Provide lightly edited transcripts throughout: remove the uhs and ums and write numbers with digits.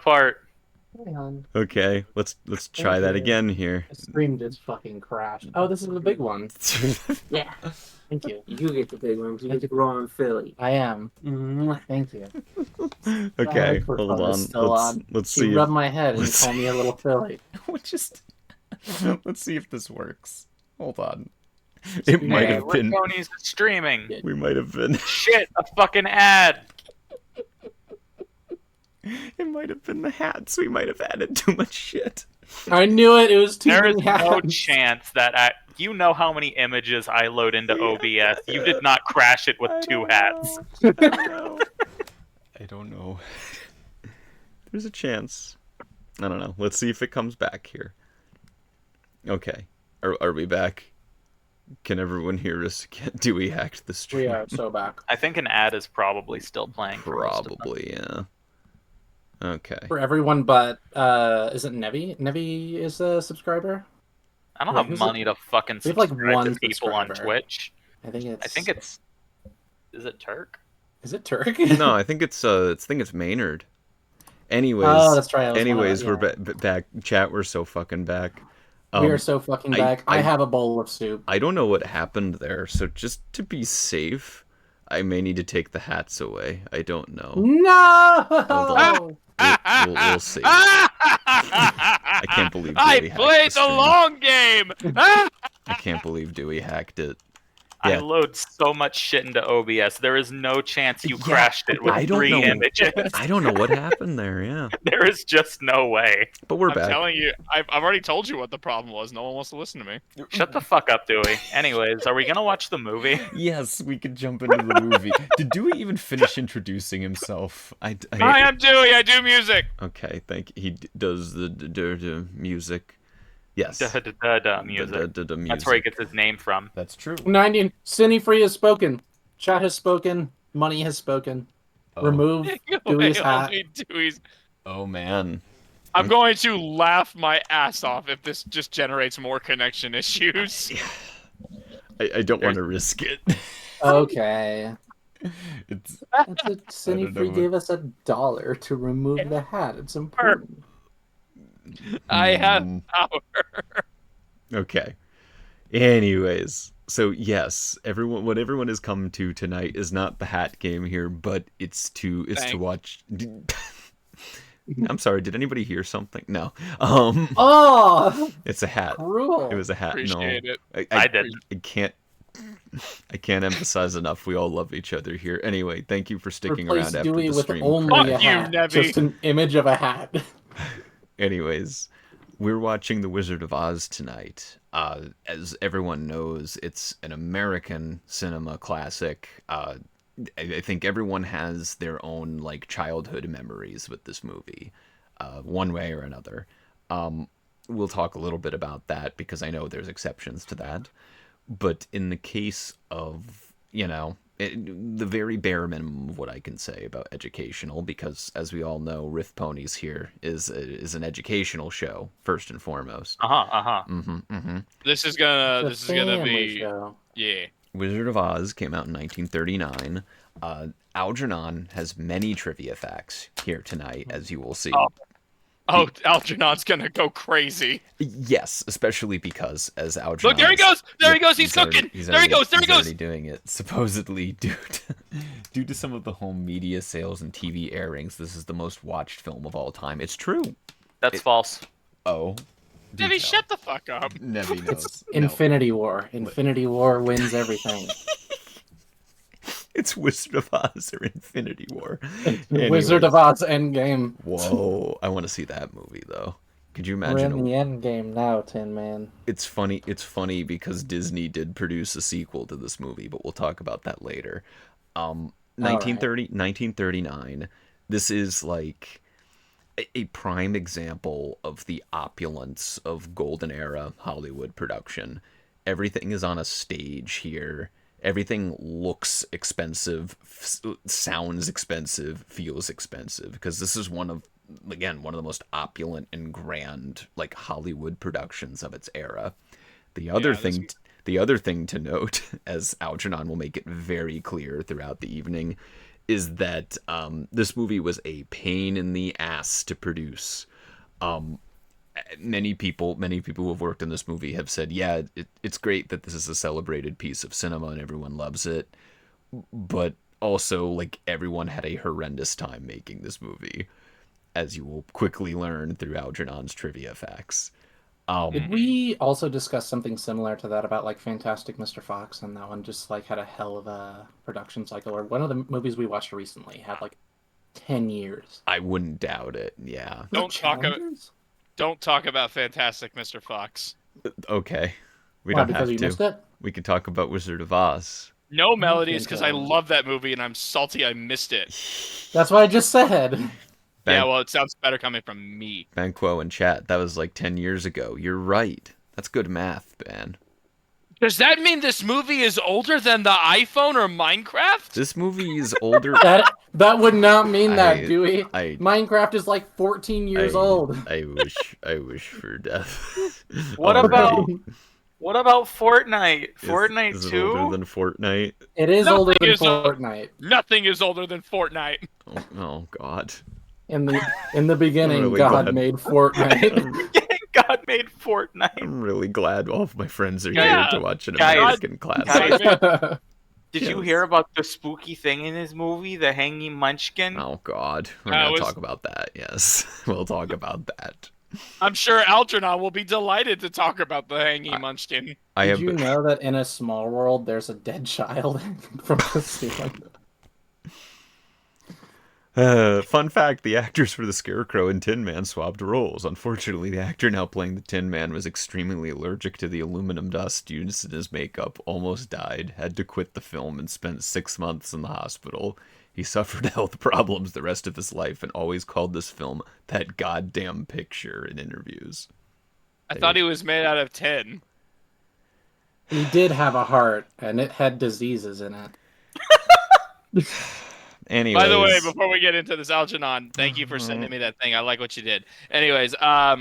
part. Hang on. Okay, let's try that again here. The stream just fucking crashed. Oh, this is the big one. Yeah. Thank you. You get the big one because you get to grow in Philly. I am. Thank you. Okay, My hold microphone is on. still on. Let's She see. rubbed my head and called me a little filly. Let's see if this works. Hold on. It might Hey, have been. RiffPonies is streaming. We might have been. Shit, a fucking ad. It might have been the hats. We might have added too much shit. I knew it. It was too There is many no hats. chance that you know how many images I load into OBS. You did not crash it with two hats. I don't know. There's a chance. I don't know. Let's see if it comes back here. Okay. Are we back? Can everyone hear us? Do we hack the stream? We are so back. I think an ad is probably still playing. For most of them. Probably, yeah. Okay. For everyone but, is it Nevi? Nevi is a subscriber? I don't Wait, have who's money to fucking We have, like, subscribe one to people on subscriber. Twitch. I think it's... Is it Turk? Is it Turk? No, I think it's Maynard. Anyways. Oh, that's right. Anyways, yeah. we're back. Chat, we're so fucking back. We are so fucking back. I have a bowl of soup. I don't know what happened there, so just to be safe, I may need to take the hats away. I don't know. No! Hold on. We'll see. I can't believe Dewey I played the long game! I can't believe Dewey hacked it. I Yeah. load so much shit into OBS. There is no chance you Yeah, crashed it with I don't 3 know. images. I don't know what happened there, yeah. There is just no way. But we're I'm back. telling you, I've already told you what the problem was. No one wants to listen to me. Shut the fuck up, Dewey. Anyways, are we gonna watch the movie? Yes, we could jump into the movie. Did Dewey even finish introducing himself? Hi, I'm Dewey. I do music. Okay, thank you. He does the music. Yes. Music. music. That's where he gets his name from. That's true. 90. Cine Free has spoken. Chat has spoken. Money has spoken. Oh. Remove Dewey's hat. Only Dewey's. Oh man. I'm going to laugh my ass off if this just generates more connection issues. I don't want to risk it. Okay. It's Cine Free gave us $1 to remove the hat. It's important. I have power. Okay. Anyways, so yes, what everyone has come to tonight is not the hat game here, but it's to watch. I'm sorry. Did anybody hear something? No. Oh, it's a hat. Cruel. It was a hat. Appreciate no, it. I did. I can't emphasize enough. We all love each other here. Anyway, thank you for sticking Replace around after Dewey the with stream. only Fuck a you, hat. Nevi. Just an image of a hat. Anyways, we're watching The Wizard of Oz tonight. As everyone knows, it's an American cinema classic. I think everyone has their own like childhood memories with this movie, one way or another. We'll talk a little bit about that because I know there's exceptions to that. But in the case of, the very bare minimum of what I can say about educational, because as we all know, RiffPonies here is an educational show first and foremost. This is gonna It's a be family show. yeah. Wizard of Oz came out in 1939. Algernon has many trivia facts here tonight, as you will see. Oh, Algernon's gonna go crazy. Yes, especially because as Algernon... Look, there he goes! There he goes! He's already- cooking! There he goes! There he he's goes! already doing it. Supposedly, due to some of the home media sales and TV airings, this is the most watched film of all time. It's true. That's false. Oh. do Nevi, tell. shut the fuck up. Nevi knows. No. Infinity War. Infinity War wins everything. It's Wizard of Oz or Infinity War. Wizard of Oz Endgame. Whoa. I want to see that movie, though. Could you We're imagine? in the Endgame now, Tin Man. It's funny because Disney did produce a sequel to this movie, but we'll talk about that later. 1939. This is like a prime example of the opulence of golden era Hollywood production. Everything is on a stage here. Everything looks expensive, sounds expensive, feels expensive, because this is one of the most opulent and grand like Hollywood productions of its era. The other thing to note, as Algernon will make it very clear throughout the evening, is that this movie was a pain in the ass to produce. Many people who have worked in this movie have said, yeah, it's great that this is a celebrated piece of cinema and everyone loves it, but also, like, everyone had a horrendous time making this movie, as you will quickly learn through Algernon's trivia facts. Did we also discuss something similar to that about like Fantastic Mr. Fox, and that one just like had a hell of a production cycle? Or one of the movies we watched recently had like 10 years. I wouldn't doubt it. Yeah. Don't talk about Fantastic Mr. Fox. Okay. We Why, don't because have you to. missed it? We can talk about Wizard of Oz. No melodies because I think, love that movie and I'm salty I missed it. That's what I just said. Yeah, well, it sounds better coming from me. Banquo in chat, that was like 10 years ago. You're right. That's good math, Ben. Does that mean this movie is older than the iPhone or Minecraft? This movie is older. That would not mean that, Dewey. Minecraft is like 14 years old. I wish for death. What about Fortnite? Fortnite is it 2? older than Fortnite? It is Nothing older than is Fortnite. Nothing is older than Fortnite. Oh God. In the beginning, really God glad. made Fortnite. God made Fortnite. I'm really glad all of my friends are Yeah. here to watch an Guys, American classic. Did you hear about the spooky thing in his movie, the hanging munchkin? Oh God, we're gonna talk about that. Yes, we'll talk about that. I'm sure Algernon will be delighted to talk about the hanging munchkin. Did you know that in a small world there's a dead child from the ceiling? Fun fact, the actors for the Scarecrow and Tin Man swapped roles. Unfortunately, the actor now playing the Tin Man was extremely allergic to the aluminum dust used in his makeup, almost died, had to quit the film, and spent 6 months in the hospital. He suffered health problems the rest of his life and always called this film that goddamn picture in interviews. I thought he was made out of tin. He did have a heart, and it had diseases in it. Anyways. By the way, before we get into this, Algernon, thank you for sending me that thing. I like what you did. Anyways, are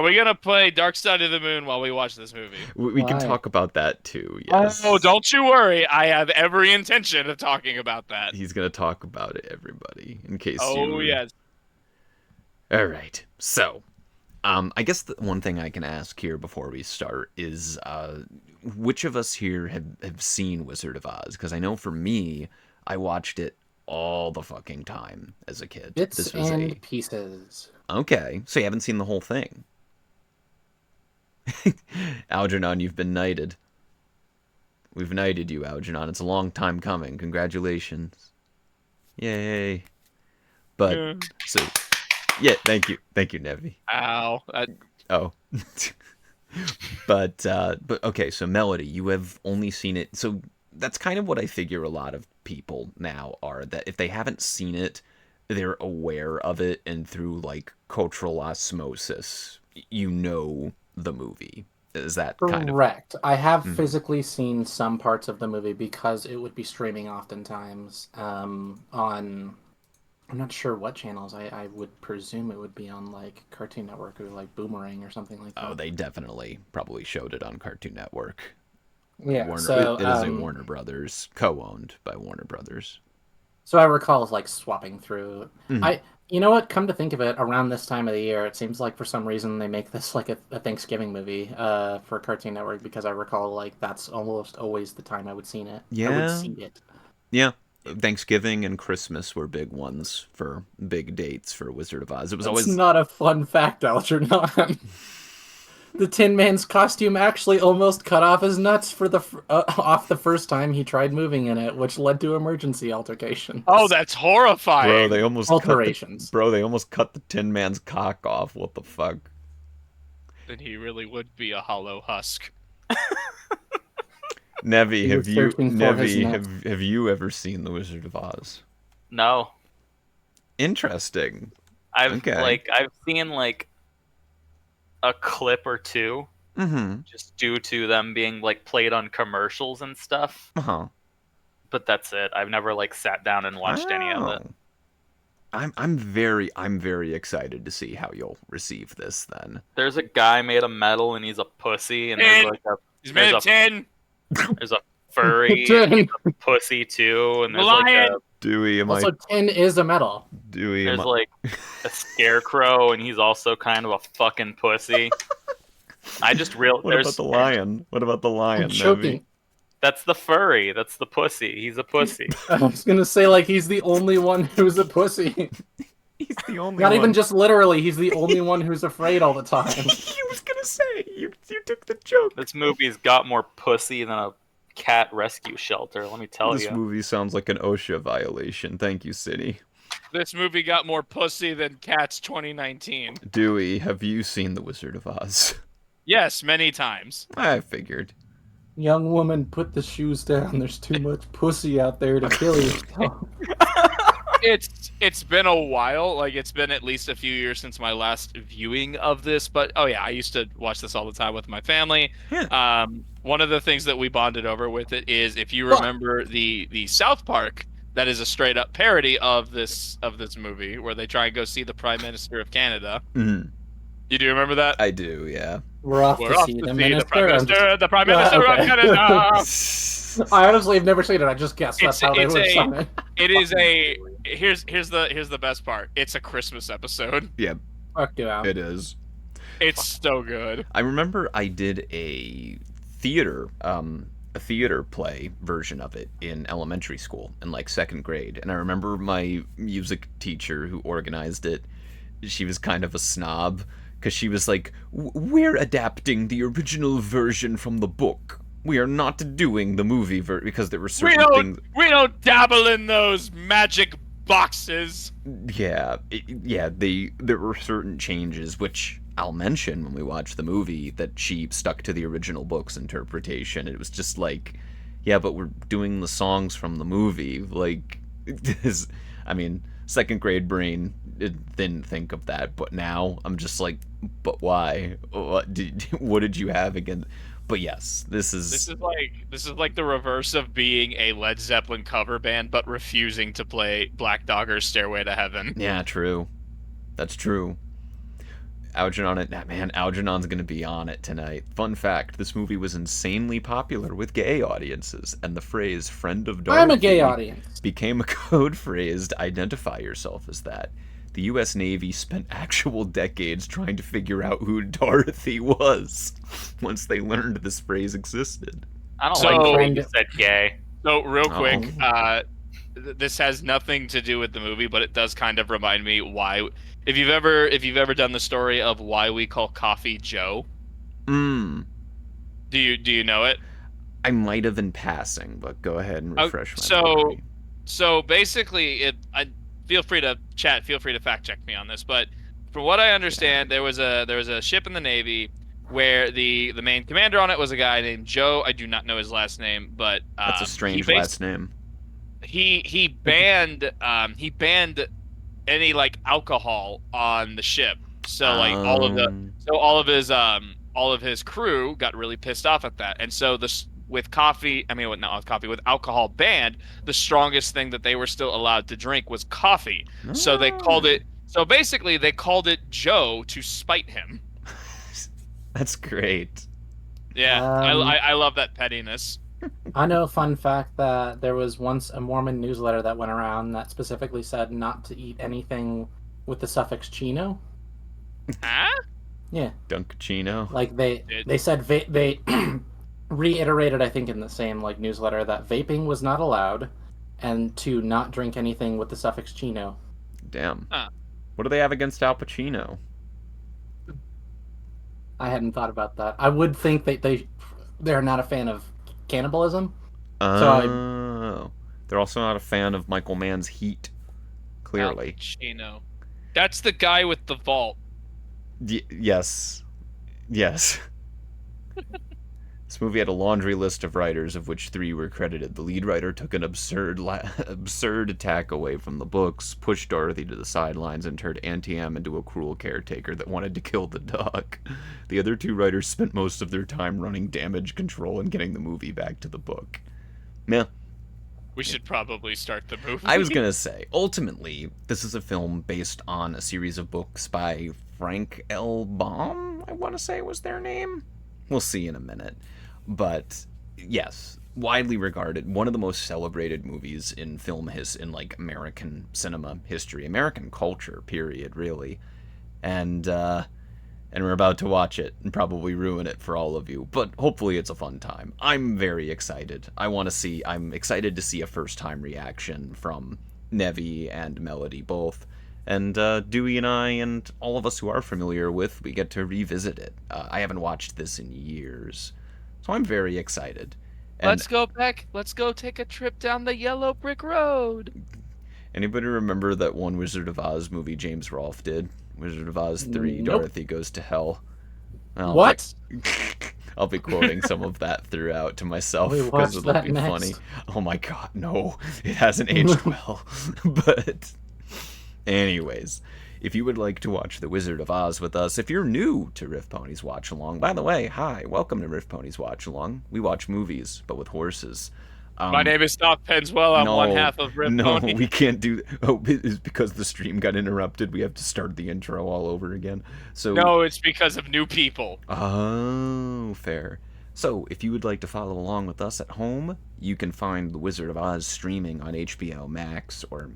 we gonna play Dark Side of the Moon while we watch this movie? We can talk about that too, yes. Oh, don't you worry. I have every intention of talking about that. He's gonna talk about it, everybody, in case yes. Alright, so, I guess the one thing I can ask here before we start is, which of us here have seen Wizard of Oz? Because I know for me, I watched it all the fucking time as a kid. Bits and pieces. Okay, so you haven't seen the whole thing. Algernon, you've been knighted. We've knighted you, Algernon. It's a long time coming. Congratulations. Yay. But, so, yeah, thank you, Nevi. Ow. Oh. But okay, so Melody, you have only seen it, so that's kind of what I figure a lot of people now are, that if they haven't seen it, they're aware of it, and through like cultural osmosis, you know the movie. Is that kind of correct? I have physically seen some parts of the movie because it would be streaming oftentimes on, I'm not sure what channels. I would presume it would be on like Cartoon Network or like Boomerang or something like that. Oh, they definitely probably showed it on Cartoon Network. Yeah, Warner, so it is a Warner Brothers, co-owned by Warner Brothers. So I recall like swapping through. You know what? Come to think of it, around this time of the year, it seems like for some reason they make this like a Thanksgiving movie for Cartoon Network, because I recall like that's almost always the time I would see it. Yeah. I would see it. Yeah. Thanksgiving and Christmas were big ones for big dates for Wizard of Oz. It was always not a fun fact, Algernon. The Tin Man's costume actually almost cut off his nuts for off the first time he tried moving in it, which led to emergency altercations. Oh, that's horrifying. Bro, they almost alterations. They almost cut the Tin Man's cock off. What the fuck? Then he really would be a hollow husk. Nevi, have you ever seen The Wizard of Oz? No. Interesting. I've seen like a clip or two, just due to them being like played on commercials and stuff. But that's it. I've never like sat down and watched any of it. I'm very excited to see how you'll receive this then. There's a guy made of metal and he's a pussy, and he's made of tin. There's a furry and a pussy too, and there's like Dewey, Also, tin is a metal. Dewey, There's like a scarecrow, and he's also kind of a fucking pussy. I just real. What about the lion? What about the lion, I'm choking. Nevi? That's the furry. That's the pussy. He's a pussy. I was gonna say, like, he's the only one who's a pussy. He's the only Not one. even just literally, he's the only one who's afraid all the time. He was gonna say, you took the joke. This movie's got more pussy than a cat rescue shelter, let me tell you. This movie sounds like an OSHA violation. Thank you, City. This movie got more pussy than Cats 2019. Dewey, have you seen The Wizard of Oz? Yes, many times. I figured. Young woman, put the shoes down. There's too much pussy out there to kill yourself. It's been a while. Like, it's been at least a few years since my last viewing of this. But oh yeah, I used to watch this all the time with my family. Yeah. One of the things that we bonded over with it is, if you remember the South Park, that is a straight up parody of this movie where they try and go see the Prime Minister of Canada. Mm-hmm. You do remember that? I do, yeah. We're off to see the Prime Minister. The Prime Minister of Canada. I honestly have never seen it. I just guessed that's how they would sign it. It is a here's the best part. It's a Christmas episode. Yeah. Fuck yeah. It is. It's so good. I remember I did a theater play version of it in elementary school in like 2nd grade, and I remember my music teacher who organized it, she was kind of a snob because she was like, we're adapting the original version from the book. We are not doing the movie because there were certain things. We don't dabble in those magic boxes. Yeah, there were certain changes, which I'll mention when we watch the movie, that she stuck to the original book's interpretation. It was just like, yeah, but we're doing the songs from the movie. Like, I mean, 2nd grade brain didn't think of that, but now I'm just like, but why? What did you have again? But yes, this is like the reverse of being a Led Zeppelin cover band, but refusing to play Black Dogger's Stairway to Heaven. Yeah, true. That's true. Algernon, man, Algernon's gonna be on it tonight. Fun fact, this movie was insanely popular with gay audiences, and the phrase "friend of Dorothy" I'm a gay audience. became a code phrase to identify yourself as that. The U.S. Navy spent actual decades trying to figure out who Dorothy was once they learned this phrase existed. I don't like the way you said gay. So, real quick, this has nothing to do with the movie, but it does kind of remind me why. If you've ever done the story of why we call coffee Joe, do you know it? I might have in passing, but go ahead and refresh my memory. So basically, feel free to chat. Feel free to fact check me on this, but from what I understand, there was a ship in the Navy where the main commander on it was a guy named Joe. I do not know his last name, but that's a strange last name. He banned any like alcohol on the ship. So like all of his crew got really pissed off at that. And so with alcohol banned, the strongest thing that they were still allowed to drink was coffee. So they called it Joe to spite him. That's great. Yeah, I love that pettiness. I know a fun fact that there was once a Mormon newsletter that went around that specifically said not to eat anything with the suffix chino. Huh? Yeah. Dunkachino. Like they said they reiterated, I think, in the same like newsletter that vaping was not allowed, and to not drink anything with the suffix chino. Damn. What do they have against Al Pacino? I hadn't thought about that. I would think that they're not a fan of cannibalism. Oh. They're also not a fan of Michael Mann's Heat. Clearly. Al Pacino. That's the guy with the vault. Yes. This movie had a laundry list of writers, of which 3 were credited. The lead writer took an absurd attack away from the books, pushed Dorothy to the sidelines, and turned Auntie Em into a cruel caretaker that wanted to kill the dog. The other 2 writers spent most of their time running damage control and getting the movie back to the book. Meh. We should probably start the movie. I was gonna say, ultimately, this is a film based on a series of books by Frank L. Baum, I want to say was their name. We'll see in a minute. But, yes, widely regarded, one of the most celebrated movies in in like American cinema history, American culture, period, really. And we're about to watch it and probably ruin it for all of you, but hopefully it's a fun time. I'm very excited. I'm excited to see a first-time reaction from Nevi and Melody both. And Dewey and I and all of us who are familiar with, we get to revisit it. I haven't watched this in years, so I'm very excited. And let's go back. Let's go take a trip down the yellow brick road. Anybody remember that one Wizard of Oz movie James Rolfe did? Wizard of Oz 3, Nope. Dorothy Goes to Hell. What? I'll be quoting some of that throughout to myself We because watch it'll that be next. funny. Oh my god, no. It hasn't aged well. But anyways, if you would like to watch The Wizard of Oz with us, if you're new to RiffPonies Watch Along, by the way, hi, welcome to RiffPonies Watch Along. We watch movies, but with horses. My name is Doc Penswell. I'm one half of Riff No, Pony. we can't do. Oh, it's because the stream got interrupted. We have to start the intro all over again. So No, it's because of new people. Oh, fair. So, if you would like to follow along with us at home, you can find The Wizard of Oz streaming on HBO Max or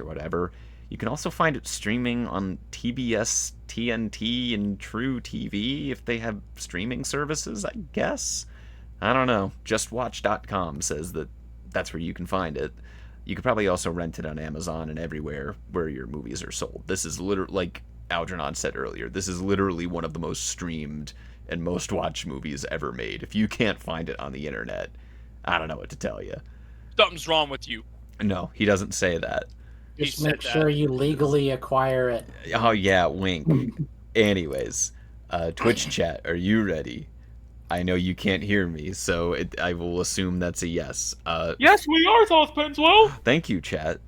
whatever. You can also find it streaming on TBS, TNT, and True TV if they have streaming services, I guess. I don't know. JustWatch.com says that that's where you can find it. You could probably also rent it on Amazon and everywhere where your movies are sold. This is literally, like Algernon said earlier, this is literally one of the most streamed and most watched movies ever made. If you can't find it on the internet, I don't know what to tell you. Something's wrong with you. No, he doesn't say that. Just He make said sure that. you legally acquire it. Oh, yeah, wink. Anyways, Twitch chat, are you ready? I know you can't hear me, so I will assume that's a yes. Yes, we are, Thoth Penswell. Thank you, chat.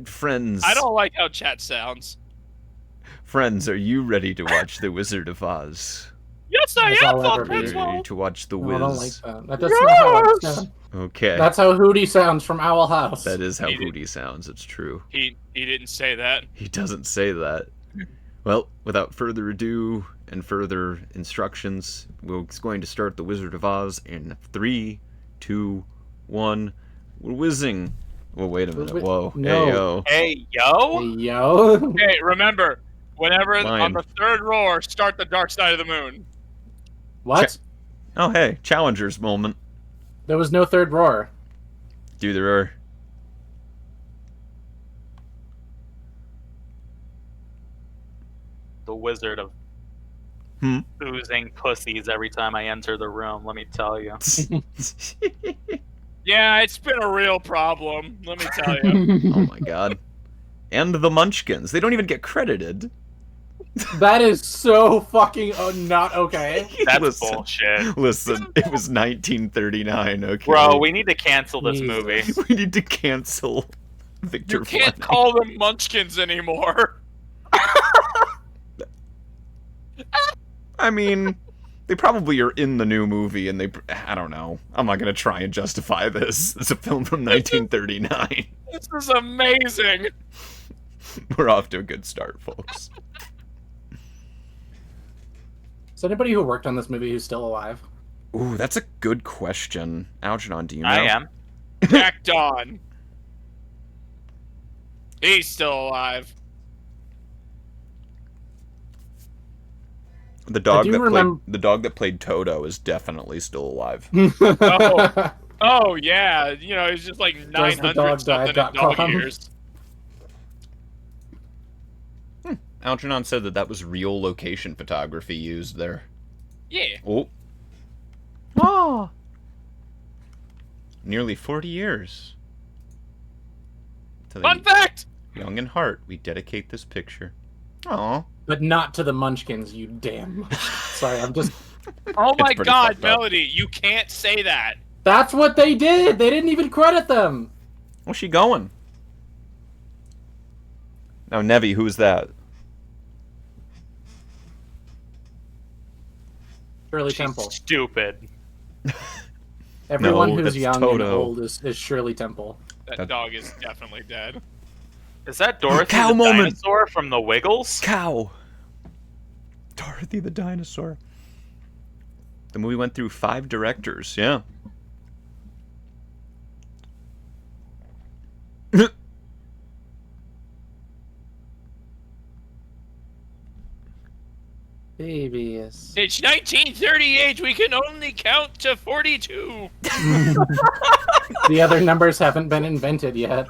Friends. I don't like how chat sounds. Friends, are you ready to watch The Wizard of Oz? Yes, I As am, I'll Thoth ever be. Ready Penswell. to watch The No, Wiz? I don't like that. That doesn't how it sounds. Okay. That's how Hootie sounds from Owl House. That is how He did- Hootie sounds, it's true. He didn't say that. He doesn't say that. Well, without further ado and further instructions, we're going to start The Wizard of Oz in 3, 2, 1. We're whizzing. Well, wait a minute. Whoa. No. Hey, yo. Hey, yo. Hey, yo. Hey, remember, whenever Lion. on the third roar, start the dark side of the moon. What? Oh, hey. Challengers moment. There was no third roar. Dude, there are. The Wizard of oozing pussies every time I enter the room, let me tell you. Yeah, it's been a real problem. Let me tell you. Oh my god. And the Munchkins. They don't even get credited. That is so fucking not okay. That's Listen. bullshit. Listen, it was 1939, okay? Bro, we need to cancel this Jesus. movie. We need to cancel Victor You can't Fleming. call them Munchkins anymore. I mean, they probably are in the new movie, and I don't know. I'm not going to try and justify this. It's a film from 1939. This is amazing. We're off to a good start, folks. Is anybody who worked on this movie who's still alive? Ooh, that's a good question. Algernon, do you know? I am. Jack Dawn. He's still alive. The dog do that remem- played the dog that played Toto is definitely still alive. Oh. Oh yeah, you know he's just like the 900 dog something in died.com? dog years. Algernon said that was real location photography used there. Yeah. Oh. Oh. Nearly 40 years. To the Fun fact. young in heart, we dedicate this picture. Aw. But not to the Munchkins, you damn. Sorry, I'm just. Oh my pretty God, fucked up. Melody, you can't say that. That's what they did! They didn't even credit them! Where's she going? Now, Nevi, who's that? Shirley She's Temple. stupid. Everyone No, who's that's young and Toto. old is Shirley Temple. That dog is definitely dead. Is that Dorothy Cow the moment. dinosaur from the Wiggles? Cow. Dorothy the dinosaur. The movie went through 5 directors, yeah. Babies. It's 1938. We can only count to 42. The other numbers haven't been invented yet.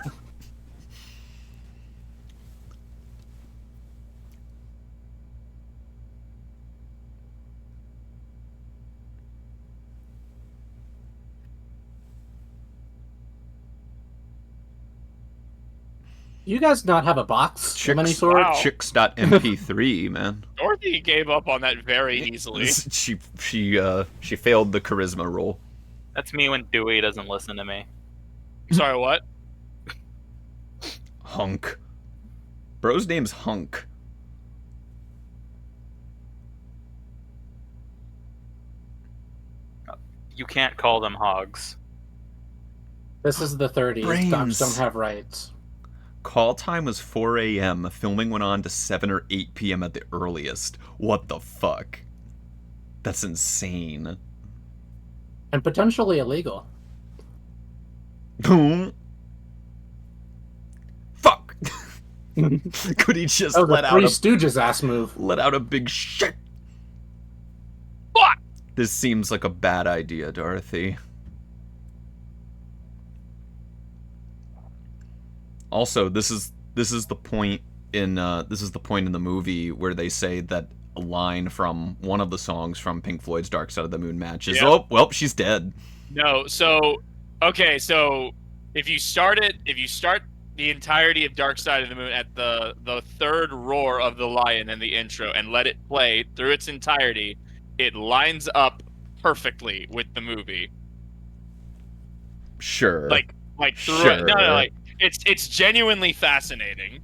You guys not have a box of any sort? Wow. Chicks.mp3, man. Dorothy gave up on that very easily. She failed the charisma roll. That's me when Dewey doesn't listen to me. Sorry, what? Hunk. Bro's name's Hunk. You can't call them hogs. This is the 30s. Brains. Docs don't have rights. Call time was 4 a.m. Filming went on to 7 or 8 p.m. at the earliest. What the fuck? That's insane. And potentially illegal. Fuck! Could he just let out Three Stooges ass move? let out a big shit? What? This seems like a bad idea, Dorothy. Also, this is the point in the movie where they say that a line from one of the songs from Pink Floyd's Dark Side of the Moon matches. Yep. Oh, well, she's dead. No, so okay, so if you start the entirety of Dark Side of the Moon at the third roar of the lion in the intro and let it play through its entirety, it lines up perfectly with the movie. Sure. Like through sure. it. No, like it's genuinely fascinaning.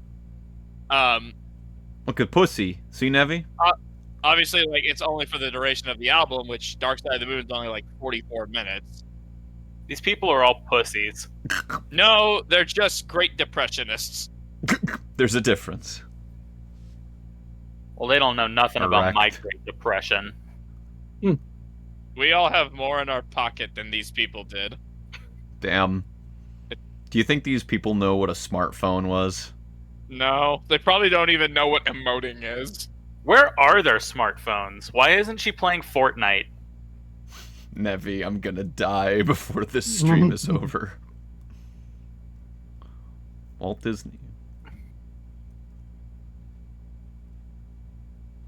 Look at Pussy. See, Nevi? Obviously, like, it's only for the duration of the album, which Dark Side of the Moon is only like 44 minutes. These people are all pussies. No, they're just Great Depressionists. There's a difference. Well, they don't know nothing Correct. about my Great Depression. We all have more in our pocket than these people did. Damn. Do you think these people know what a smartphone was? No, they probably don't even know what emoting is. Where are their smartphones? Why isn't she playing Fortnite? Nevi, I'm gonna die before this stream is over. Walt Disney.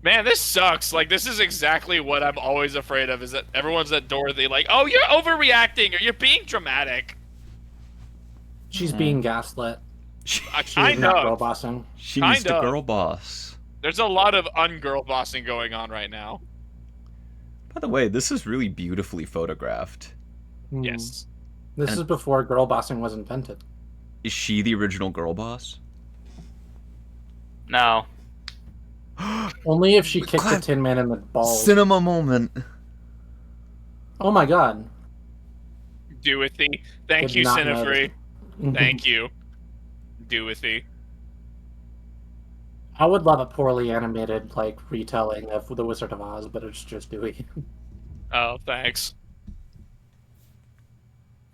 Man, this sucks. Like, this is exactly what I'm always afraid of, is that everyone's at Dorothy like, oh, you're overreacting, or you're being dramatic. She's being gaslit. She's not girl bossing. She needs to girl boss. There's a lot of ungirl bossing going on right now. By the way, this is really beautifully photographed. Yes. This is before girl bossing was invented. Is she the original girl boss? No. Only if she kicked the Tin Man in the balls. Cinema moment. Oh my god. Doethy. Thank you, Cinefree. Thank you. Doethy. I would love a poorly animated, like, retelling of The Wizard of Oz, but it's just Dewey. Oh, thanks.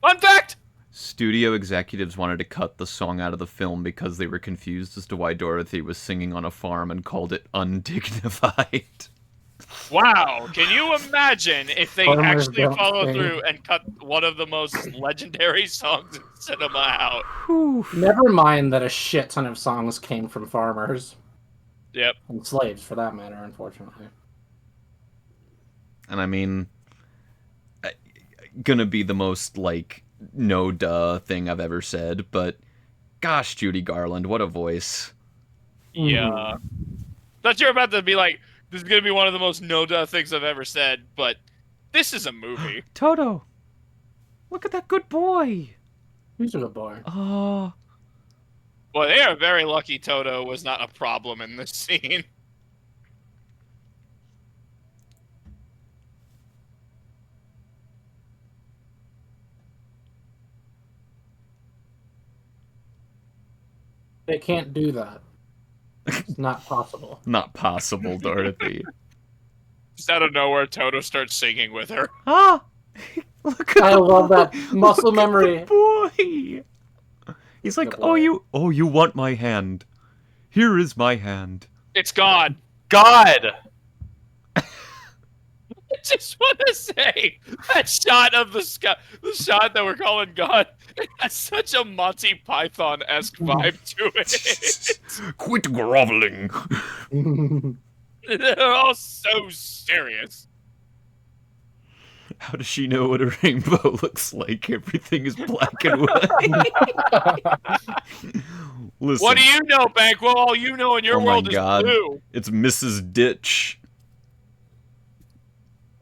Fun fact! Studio executives wanted to cut the song out of the film because they were confused as to why Dorothy was singing on a farm and called it undignified. Wow, can you imagine if they actually follow through and cut one of the most legendary songs in cinema out? Never mind that a shit ton of songs came from farmers. Yep. And slaves, for that matter, unfortunately. And I mean, gonna be the most, like, no-duh thing I've ever said, but gosh, Judy Garland, what a voice. Yeah. Thought you were about to be like, this is going to be one of the most no-duh things I've ever said, but this is a movie. Toto! Look at that good boy! He's a good boy. Oh. Well, they are very lucky Toto was not a problem in this scene. They can't do that. It's not possible. Not possible, Dorothy. Just out of nowhere, Toto starts singing with her. Ah! Look at I love that muscle memory. Boy! He's like, oh, you want my hand? Here is my hand. It's God. God. I just want to say that shot of the sky, the shot that we're calling God, it has such a Monty Python-esque vibe to it. Quit groveling. They're all so serious. How does she know what a rainbow looks like? Everything is black and white. Listen. What do you know, Banquo? All you know in your world is blue. It's Mrs. Ditch.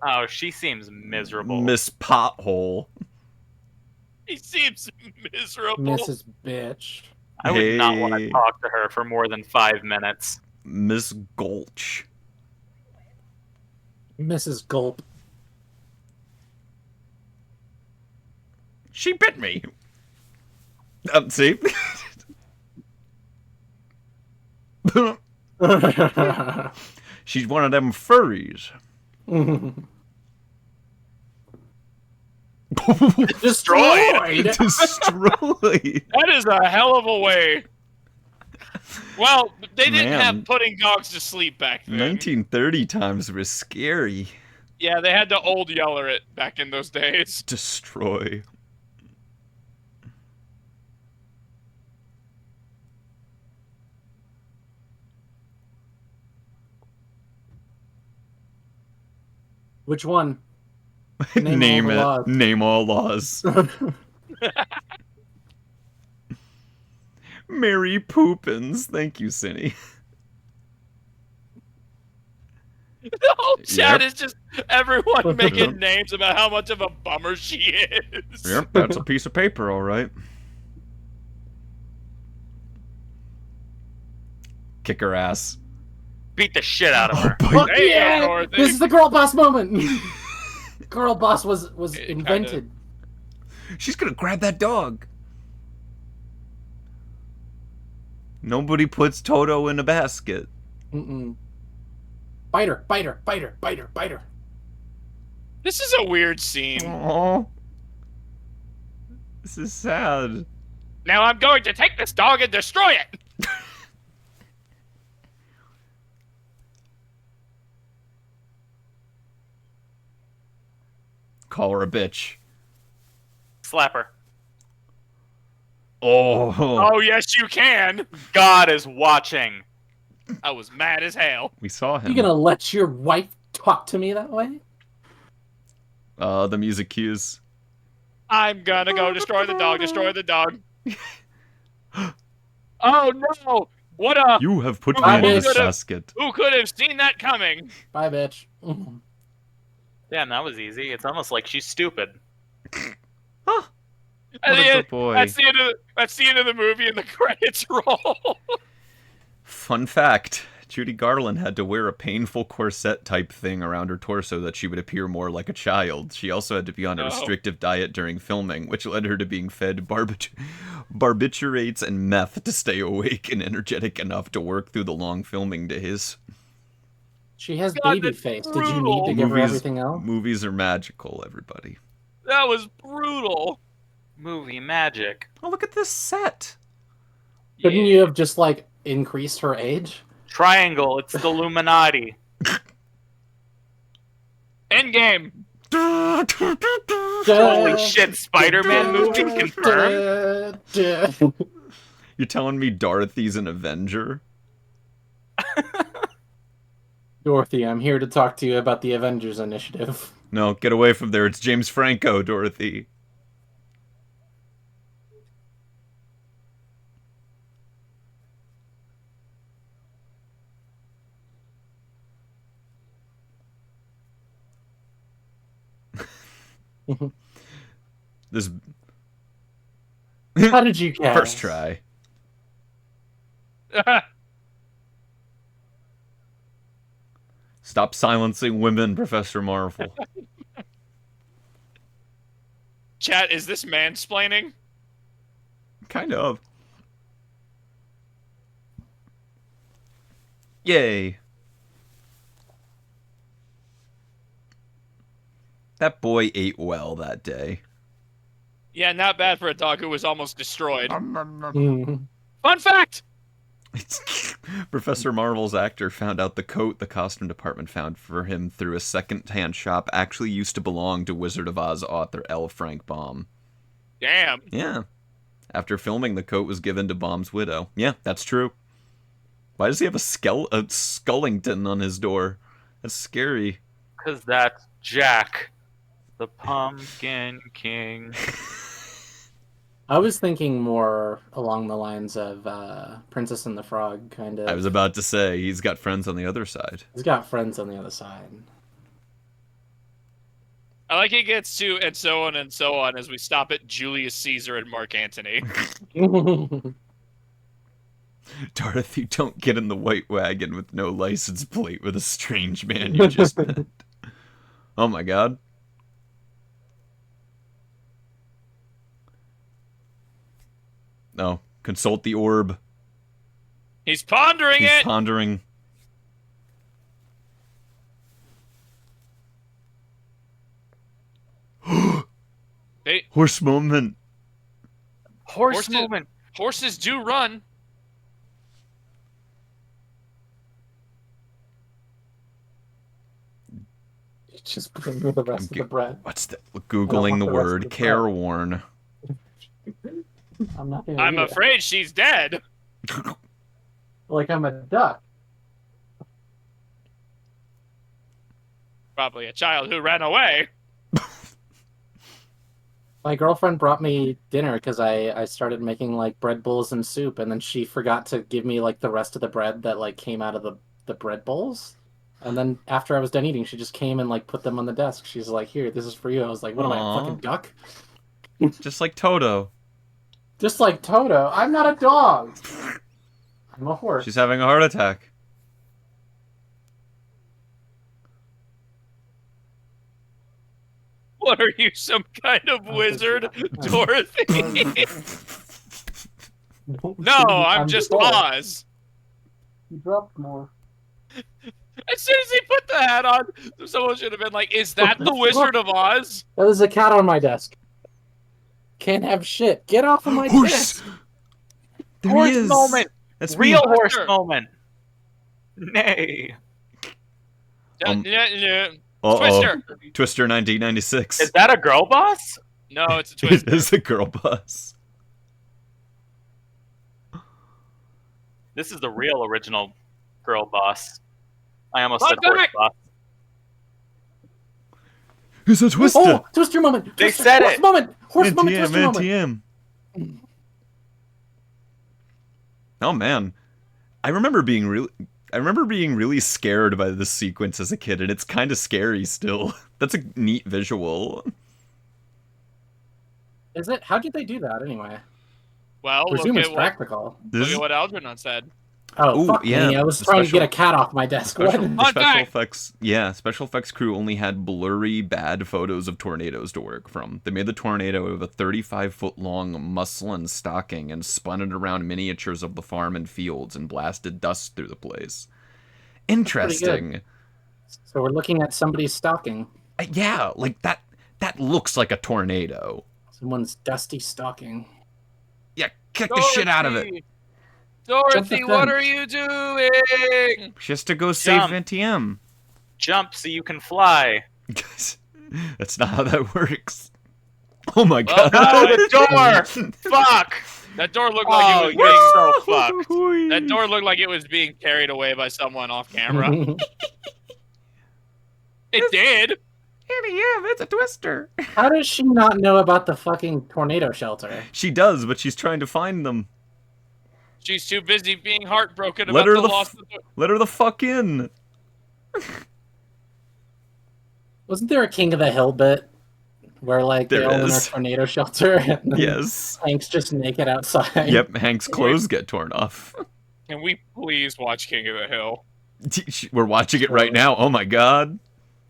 Oh, she seems miserable. Miss Pothole. He seems miserable. Mrs. Bitch. I would not want to talk to her for more than 5 minutes. Miss Gulch. Mrs. Gulp. She bit me. See? She's one of them furries. Destroyed. Destroyed. That is a hell of a way. Well, they didn't have putting dogs to sleep back then. 1930 times were scary. Yeah, they had to old yeller it back in those days. Destroy. Which one? Name it. Name all laws. Mary Poopins. Thank you, Cinny. The whole chat is just everyone making names about how much of a bummer she is. Yep, that's a piece of paper, all right. Kick her ass. Beat the shit out of her. Fuck yeah! This is the girl boss moment. Girl boss was invented. She's gonna grab that dog. Nobody puts Toto in a basket. Bite her, bite her, bite her, bite her, bite her. This is a weird scene. Aww. This is sad. Now I'm going to take this dog and destroy it. Call her a bitch. Slap her. Oh. Oh, yes, you can. God is watching. I was mad as hell. We saw him. You gonna let your wife talk to me that way? The music cues. I'm gonna go destroy the dog, destroy the dog. Oh, no. What a... You have put me in this basket. Who could have seen that coming? Bye, bitch. Damn, that was easy. It's almost like she's stupid. Huh. What a good boy. That's the end of the movie and the credits roll. Fun fact, Judy Garland had to wear a painful corset type thing around her torso that she would appear more like a child. She also had to be on a restrictive diet during filming, which led her to being fed barbiturates and meth to stay awake and energetic enough to work through the long filming days. She has baby face. Did you need to give her everything else? Movies are magical, everybody. That was brutal. Movie magic. Oh, look at this set. Couldn't you have just, like, increased her age? Triangle, it's the Illuminati. Endgame. Holy shit, Spider-Man movie confirmed? You're telling me Dorothy's an Avenger? Dorothy, I'm here to talk to you about the Avengers Initiative. No, get away from there. It's James Franco, Dorothy. This. How did you guess? First try. Stop silencing women, Professor Marvel. Chat, is this mansplaining? Kind of. Yay. That boy ate well that day. Yeah, not bad for a dog who was almost destroyed. Mhm. Fun fact! Professor Marvel's actor found out the coat the costume department found for him through a second-hand shop actually used to belong to Wizard of Oz author L. Frank Baum. Damn. Yeah. After filming, the coat was given to Baum's widow. Yeah, that's true. Why does he have a Skullington on his door? That's scary. Because that's Jack, the Pumpkin King. I was thinking more along the lines of Princess and the Frog, kind of. I was about to say, he's got friends on the other side. He's got friends on the other side. I like it gets to and so on as we stop at Julius Caesar and Mark Antony. Dorothy, don't get in the white wagon with no license plate with a strange man you just met. Oh my god. No, consult the orb. He's pondering He's it! pondering. Horse moment. Horse moment. Horses do run. Just bring me the rest of the bread. What's the Googling the word careworn? I'm not gonna I'm afraid she's dead. Like I'm a duck. Probably a child who ran away. My girlfriend brought me dinner because I started making like bread bowls and soup, and then she forgot to give me like the rest of the bread that like came out of the bread bowls. And then after I was done eating, she just came and like put them on the desk. She's like, "Here, this is for you." I was like, "What am I, a fucking duck?" Just like Toto. Just like Toto. I'm not a dog. I'm a horse. She's having a heart attack. What are you, some kind of wizard, Dorothy? No, I'm just Oz. You dropped more. As soon as he put the hat on, someone should have been like, "Is that the Wizard of Oz?" There's a cat on my desk. Can't have shit. Get off of my desk. There Horse he is. moment. That's Real me. horse moment. Nay. Twister. Twister 1996. Is that a girl boss? No, it's a Twister. It is a girl bus. This is the real original girl boss. I almost Run said horse back! boss. It's a Twister. Oh, Twister moment. They Twister, said horse it. moment. Horse moment. NTM, Twister moment. NTM. Oh man, I remember being really scared by this sequence as a kid, and it's kind of scary still. That's a neat visual. Is it? How did they do that anyway? Well, Presume look it's at practical. what Algernon said. Oh, Ooh, fuck yeah, me. I was the trying to special- get a cat off my desk. Special What? effects, yeah, special effects crew only had blurry, bad photos of tornadoes to work from. They made the tornado out of a 35-foot-long muslin stocking and spun it around miniatures of the farm and fields and blasted dust through the place. Interesting. So we're looking at somebody's stocking. Yeah, like that looks like a tornado. Someone's dusty stocking. Yeah, kick the shit out of it. Dorothy, what are you doing? Just to go save Jump. NTM. Jump so you can fly. That's not how that works. Oh my Well, god. Oh, the door! Fuck! That door looked like Oh, it was you're so fucked. That door looked like it was being carried away by someone off camera. It did. NTM, it's a Twister. How does she not know about the fucking tornado shelter? She does, but she's trying to find them. She's too busy being heartbroken Let about her the the loss. Let her the fuck in. Wasn't there a King of the Hill bit where like There they all in a is. tornado shelter and then Yes. Hank's just naked outside? Yep, Hank's clothes get torn off. Can we please watch King of the Hill? We're watching it right now. Oh my god.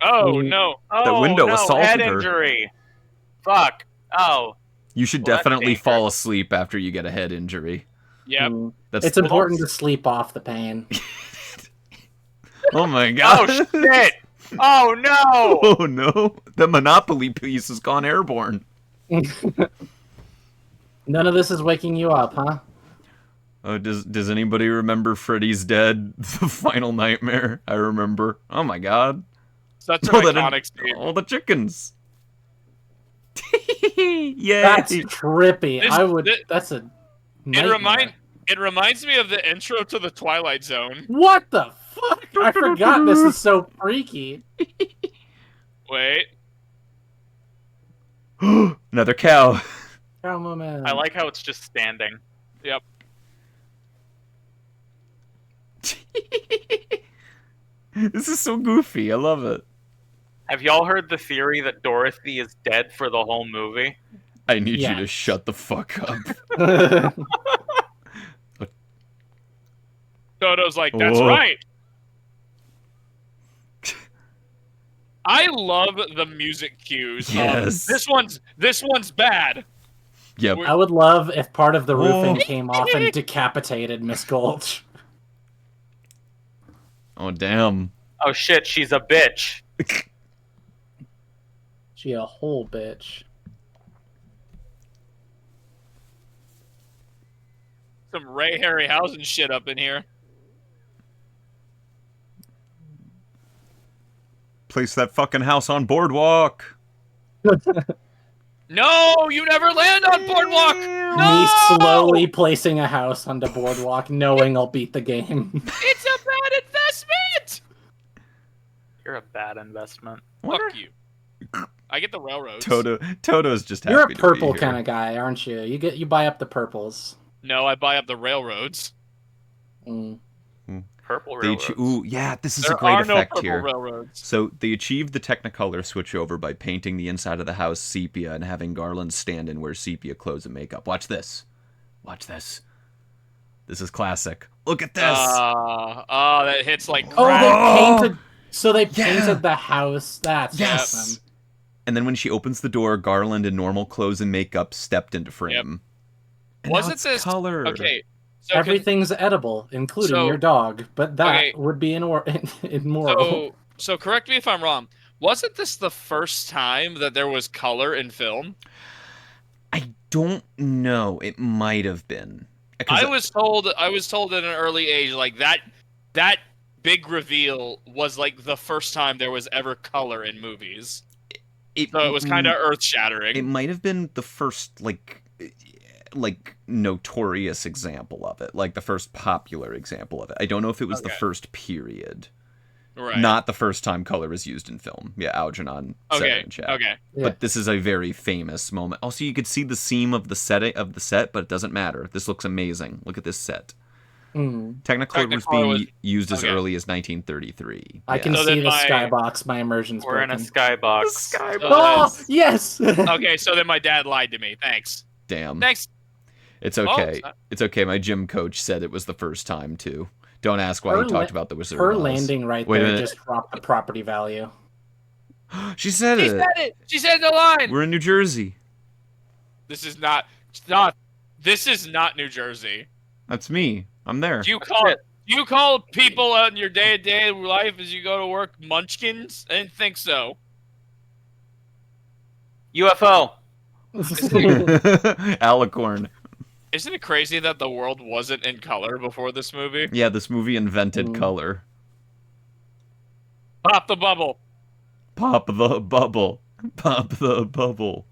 Oh no! Oh, window no, assaulted head her. injury. Fuck. Oh. You should Well, that's definitely dangerous. fall asleep after you get a head injury. Yep. That's It's important to sleep off the pain. Oh my god. Oh, shit! Oh, no! Oh no. The Monopoly piece has gone airborne. None of this is waking you up, huh? Oh, does anybody remember Freddy's Dead, the final nightmare? I remember. Oh my god. Such an iconic scene. All the chickens. Yay! That's trippy. That's a nightmare. It reminds me of the intro to the Twilight Zone. What the fuck? I forgot this is so freaky. Wait. Another cow. Cow moment. I like how it's just standing. Yep. This is so goofy. I love it. Have y'all heard the theory that Dorothy is dead for the whole movie? I need you to shut the fuck up. Dodo's like, that's right. I love the music cues. Yes. This one's bad. Yep. I would love if part of the roofing came off and decapitated Miss Gulch. Oh, damn. Oh shit, she's a bitch. She a whole bitch. Some Ray Harryhausen shit up in here. Place that fucking house on Boardwalk. No, you never land on Boardwalk. No! Me slowly placing a house onto Boardwalk, knowing I'll beat the game. It's a bad investment. You're a bad investment. Fuck you. I get the railroads. Toto's just happy You're a to be purple here. kind of guy, aren't you? You buy up the purples. No, I buy up the railroads. Purple railroads. Ooh, yeah, this is a great effect here. Railroads. So they achieved the Technicolor switchover by painting the inside of the house sepia and having Garland stand and wear sepia clothes and makeup. Watch this. Watch this. This is classic. Look at this. That hits like Oh, crack. they painted. So they painted the house. That's awesome. And then when she opens the door, Garland in normal clothes and makeup stepped into frame. And Wasn't this color? Okay. So Everything's edible, including your dog, but that would be immoral. So correct me if I'm wrong. Wasn't this the first time that there was color in film? I don't know. It might have been. I was told at an early age like that big reveal was like the first time there was ever color in movies. So it was kind of earth-shattering. It might have been the first like notorious example of it, like the first popular example of it. I don't know if it was the first period. Right. Not the first time color was used in film. Yeah, Algernon said it in chat. Okay. But this is a very famous moment. Also, you could see the seam of the set, but it doesn't matter. This looks amazing. Look at this set. Technicolor was being used as early as 1933. I can see the skybox. My immersion's We're broken. in a skybox. Skybox. Oh, yes! Okay, so then my dad lied to me. Thanks. Damn. Thanks. It's okay. It's okay. My gym coach said it was the first time, too. Don't ask why he talked about the Wizard of Oz. Her landing there just dropped the property value. She said it. She said it. She said the line. We're in New Jersey. This is not New Jersey. That's me. I'm there. Do you call people in your day-to-day life as you go to work munchkins? I didn't think so. UFO. Alicorn. Isn't it crazy that the world wasn't in color before this movie? Yeah, this movie invented color. Pop the bubble. Pop the bubble. Pop the bubble.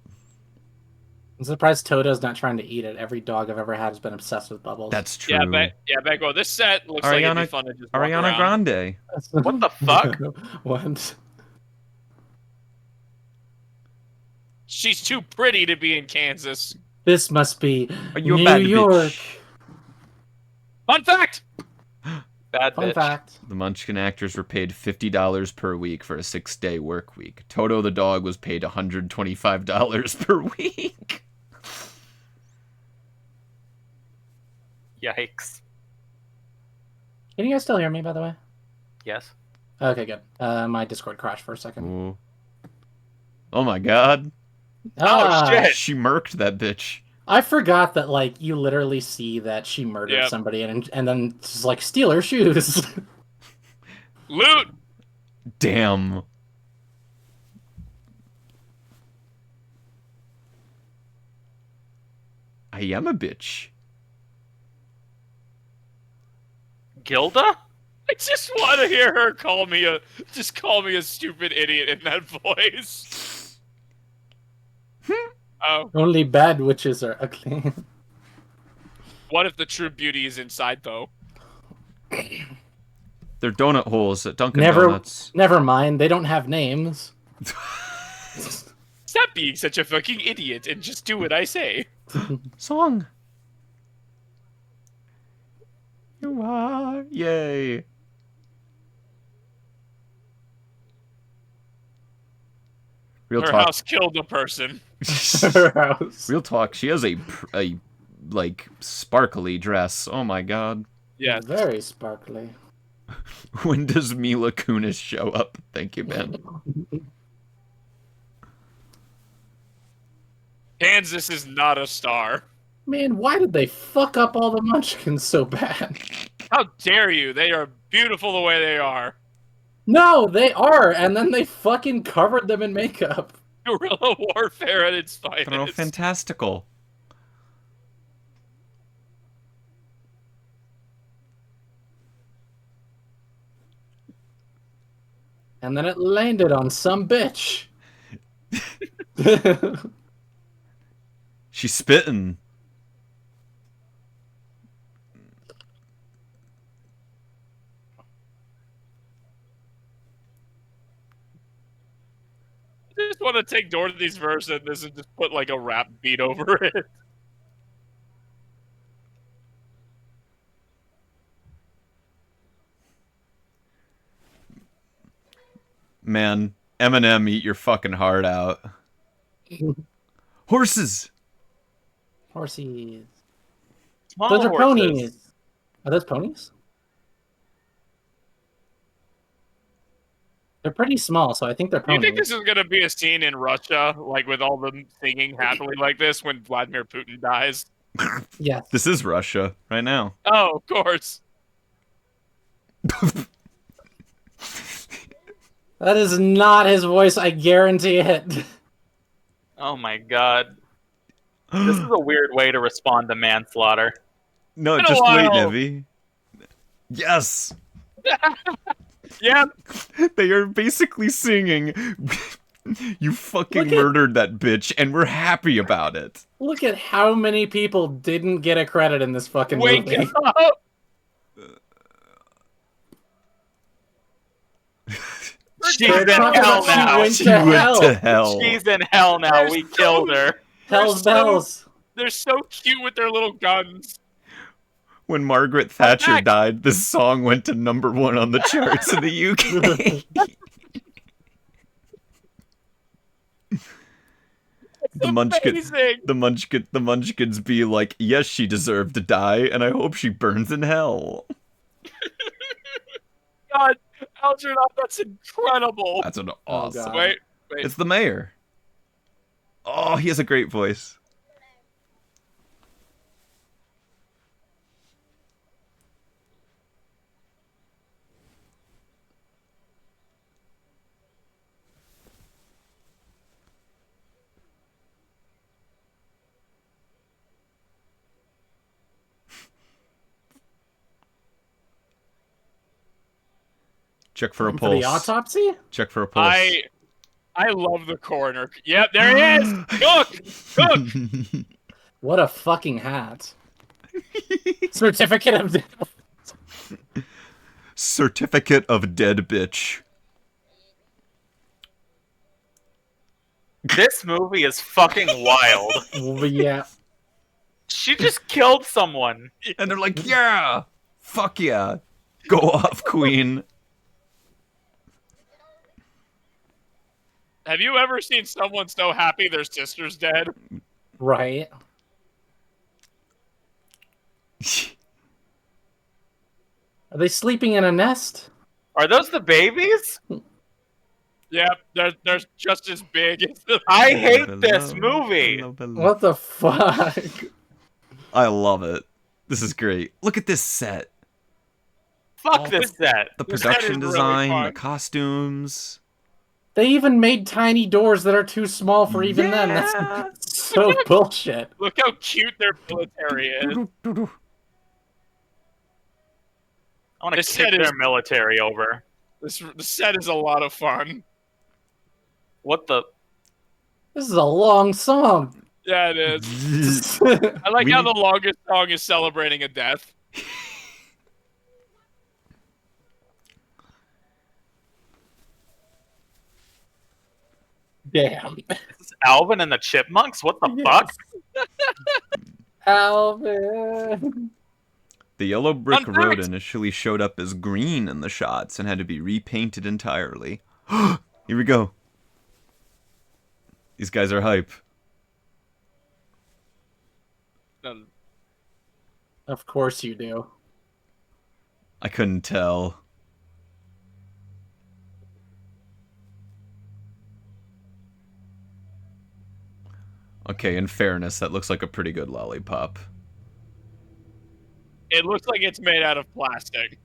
I'm surprised Toto's not trying to eat it. Every dog I've ever had has been obsessed with bubbles. That's true. Yeah, Bagwell, this set looks like it'd be fun to just walk Ariana around. Grande. What the fuck? What? She's too pretty to be in Kansas. This must be New York. Bitch? Fun fact! Bad Fun bitch. fact. The Munchkin actors were paid $50 per week for a 6-day work week. Toto the dog was paid $125 per week. Yikes. Can you guys still hear me, by the way? Yes. Okay, good. My Discord crashed for a second. Ooh. Oh my god. Oh, shit. She murked that bitch. I forgot that, like, you literally see that she murdered somebody and then just, like, steal her shoes. Loot! Damn. I am a bitch. Gilda? I just want to hear her call me a stupid idiot in that voice. Oh. Only bad witches are ugly. What if the true beauty is inside, though? They're donut holes at Dunkin' Donuts. Never mind. They don't have names. Stop being such a fucking idiot and just do what I say. Song. You are. Yay. Real Her talk. house killed a person. Her house. Real talk. She has a like sparkly dress. Oh my god. Yeah. Very sparkly. When does Mila Kunis show up? Thank you, Ben. Kansas is not a star. Man, why did they fuck up all the Munchkins so bad? How dare you? They are beautiful the way they are. No, they are, and then they fucking covered them in makeup. Guerrilla warfare at its finest. They're all fantastical. And then it landed on some bitch. She's spitting. I just want to take Dorothy's verse in this and just put like a rap beat over it. Man, Eminem, eat your fucking heart out. Horses! Horsies. Small Those are horses. ponies. Are those ponies? They're pretty small, so I think they're Do you ponies. think this is gonna be a scene in Russia, like with all them singing happily like this when Vladimir Putin dies? Yes. This is Russia right now. Oh, of course. That is not his voice, I guarantee it. Oh my god. This is a weird way to respond to manslaughter. No, Been a just wait, while. Nevi. Yes! Yeah. They are basically singing, you fucking Look at- murdered that bitch, and we're happy about it. Look at how many people didn't get a credit in this fucking Wake movie. up. She's in hell She now. went She to went hell. to hell. She's in hell now. There's We so- killed her. Hell's They're so- bells. They're so cute with their little guns. When Margaret Thatcher back. died, this song went to #1 on the charts in the UK. Amazing. The Munchkins be like, yes, she deserved to die, and I hope she burns in hell. God, Algernon, that's incredible. That's an Oh, awesome. God. Wait. It's the mayor. Oh, he has a great voice. Check for a For pulse. the autopsy? Check for a pulse. I love the coroner. Yep, there he is. Cook. Cook. What a fucking hat. Certificate of death. Certificate of dead bitch. This movie is fucking wild. Yeah. She just killed someone. And they're like, yeah! Fuck yeah! Go off, queen. Have you ever seen someone so happy their sister's dead? Right. Are they sleeping in a nest? Are those the babies? Yep, they're just as big as the. I hate this movie. What the fuck? I love it. This is great. Look at this set. Fuck this set. The This set is production really design, fun. the costumes. They even made tiny doors that are too small for even them. That's so bullshit. Look how cute their military is. I want to kick their military over. The set is a lot of fun. What the? This is a long song. Yeah, it is. I like how the longest song is celebrating a death. Damn. This is Alvin and the Chipmunks? What the fuck? Alvin. The yellow brick road initially showed up as green in the shots and had to be repainted entirely. Here we go. These guys are hype. Of course you do. I couldn't tell. Okay, in fairness, that looks like a pretty good lollipop. It looks like it's made out of plastic.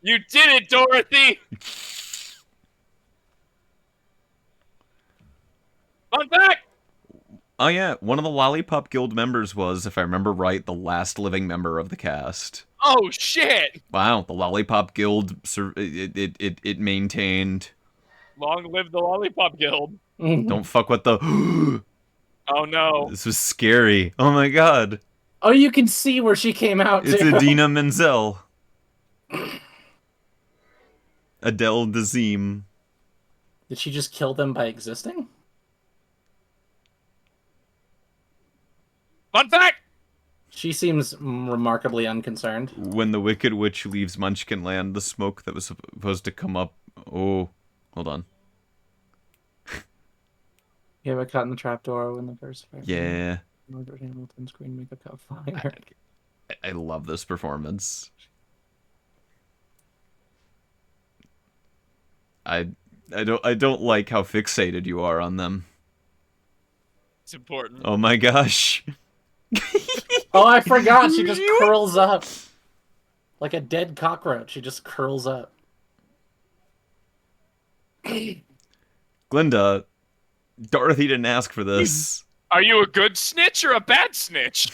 You did it, Dorothy! Fun fact! Oh yeah, one of the Lollipop Guild members was, if I remember right, the last living member of the cast. Oh shit! Wow, the Lollipop Guild, it maintained. Long live the Lollipop Guild. Don't fuck with the... Oh no. This was scary. Oh my god. Oh, you can see where she came out, It's too. Idina Menzel. Adele Dazeem. Did she just kill them by existing? Fun fact! She seems remarkably unconcerned. When the Wicked Witch leaves Munchkinland, the smoke that was supposed to come up... Oh, hold on. You ever caught in the trapdoor when the first fire? Yeah. Margaret Hamilton's green makeup caught fire. I love this performance. I don't like how fixated you are on them. It's important. Oh my gosh. Oh, I forgot. She just curls up. Like a dead cockroach. She just curls up. Glinda, Dorothy didn't ask for this. Are you a good snitch or a bad snitch?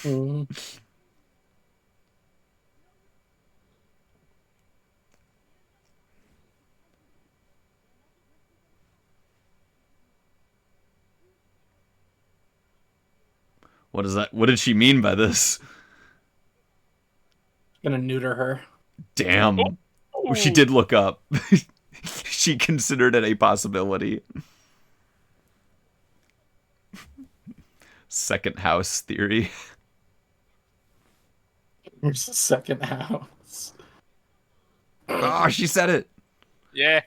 What is that? What did she mean by this? Gonna neuter her. Damn. Oh, she did look up. She considered it a possibility. Second house theory. There's a second house. Oh, she said it. Yeah.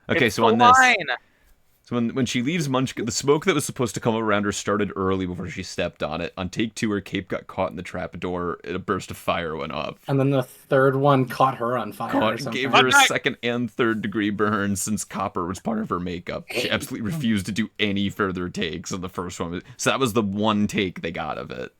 Okay, it's so on line. this. So when she leaves Munchkin, the smoke that was supposed to come around her started early before she stepped on it. On take 2, her cape got caught in the trapdoor, and a burst of fire went off. And then the third one caught her on fire. Gave her a second and third degree burn since copper was part of her makeup. She absolutely refused to do any further takes on the first one. So that was the one take they got of it.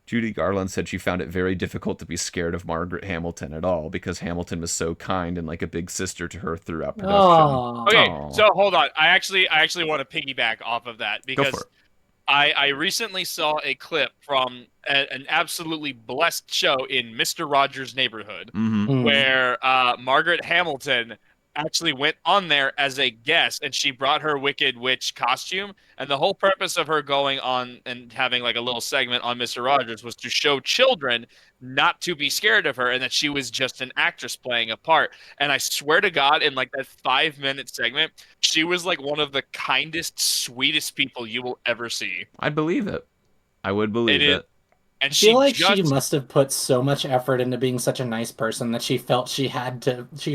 Judy Garland said she found it very difficult to be scared of Margaret Hamilton at all because Hamilton was so kind and like a big sister to her throughout production. Aww. Okay, Aww. so hold on. I actually want to piggyback off of that because I recently saw a clip from an absolutely blessed show in Mr. Rogers' Neighborhood where Margaret Hamilton actually went on there as a guest and she brought her Wicked Witch costume, and the whole purpose of her going on and having like a little segment on Mr. Rogers was to show children not to be scared of her and that she was just an actress playing a part. And I swear to God, in like that 5-minute segment, she was like one of the kindest, sweetest people you will ever see. I believe it. I would believe it. I And feel like she must have put so much effort into being such a nice person that she felt she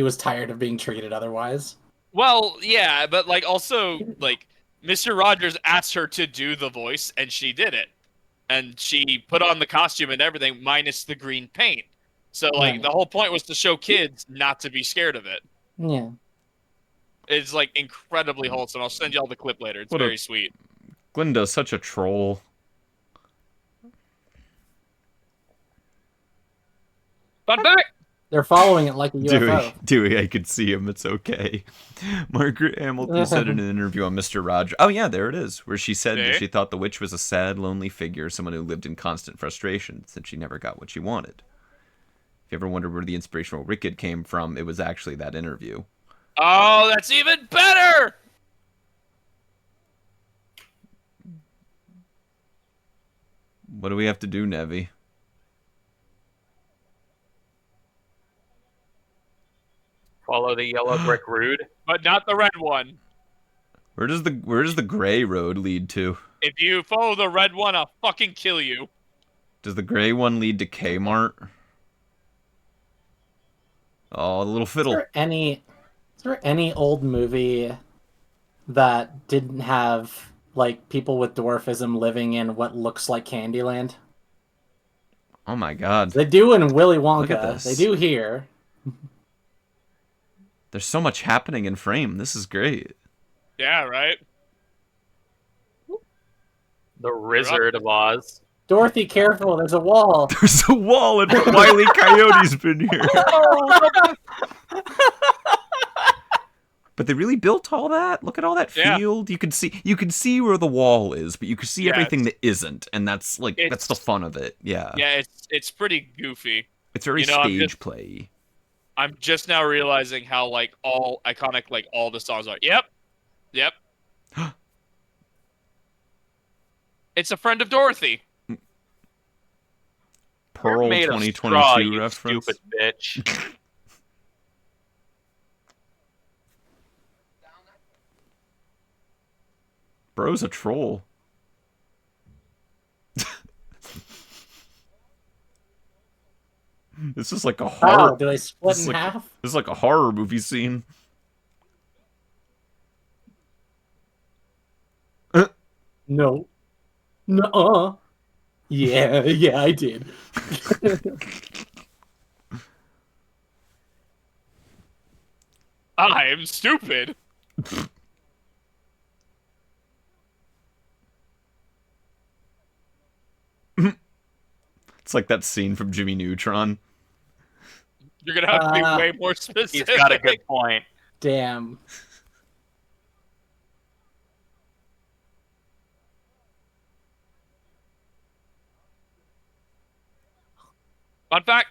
was tired of being treated otherwise. Well, yeah, but like also like Mr. Rogers asked her to do the voice and she did it. And she put on the costume and everything minus the green paint. So like the whole point was to show kids not to be scared of it. Yeah. It's like incredibly wholesome. I'll send you all the clip later. It's very sweet. Glinda's such a troll. But back. They're following it like a UFO. Dewey, I could see him. It's okay. Margaret Hamilton said in an interview on Mr. Rogers. Oh, yeah, there it is. Where she said that she thought the witch was a sad, lonely figure, someone who lived in constant frustration since she never got what she wanted. If you ever wondered where the inspirational Wicked came from, it was actually that interview. Oh, that's even better! What do we have to do, Nevi? Follow the yellow brick road, but not the red one. Where does the gray road lead to? If you follow the red one, I'll fucking kill you. Does the gray one lead to Kmart? Oh, the little fiddle. Is there any old movie that didn't have like people with dwarfism living in what looks like Candyland? Oh my god. They do in Willy Wonka. Look at this. They do here. There's so much happening in frame. This is great. Yeah, right? The Wizard of Oz. Dorothy, careful, there's a wall. There's a wall and Wile E. Coyote's been here. But they really built all that? Look at all that field. You can see where the wall is, but you can see everything that isn't, and that's the fun of it. Yeah. Yeah, it's pretty goofy. It's very stage play. I'm just now realizing how all iconic all the songs are. Yep. It's a friend of Dorothy. Pearl 2022 reference. Stupid bitch. Bro's a troll. This is like a horror. Oh, do they split in half? This is like a horror movie scene. No. Nuh-uh. Yeah, I did. I'm stupid. It's like that scene from Jimmy Neutron. You're gonna have to be way more specific. He's got a good point. Damn. Fun fact.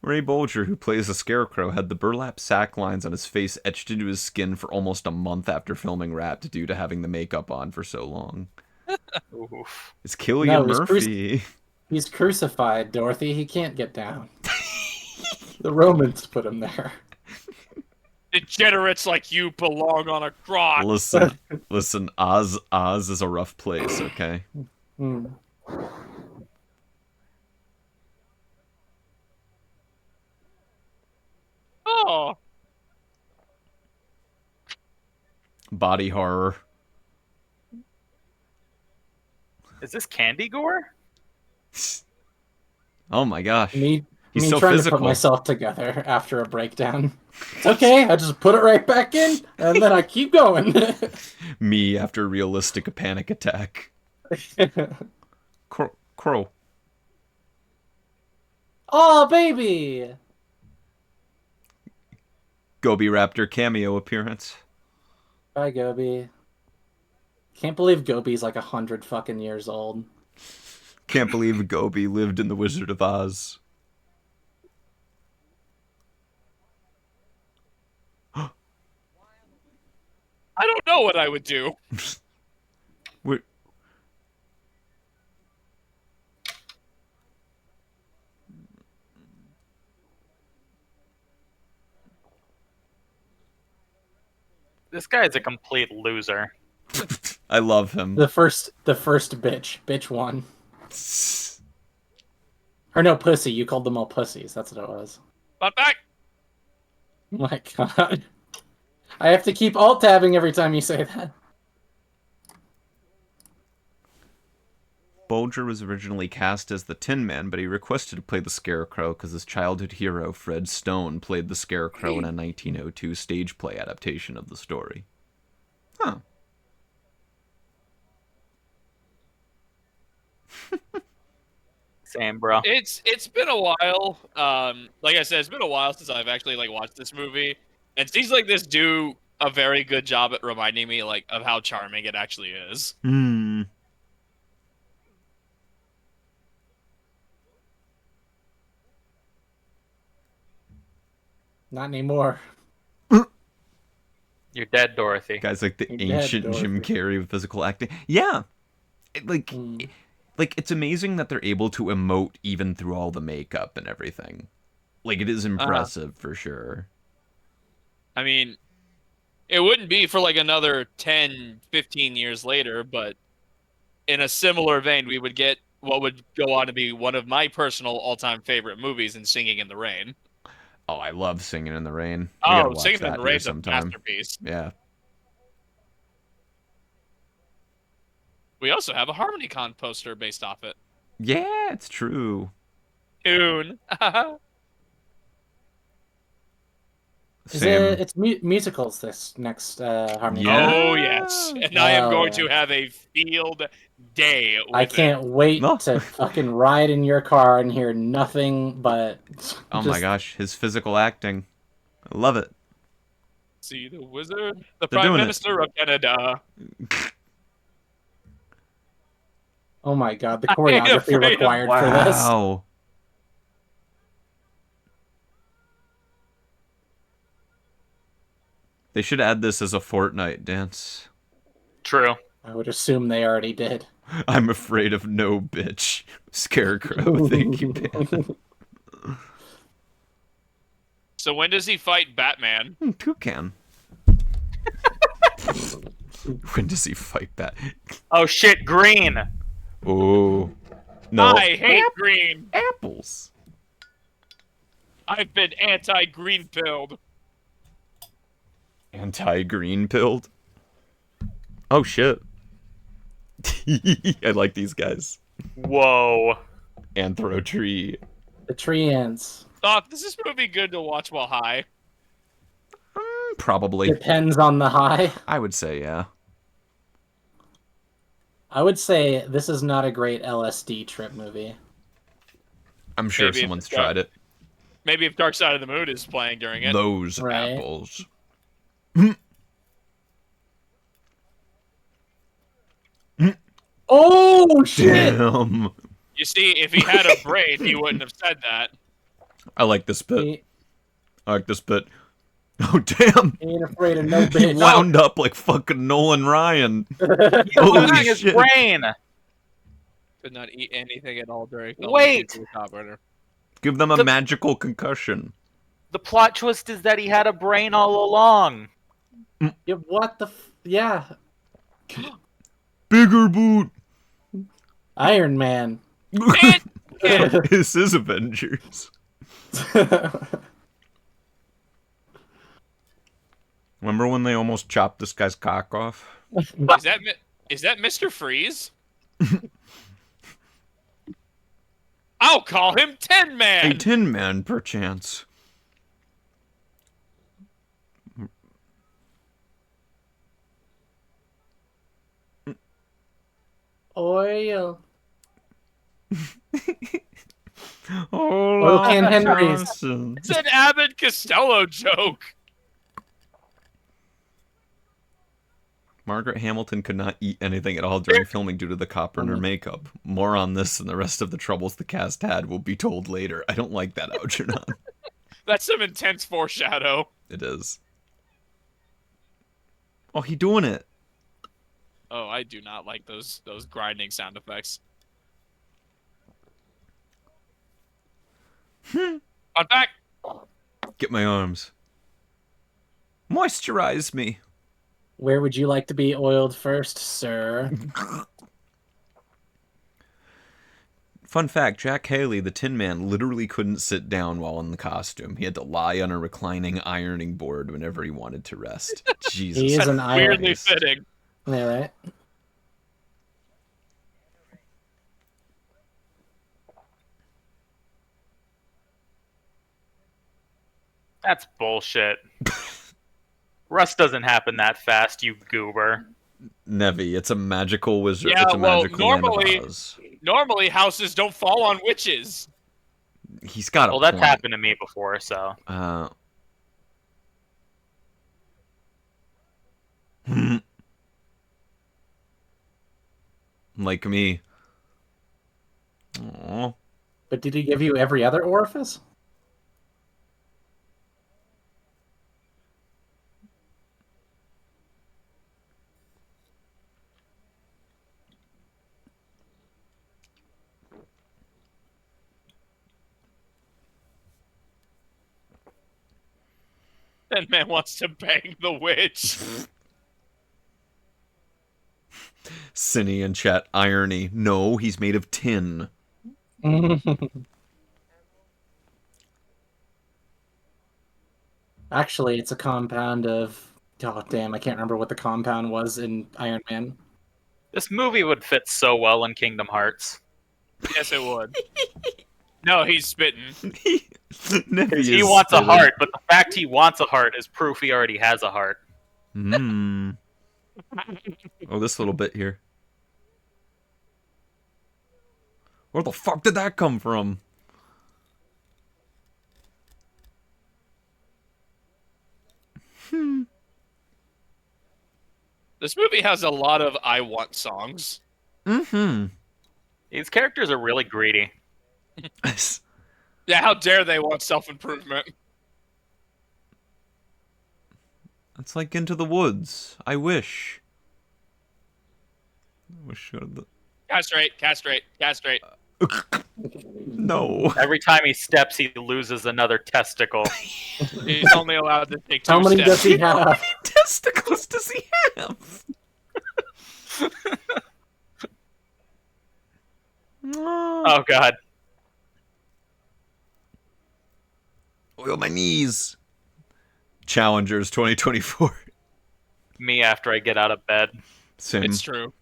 Ray Bolger, who plays the Scarecrow, had the burlap sack lines on his face etched into his skin for almost a month after filming Wrapped due to having the makeup on for so long. Oof. It's Cillian Murphy. He's crucified, Dorothy. He can't get down. The Romans put him there. Degenerates like you belong on a cross. Listen, Oz is a rough place, okay? Oh. Body horror. Is this candy gore? Oh my gosh. He's so trying physical. to put myself together after a breakdown. It's okay, I just put it right back in, and then I keep going. Me after realistic panic attack. Crow. Oh, baby! Gobi Raptor cameo appearance. Bye, Gobi. Can't believe Gobi's like 100 fucking years old. Can't believe Gobi lived in The Wizard of Oz. I don't know what I would do. This guy is a complete loser. I love him. The first bitch. Bitch one. Or no, pussy. You called them all pussies. That's what it was. But back. Oh my god. I have to keep alt-tabbing every time you say that. Bolger was originally cast as the Tin Man, but he requested to play the Scarecrow because his childhood hero, Fred Stone, played the Scarecrow in a 1902 stage play adaptation of the story. Huh. Same, bro. It's been a while. Like I said, it's been a while since I've actually like watched this movie, and scenes like this do a very good job at reminding me like of how charming it actually is. Hmm. Not anymore. You're dead, Dorothy. Guys like the You're ancient dead, Jim Dorothy. Carrey with physical acting. Yeah. Like it's amazing that they're able to emote even through all the makeup and everything. Like, it is impressive for sure. I mean, it wouldn't be for like another 10, 15 years later, but in a similar vein, we would get what would go on to be one of my personal all-time favorite movies in Singing in the Rain. Oh, I love Singing in the Rain. We gotta watch Singing in that the here Rain's a sometime. masterpiece. Yeah. We also have a HarmonyCon poster based off it. Yeah, it's true. Tune. Same. It's musicals this next Harmony. Yeah. Oh, yes. And I am going to have a field day with I can't wait No. to fucking ride in your car and hear nothing but. Oh my gosh, his physical acting. I love it. See the wizard, the They're Prime doing it. Minister of Canada. Oh my god, the choreography required for this. Wow. They should add this as a Fortnite dance. True. I would assume they already did. I'm afraid of no bitch. Scarecrow, thank you, Dan. So when does he fight Batman? Toucan. When does he fight Bat? Oh shit, green. Oh. No. I hate green. Apples. I've been anti-green pilled. Anti-green pilled? Oh shit. I like these guys. Whoa. Anthro tree. The tree ants. Is this movie good to watch while high? Probably. Depends on the high. I would say, yeah. I would say this is not a great LSD trip movie. I'm sure Maybe someone's tried it. Maybe if Dark Side of the Moon is playing during it. Those Right. apples. Oh shit! Damn. You see, if he had a brain, he wouldn't have said that. I like this bit. He I like this bit. Oh, damn. ain't afraid of no He bitch. wound up like fucking Nolan Ryan. He's Holy losing his shit. brain. Could not eat anything at all during Wait. filming the top runner. Give them a magical concussion. The plot twist is that he had a brain all along. Yeah, what the? Yeah, Bigger boot. Iron Man. This is Avengers. Remember when they almost chopped this guy's cock off? Is that Mr. Freeze? I'll call him Tin Man. A Tin Man, perchance. Oil. Oh, Can Henry's. Johnson. It's an Abbott Costello joke. Margaret Hamilton could not eat anything at all during filming due to the copper in her makeup. More on this and the rest of the troubles the cast had will be told later. I don't like that Algernon. That's some intense foreshadow. It is. Oh, he doing it. Oh, I do not like those grinding sound effects. On back. Get my arms. Moisturize me. Where would you like to be oiled first, sir? Fun fact, Jack Haley, the Tin Man, literally couldn't sit down while in the costume. He had to lie on a reclining ironing board whenever he wanted to rest. Jesus. He is an iron. Weirdly fitting. Yeah, right. That's bullshit. Rust doesn't happen that fast, you goober. Nevi, it's a magical wizard. Yeah, it's a well, magical land of Oz. normally houses don't fall on witches. He's got a Well, point. that's happened to me before, so. Like me. Aww. But did he give you every other orifice? That man wants to bang the witch. Cinny in chat, irony. No, he's made of tin. Actually, it's a compound of... Oh, damn, I can't remember what the compound was in Iron Man. This movie would fit so well in Kingdom Hearts. Yes, it would. No, he's spitting. He wants a heart, but the fact he wants a heart is proof he already has a heart. Oh, this little bit here. Where the fuck did that come from? This movie has a lot of I want songs. These characters are really greedy. Yeah, how dare they want self-improvement? It's like Into the Woods. I wish. Castrate, castrate, castrate. No. Every time he steps, he loses another testicle. He's only allowed to take 2 How many steps. does he have? How many testicles does he have? Oh, God. Oil my knees. Challengers 2024. Me after I get out of bed. Same. It's true.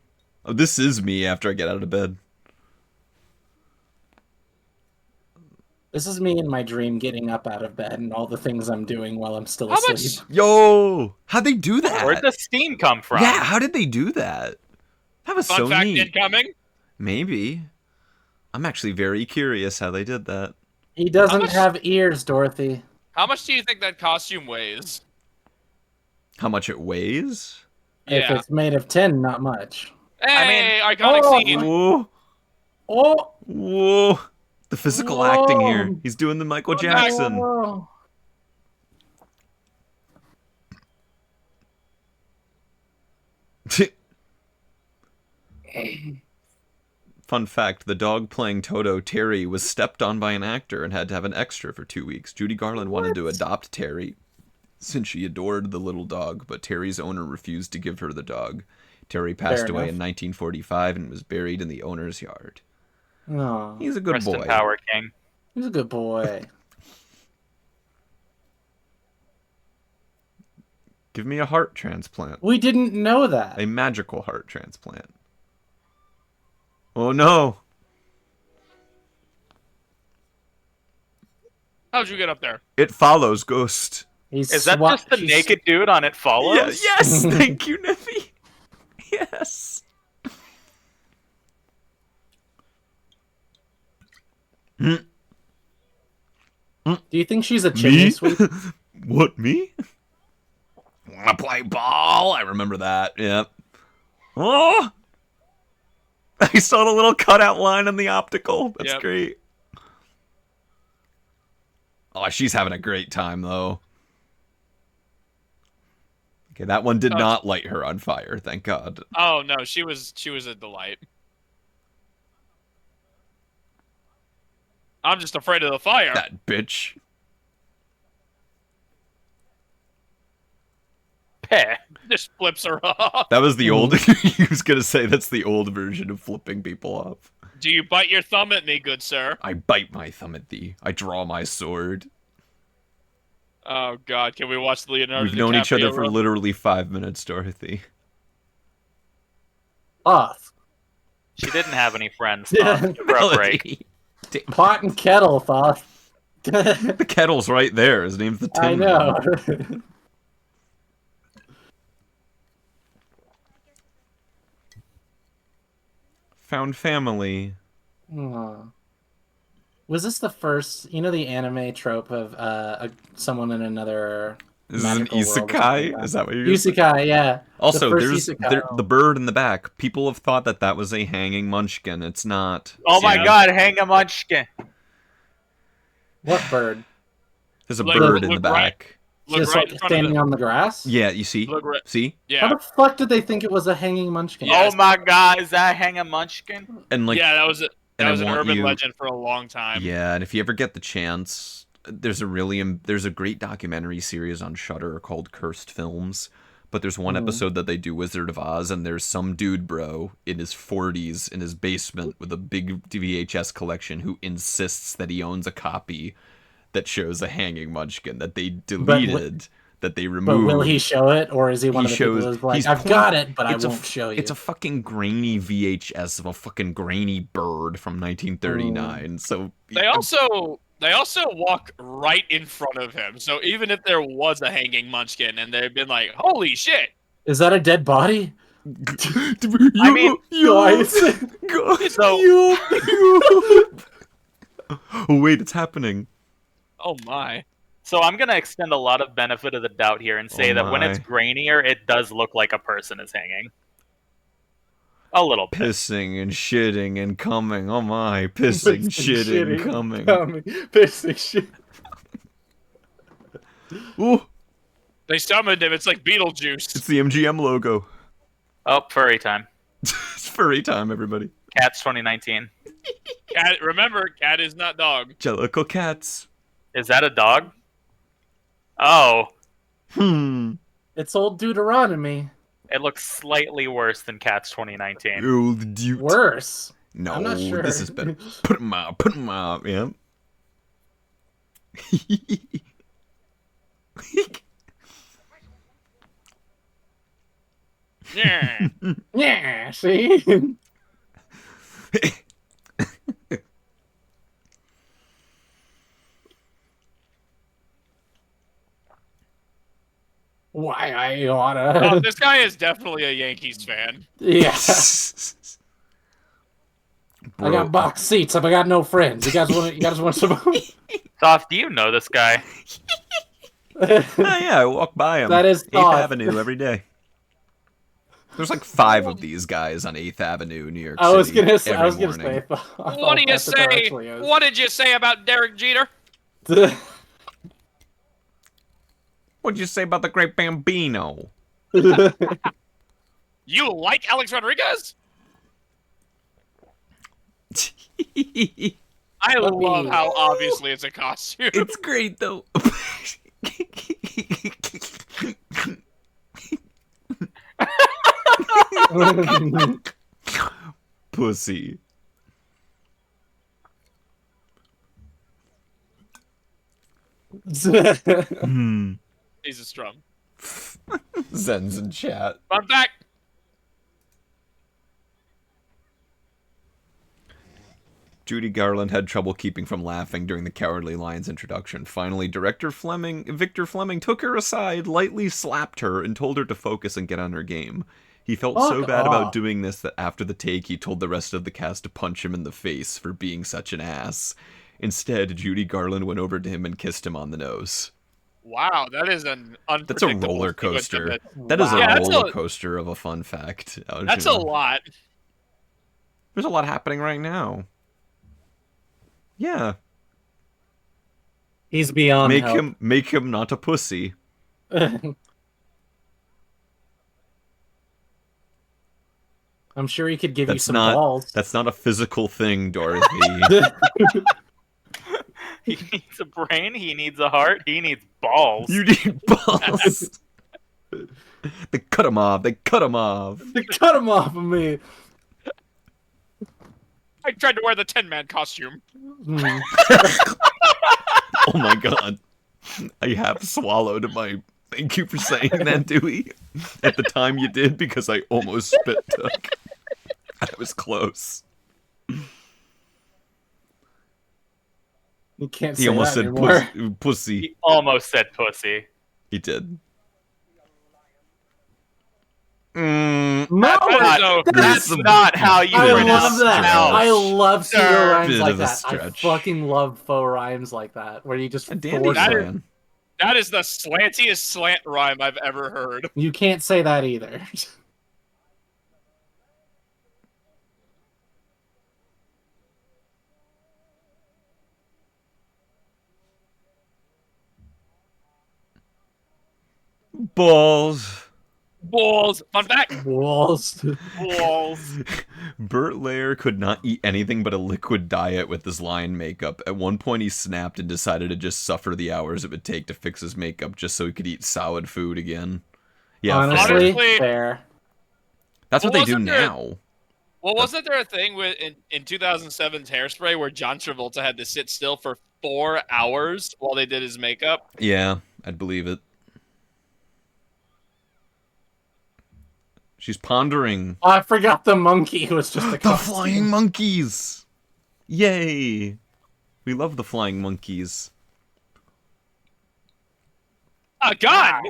Oh, this is me after I get out of bed. This is me in my dream getting up out of bed and all the things I'm doing while I'm still asleep. Yo! How'd they do that? Where'd the steam come from? Yeah, how did they do that? That was so Fun fact neat. incoming. Maybe. I'm actually very curious how they did that. He doesn't have ears, Dorothy. How much do you think that costume weighs? How much it weighs? If Yeah. it's made of tin, not much. Hey, iconic scene. Whoa. Oh! Whoa. The physical acting here. He's doing the Michael Jackson. Whoa. Fun fact, the dog playing Toto, Terry, was stepped on by an actor and had to have an extra for 2 weeks. Judy Garland wanted to adopt Terry since she adored the little dog, but Terry's owner refused to give her the dog. Terry passed away in 1945 and was buried in the owner's yard. Oh, He's a good Rest boy. in power, King. he's a good boy. Give me a heart transplant. We didn't know that. A magical heart transplant. Oh no! How'd you get up there? It follows Ghost. Is that just the naked dude on It Follows? Yeah, yes! Thank you, Niffy! Yes! Do you think she's a chimney sweep? What, me? Wanna play ball? I remember that, yep. Oh! I saw the little cutout line on the optical. That's great. Oh, she's having a great time, though. Okay, that one did not light her on fire, thank God. Oh no, she was a delight. I'm just afraid of the fire. That bitch. Just flips her off. That was the old... He was gonna say that's the old version of flipping people off. Do you bite your thumb at me, good sir? I bite my thumb at thee. I draw my sword. Oh God, can we watch Leonardo We've known each other for run? literally 5 minutes, Dorothy. Off. She didn't have any friends. Give her a break. Pot and kettle, Thoth. The kettle's right there. His name's the Tin I know. Found family. Aww. Was this the first, the anime trope of someone in another Is this an magical world? isekai? Is that what you're saying? Isekai, yeah. Also, there's the bird in the back. People have thought that was a hanging munchkin. It's not. Oh my god, hang a munchkin. What bird? There's a bird in the right, back. Just right like standing on the grass? Yeah, you see? See? Yeah. How the fuck did they think it was a hanging munchkin? Yes. Oh my god, is that hang a munchkin? And like, yeah, that was an urban legend for a long time. Yeah, and if you ever get the chance, there's a great documentary series on Shudder called Cursed Films. But there's one episode that they do Wizard of Oz, and there's some dude, bro, in his 40s in his basement with a big VHS collection who insists that he owns a copy that shows a hanging munchkin that they deleted, that they removed. But will he show it, or is he one of the people who's like, I've got it, but I won't show you? It's a fucking grainy VHS of a fucking grainy bird from 1939. So They also walk right in front of him. So even if there was a hanging munchkin and they've been like, holy shit. Is that a dead body? I mean, guys. Oh wait, it's happening. Oh my. So I'm gonna extend a lot of benefit of the doubt here and say that when it's grainier, it does look like a person is hanging. A little bit. Pissing and shitting and coming. Oh my. Pissing, shitting, coming. Pissing, shit. Ooh. They summoned him. It's like Beetlejuice. It's the MGM logo. Oh, furry time. It's furry time, everybody. Cats 2019. Cat, remember, cat is not dog. Jellicle cats. Is that a dog? Oh. It's old Deuteronomy. It looks slightly worse than Cats 2019. Old Deut. Worse? No, I'm not sure. This is better. Put him out, yeah. Yeah. Yeah, see? Why I oughta. Oh, this guy is definitely a Yankees fan. Yeah. I got box seats. I got no friends. You guys want some? Thoth, do you know this guy? Yeah, I walk by him. That is 8th Avenue every day. There's like 5 of these guys on 8th Avenue, New York City. I was gonna say. What do you say? What did you say about Derek Jeter? What'd you say about the great Bambino? You like Alex Rodriguez? I love how obviously it's a costume. It's great though. Pussy. He's a strum. Zen's in chat. Fun fact. Judy Garland had trouble keeping from laughing during the Cowardly Lion's introduction. Finally, Victor Fleming took her aside, lightly slapped her, and told her to focus and get on her game. He felt so bad about doing this that after the take, he told the rest of the cast to punch him in the face for being such an ass. Instead, Judy Garland went over to him and kissed him on the nose. Wow, that is an unpredictable. That's a roller coaster. That is a roller coaster of a fun fact. That's a lot. There's a lot happening right now. Yeah. He's beyond help. Make him not a pussy. I'm sure he could give you some balls. That's not a physical thing, Dorothy. He needs a brain, he needs a heart, he needs balls. You need balls. They cut him off. They cut him off. They cut him off of me. I tried to wear the Tin Man costume. Oh my god. I have swallowed my... Thank you for saying that, Dewey. At the time you did, because I almost spit took. I was close. You can't he say almost that said anymore. pussy. He almost said pussy. He did. No, that's not how you I pronounce love that. mouse. I love pseudo rhymes Bit like of a that. I stretch. fucking love faux rhymes like that, where you just force it. That is the slantiest slant rhyme I've ever heard. You can't say that either. Balls. Fun fact. Balls. Burt Lair could not eat anything but a liquid diet with his line makeup. At one point, he snapped and decided to just suffer the hours it would take to fix his makeup just so he could eat solid food again. Yeah, honestly, fair. That's what they do now. Well, wasn't there a thing in 2007's Hairspray where John Travolta had to sit still for 4 hours while they did his makeup? Yeah, I'd believe it. She's pondering. Oh, I forgot the monkey was just a The flying monkeys! Yay! We love the flying monkeys. A gun!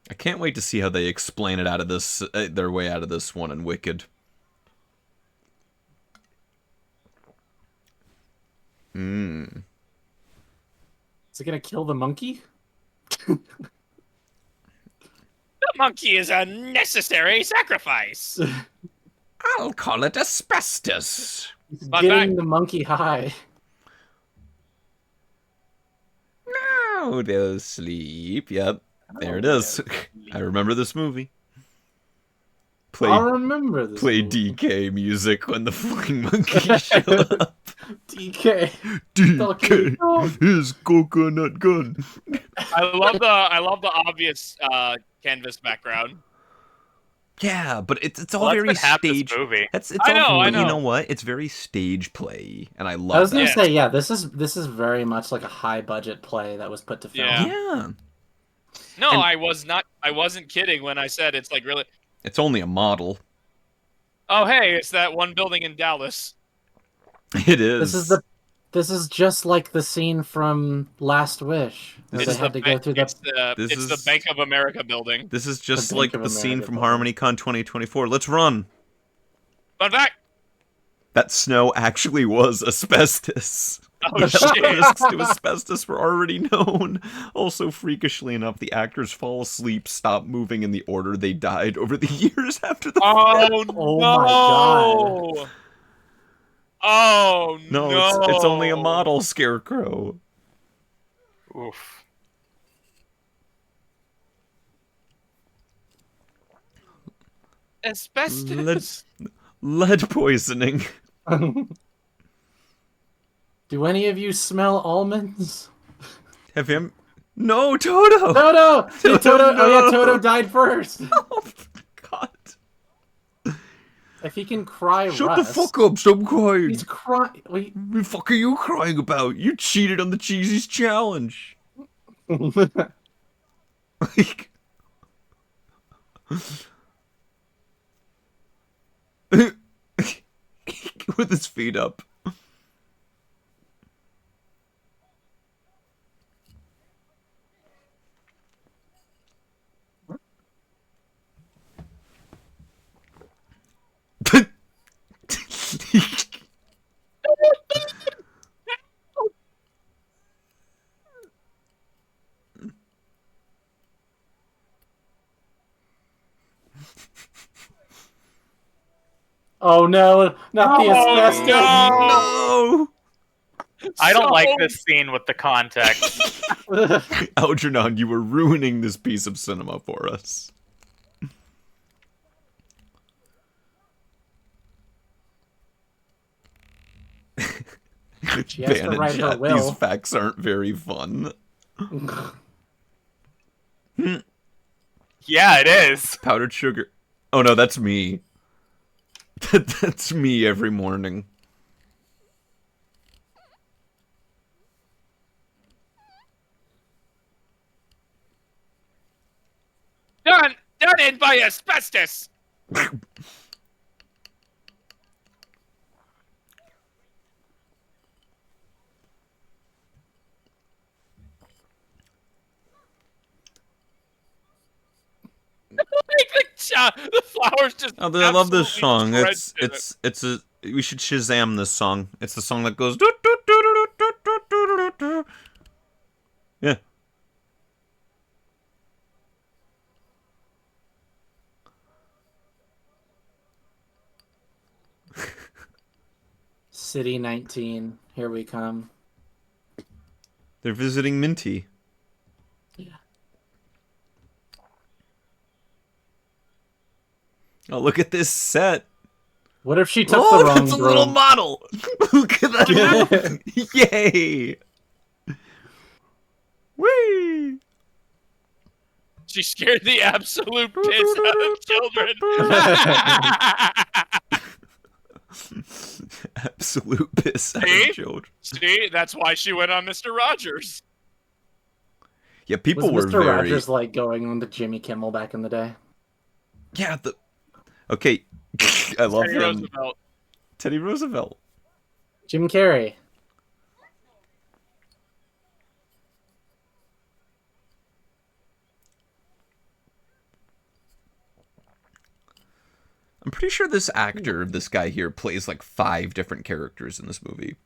I can't wait to see how they explain it out of this, their way out of this one in Wicked. Is it gonna kill the monkey? The monkey is a necessary sacrifice. I'll call it asbestos. Getting the monkey high. Now they'll sleep. Yep, there it is. I remember this movie. I remember this. Play movie. DK music when the flying monkeys show up. DK. DK. His coconut gun. I love the obvious canvas background. Yeah, but it's all very stage. I know. You know what? It's very stage play, and I love. I was gonna say, yeah, this is very much like a high budget play that was put to film. Yeah. No, I wasn't kidding when I said it's like really. It's only a model. Oh, hey, it's that one building in Dallas. It is. This is just like the scene from Last Wish. Where they had to go through it's the Bank of America building. This is just like the scene from HarmonyCon 2024. Let's run. Fun fact. That snow actually was asbestos. Oh, shit. Risks to asbestos were already known. Also, freakishly enough, the actors fall asleep, stop moving in the order they died over the years after the film. Oh my god. Oh, no. It's only a model scarecrow. Oof. Asbestos. Lead poisoning. Do any of you smell almonds? Have him? No, Toto. Toto. Toto. Oh yeah, Toto died first. Oh God. If he can cry, shut the fuck up! Stop crying. He's crying. Wait. What the fuck are you crying about? You cheated on the Cheesies challenge. Like. With his feet up. Oh no, not the asbestos. No! I don't like this scene with the context. Algernon, you were ruining this piece of cinema for us. She has to write her will. These facts aren't very fun. Yeah, it is. Powdered sugar. Oh no, that's me. That's me every morning. Done in by asbestos. The flowers just. Oh, I love this absolutely song. drenched in It's a. We should Shazam this song. It's the song that goes. Yeah. City 19, here we come. They're visiting Minty. Yeah. Oh, look at this set. What if she took the wrong it's a broom? little model. Look at that. Yay. Whee. She scared the absolute piss out of children. Absolute piss out of children. See, that's why she went on Mr. Rogers. Yeah, people Was were Mr. very. Rogers like going on to Jimmy Kimmel back in the day? Yeah. Okay. I love Teddy him. Roosevelt. Teddy Roosevelt. Jim Carrey. I'm pretty sure this actor, this guy here, plays like 5 different characters in this movie.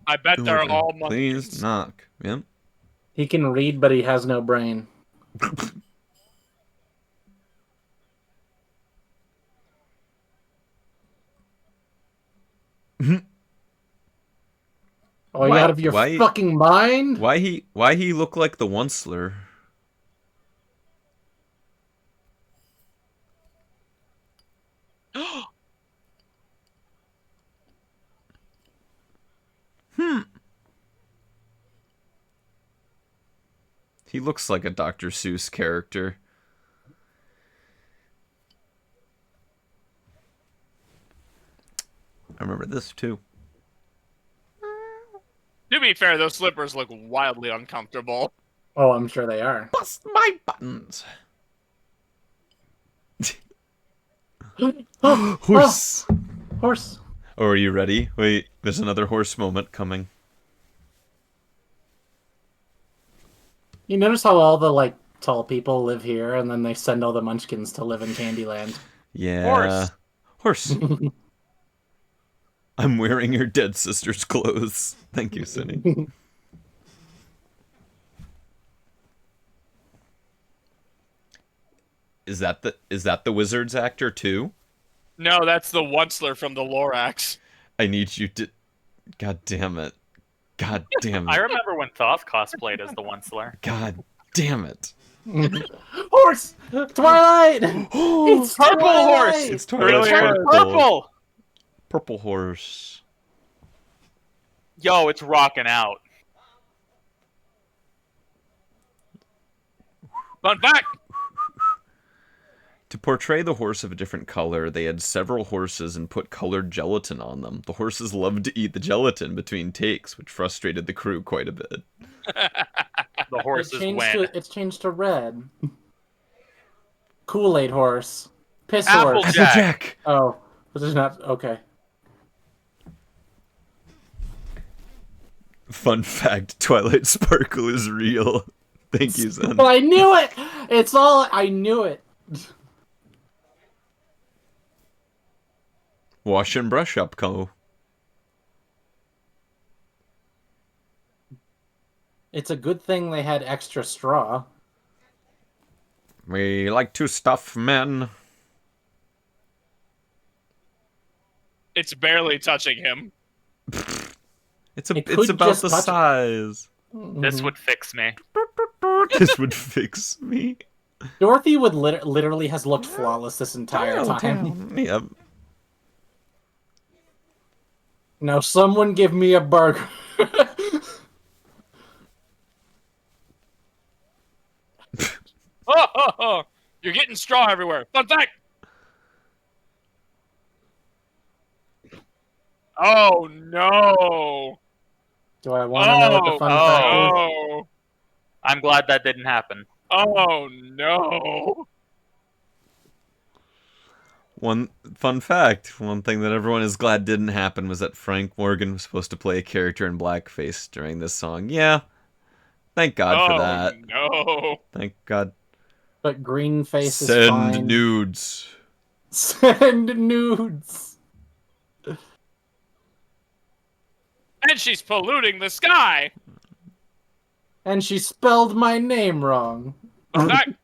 I bet they're all Please monkeys. knock. Yep. He can read, but he has no brain. Oh, you out of your fucking mind? Why he look like the Onceler? He looks like a Dr. Seuss character. I remember this too. To be fair, those slippers look wildly uncomfortable. Oh, I'm sure they are. Bust my buttons. Horse. Horse. Oh, are you ready? Wait, there's another horse moment coming. You notice how all the like tall people live here, and then they send all the Munchkins to live in Candyland. Yeah. Horse. I'm wearing your dead sister's clothes. Thank you, Cindy. Is that the Wizards actor too? No, that's the Onceler from the Lorax. I need you to. God damn it. God damn it. I remember when Thoth cosplayed as the Onceler. God damn it. Horse! Twilight! It's Purple Twilight! horse! It's Twilight. Purple! Purple horse. Yo, it's rocking out. Fun fact! To portray the horse of a different color, they had several horses and put colored gelatin on them. The horses loved to eat the gelatin between takes, which frustrated the crew quite a bit. The horses win. It's changed to red. Kool-Aid horse. Piss Applejack. horse. Applejack! Oh, this is not okay. Fun fact, Twilight Sparkle is real. Thank you, son. I knew it! I knew it. Wash and brush up, Co. It's a good thing they had extra straw. We like to stuff men. It's barely touching him. It's about the size. This would fix me. This would fix me. Dorothy would literally has looked flawless this entire time. Yep. Now someone give me a burger. Oh, you're getting straw everywhere. Fun fact! Oh, no. Do I want to know what the fun fact is? Oh, I'm glad that didn't happen. oh, no. One fun fact, one thing that everyone is glad didn't happen was that Frank Morgan was supposed to play a character in blackface during this song. Yeah. Thank God for that. No. Thank God. But green face is Send fine. nudes. Send nudes. And she's polluting the sky. And she spelled my name wrong. That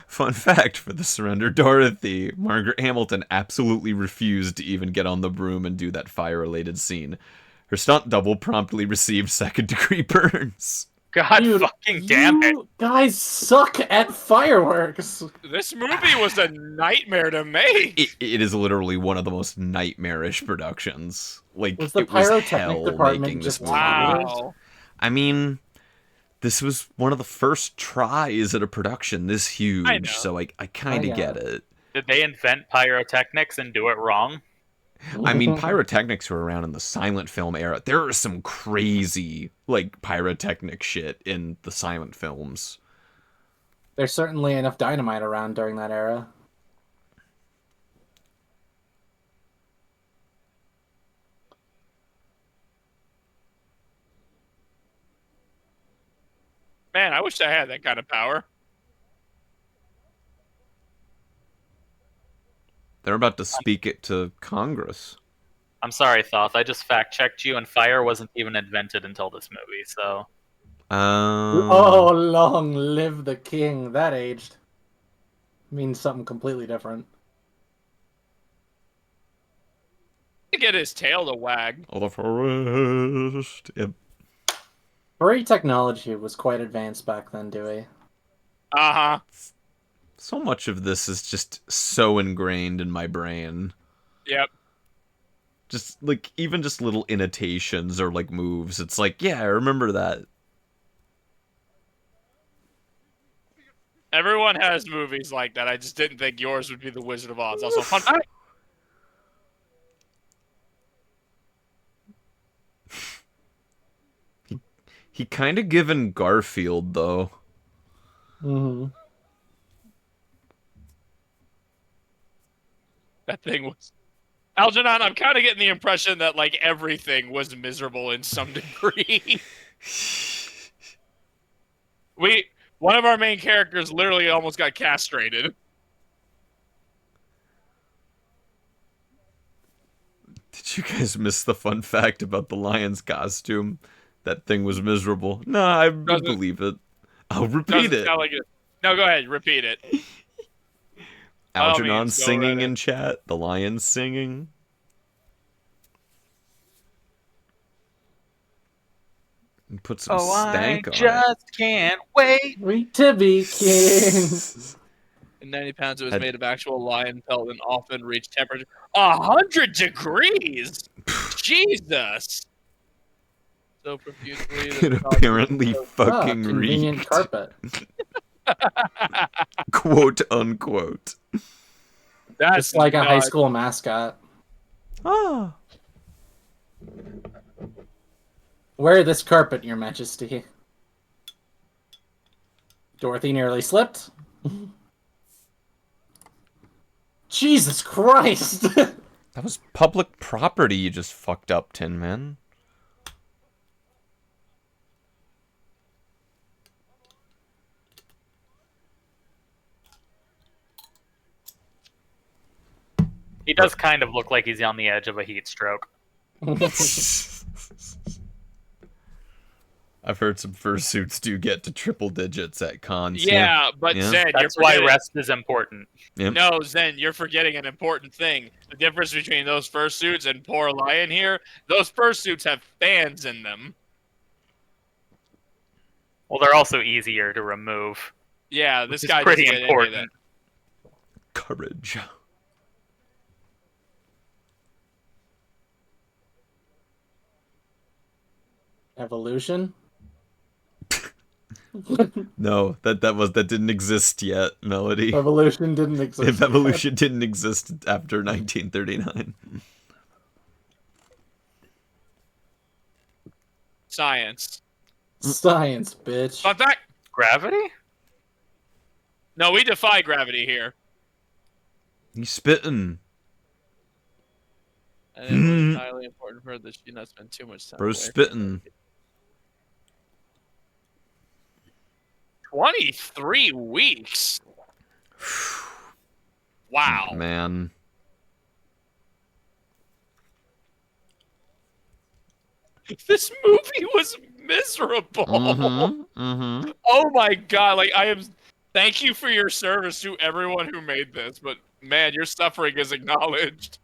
Fun fact for the surrender, Dorothy, Margaret Hamilton absolutely refused to even get on the broom and do that fire-related scene. Her stunt double promptly received second-degree burns. God Dude, fucking damn it. You guys suck at fireworks. this movie was a nightmare to make. It is literally one of the most nightmarish productions. Like, Was the it was pyrotechnic hell department making this just movie. Wow. I mean, this was one of the first tries at a production this huge, so I kind of get it. Did they invent pyrotechnics and do it wrong? I mean, pyrotechnics were around in the silent film era. There are some crazy, like, pyrotechnic shit in the silent films. There's certainly enough dynamite around during that era. Man, I wish I had that kind of power. They're about to speak it to Congress. I'm sorry, Thoth. I just fact-checked you, and fire wasn't even invented until this movie, so... Oh, long live the king. That aged. Means something completely different. To get his tail to wag. Oh, the forest. Yep. Furry technology was quite advanced back then, Dewey. Uh-huh. So much of this is just so ingrained in my brain. Yep. Just, like, even just little annotations or, like, moves. It's like, yeah, I remember that. Everyone has movies like that. I just didn't think yours would be The Wizard of Oz. Also, fun fact. He kind of given Garfield, though. Mm-hmm. That thing was... Algernon, I'm kind of getting the impression that, like, everything was miserable in some degree. One of our main characters literally almost got castrated. Did you guys miss the fun fact about the lion's costume? That thing was miserable. No, I believe it. I'll repeat it. Like it. No, go ahead. Repeat it. Algernon singing in chat. The lion singing. And put some stank on it. I just can't wait to be king. In 90 pounds, it was made of actual lion pelt and often reached temperature 100 degrees. Jesus. So profusely. It apparently fucking convenient reeked. Carpet. Quote unquote. That's like a high school mascot. Ah. Wear this carpet, Your Majesty. Dorothy nearly slipped. Jesus Christ! That was public property you just fucked up, Tin Man. He does kind of look like he's on the edge of a heat stroke. I've heard some fursuits do get to triple digits at cons. Yeah, but yeah. Zen, that's why rest is important. Yep. No, Zen, you're forgetting an important thing. The difference between those fursuits and poor Lion here, those fursuits have fans in them. Well, they're also easier to remove. Yeah, this guy pretty doesn't get important. any of that. Courage. Evolution? No, that didn't exist yet, Melody. Evolution didn't exist. If evolution didn't exist after 1939. Science. Science, bitch. Fun fact. Gravity? No, we defy gravity here. He's spitting. And it was entirely important for her that she not spend too much time Bro away spitting. 23 weeks. Wow. Man. This movie was miserable. Oh my god, like I am thank you for your service to everyone who made this, but man, your suffering is acknowledged.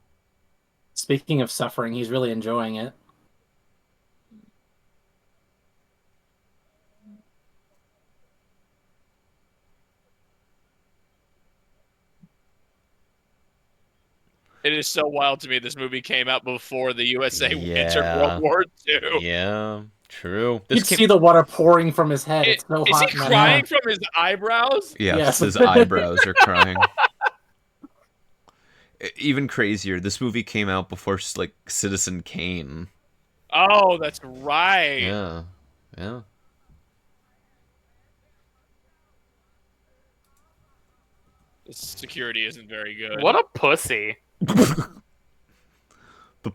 Speaking of suffering, he's really enjoying it. It is so wild to me this movie came out before the USA entered World War II. Yeah, true. You can see the water pouring from his head. It's so is hot. he crying from his eyebrows? Yes, his eyebrows are crying. Even crazier, this movie came out before, like, Citizen Kane. Oh, that's right. Yeah, yeah. The security isn't very good. What a pussy. The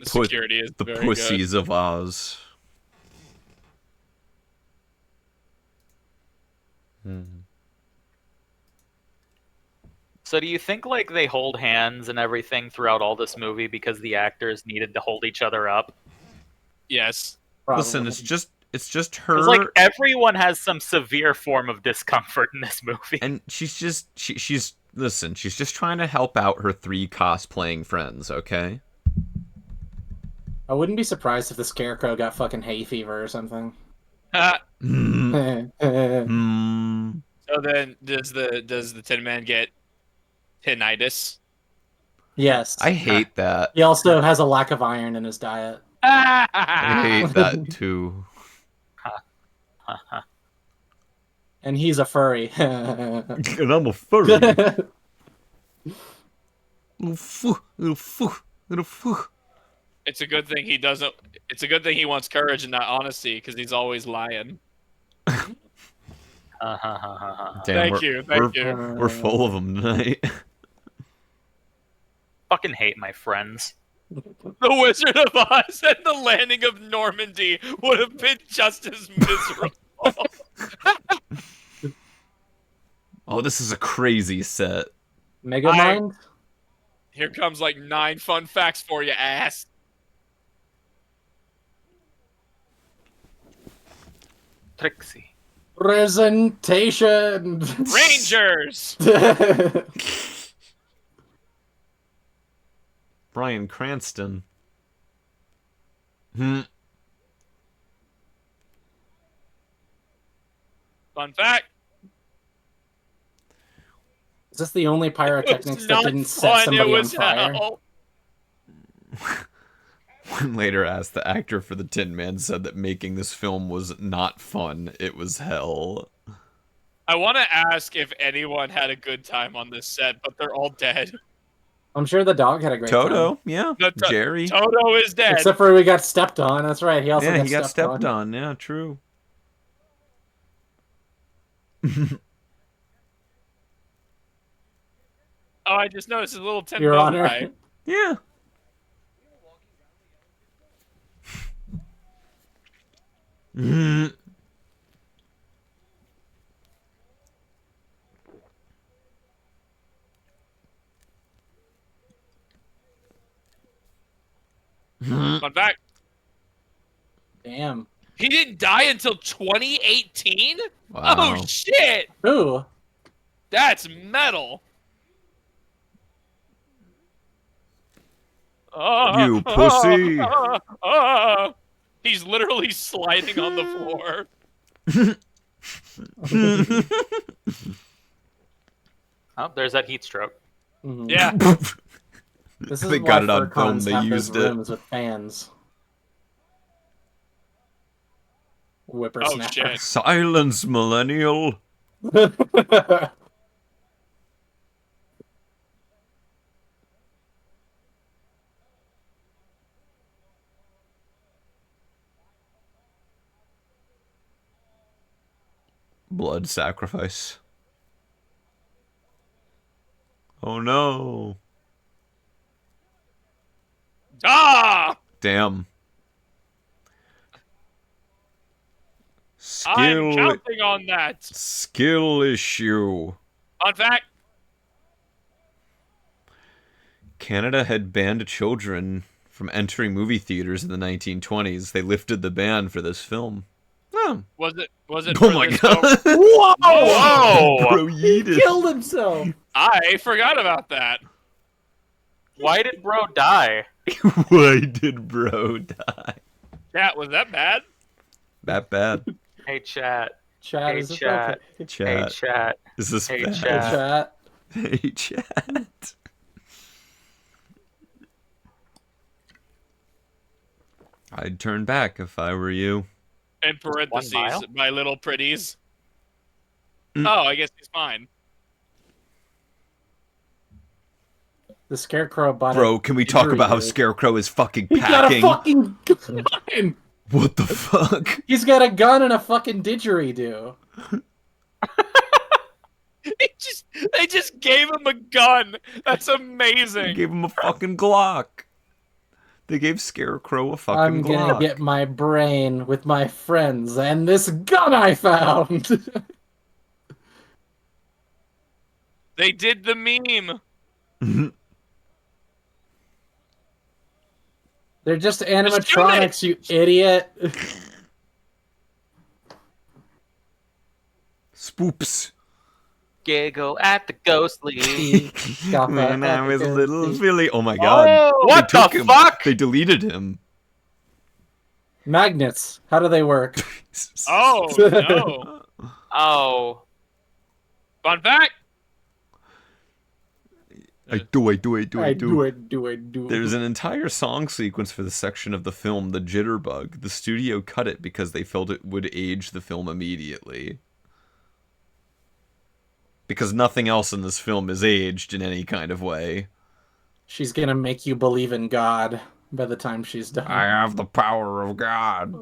security is the very pussies good. of Oz. So do you think like they hold hands and everything throughout all this movie because the actors needed to hold each other up? Yes. Probably. Listen, it's just her. It's like everyone has some severe form of discomfort in this movie. And she's just trying to help out her 3 cosplaying friends, okay? I wouldn't be surprised if the Scarecrow got fucking hay fever or something. So then does the Tin Man get tinnitus? Yes. I hate that. He also has a lack of iron in his diet. I hate that too. And he's a furry. And I'm a furry. It's a good thing he doesn't. It's a good thing he wants courage and not honesty, because he's always lying. Damn, Thank you. We're full of them tonight. Fucking hate my friends. The Wizard of Oz and the Landing of Normandy would have been just as miserable. Oh, this is a crazy set. Megamind? Here comes like 9 fun facts for you, ass. Trixie. Presentation! Rangers! Bryan Cranston. Fun fact. Is this the only pyrotechnics that didn't set fun, somebody on was fire? hell. When later asked, the actor for the Tin Man said that making this film was not fun. It was hell. I want to ask if anyone had a good time on this set, but they're all dead. I'm sure the dog had a great Toto, time. yeah. Jerry. Toto is dead. Except for we got stepped on. That's right. He also he got stepped on. Yeah, true. Oh, I just noticed a little Tin Your Man Honor. guy. Yeah. Fun fact. Damn. He didn't die until 2018? Wow. Oh, shit! Ooh. That's metal. You pussy. He's literally sliding on the floor. Oh, there's that heat stroke. Mm-hmm. Yeah. This is They why got it on furcons film, they have used those it. rooms with fans. Oh, Whippersnapper. shit. Silence, millennial. Blood sacrifice. Oh no. Ah! Damn. I'm counting on that. Skill issue. Fun fact. Canada had banned children from entering movie theaters in the 1920s. They lifted the ban for this film. Oh. Was it Oh my god. Whoa! Whoa! Bro He yeeted. killed himself. I forgot about that. Why did bro die? Why did bro die? Chat, was that bad? That bad. Hey chat. Chat, Hey is this chat. okay? Chat. Hey chat. Is this Hey, bad? chat. Hey, chat. Hey chat. I'd turn back if I were you. In parentheses, 1 mile? my little pretties. Mm. Oh, I guess he's fine. The Scarecrow bought Bro, can we talk injury about how dude. Scarecrow is fucking He's got a packing? fucking gun! What the fuck? He's got a gun and a fucking didgeridoo. They just gave him a gun. That's They amazing. gave him a fucking Glock. They gave Scarecrow a fucking I'm Glock. gonna get my brain with my friends and this gun I found. They did the meme. They're just animatronics, you idiot. Spoops. Giggle at the ghostly. When I was a little Philly. Oh my god. Oh, what They took the him. fuck? They deleted him. Magnets. How do they work? Oh, no. Oh. Fun fact. I do it. There's There's an entire song sequence for the section of the film, The Jitterbug. The studio cut it because they felt it would age the film immediately. Because nothing else in this film is aged in any kind of way. She's gonna make you believe in God by the time she's done. I have the power of God.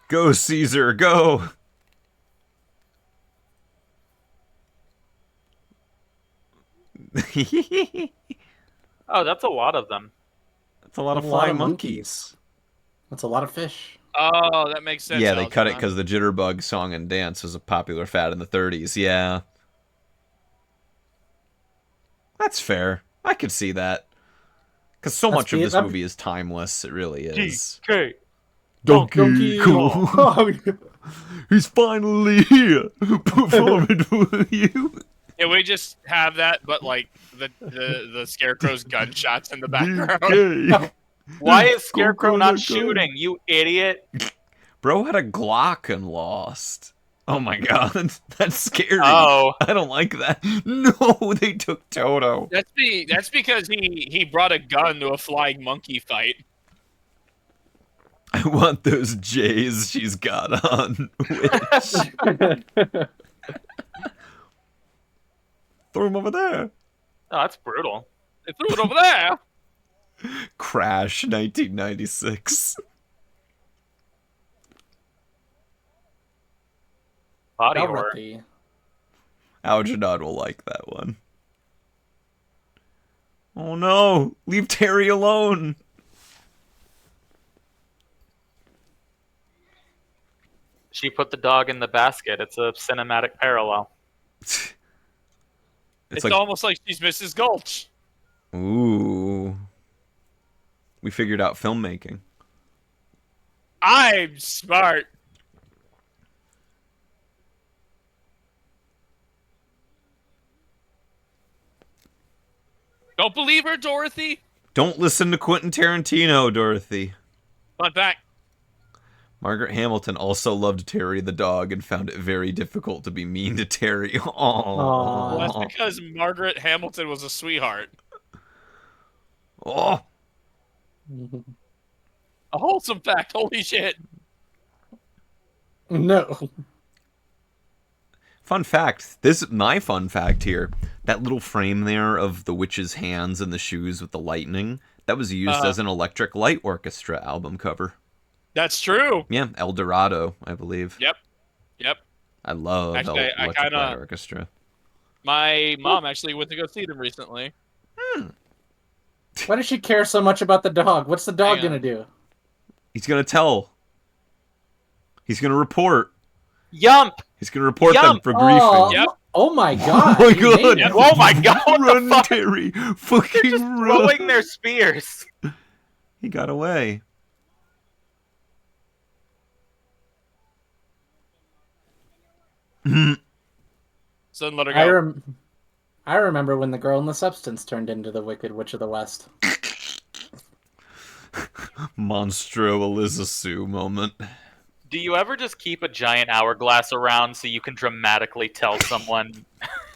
Go, Caesar, go! Oh, that's a lot of them. That's a lot of flying monkeys. That's a lot of fish. Oh, that makes sense. Yeah, they cut it Algernon. because the Jitterbug song and dance was a popular fad in the 30s, yeah. That's fair. I could see that. Because so much of this movie is timeless, it really is. DK. Donkey Kong! He's finally here! Performing for you! Can we just have that, but like the Scarecrow's gunshots in the background? DK. Why is Scarecrow not Go. shooting, you idiot? Bro had a Glock and lost. Oh my god, that's scary. Oh. I don't like that. No, they took Toto. That's because he brought a gun to a flying monkey fight. I want those J's she's got on. Which... Throw him over there. Oh, that's brutal. They threw it over there. Crash 1996. Body I'll horror. let the- Algernon will like that one. Oh no! Leave Terry alone! She put the dog in the basket. It's a cinematic parallel. It's like, almost like she's Mrs. Gulch. ooh. We figured out filmmaking. I'm smart. Don't believe her, Dorothy. Don't listen to Quentin Tarantino, Dorothy. Fun fact. Margaret Hamilton also loved Terry the dog and found it very difficult to be mean to Terry. Aww. Aw. Well, that's because Margaret Hamilton was a sweetheart. Oh. A wholesome fact. Holy shit. No. Fun fact. My fun fact here. That little frame there of the witch's hands and the shoes with the lightning, that was used as an Electric Light Orchestra album cover. That's true. Yeah, El Dorado, I believe. Yep. I love Actually, I Electric Light kinda... Orchestra. My mom actually went to go see them recently. Why does she care so much about the dog? What's the dog gonna do? He's gonna tell. He's gonna report. Yump! He's gonna report them for griefing. Oh, Yep. Oh my god! Oh my god! Yep. Oh my god! What Run, the fuck? Terry! Fucking They're just run! throwing their spears. He got away. So then let her go. I remember when the girl in the substance turned into the Wicked Witch of the West. Monstro Elizasu moment. Do you ever just keep a giant hourglass around so you can dramatically tell someone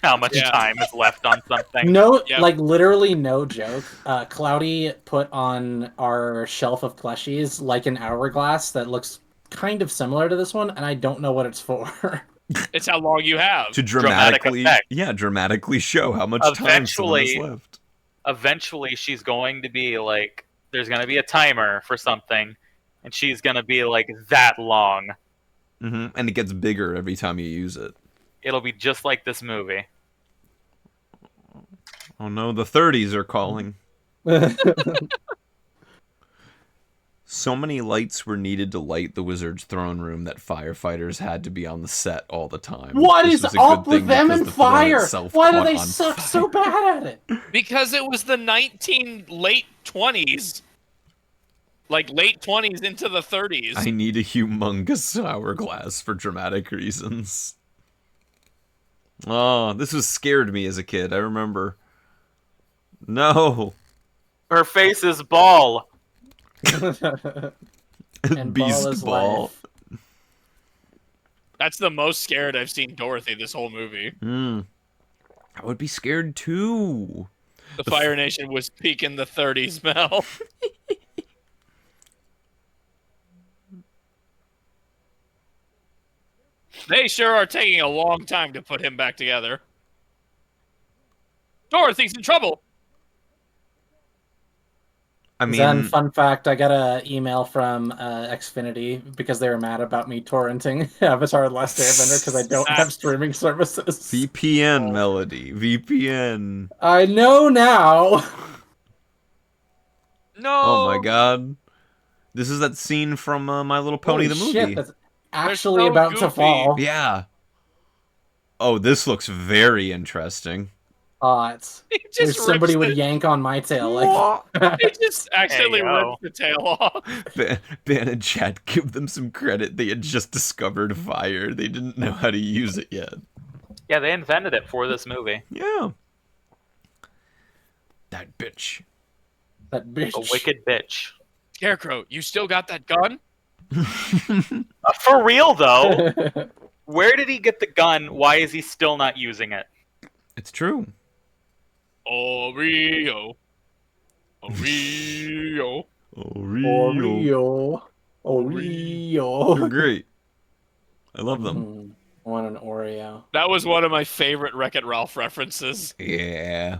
how much time is left on something? No, like literally no joke. Cloudy put on our shelf of plushies like an hourglass that looks kind of similar to this one, and I don't know what it's for. It's how long you have. To dramatically show how much time someone has left. Eventually, she's going to be like, there's going to be a timer for something, and she's going to be like that long. Mm-hmm. And it gets bigger every time you use it. It'll be just like this movie. Oh no, the 30s are calling. So many lights were needed to light the wizard's throne room that firefighters had to be on the set all the time. What is up with them and fire? Why do they suck so bad at it? Because it was the late 20s. Like late 20s into the 30s. I need a humongous hourglass for dramatic reasons. Oh, this was scared me as a kid, I remember. No. Her face is ball. And Beast ball. That's the most scared I've seen Dorothy this whole movie. I would be scared too. The Fire Nation was peak in the 30s, Mel. They sure are taking a long time to put him back together. Dorothy's in trouble. I mean, then, fun fact, I got an email from Xfinity because they were mad about me torrenting Avatar: The Last Airbender because I don't have streaming services. VPN, Melody. VPN. I know now. No. Oh my god. This is that scene from My Little Pony, the movie. Shit, that's actually about to fall. Yeah. Oh, this looks very interesting. There's somebody would yank on my tail. Like, he just accidentally ripped the tail off. Ben and Chad, give them some credit. They had just discovered fire. They didn't know how to use it yet. Yeah, they invented it for this movie. Yeah. That bitch. That bitch. A wicked bitch. Scarecrow, you still got that gun? For real, though. Where did he get the gun? Why is he still not using it? It's true. Oreo. Oreo. Oreo. Oreo. They're great. I love them. I want an Oreo. That was one of my favorite Wreck-It Ralph references. Yeah.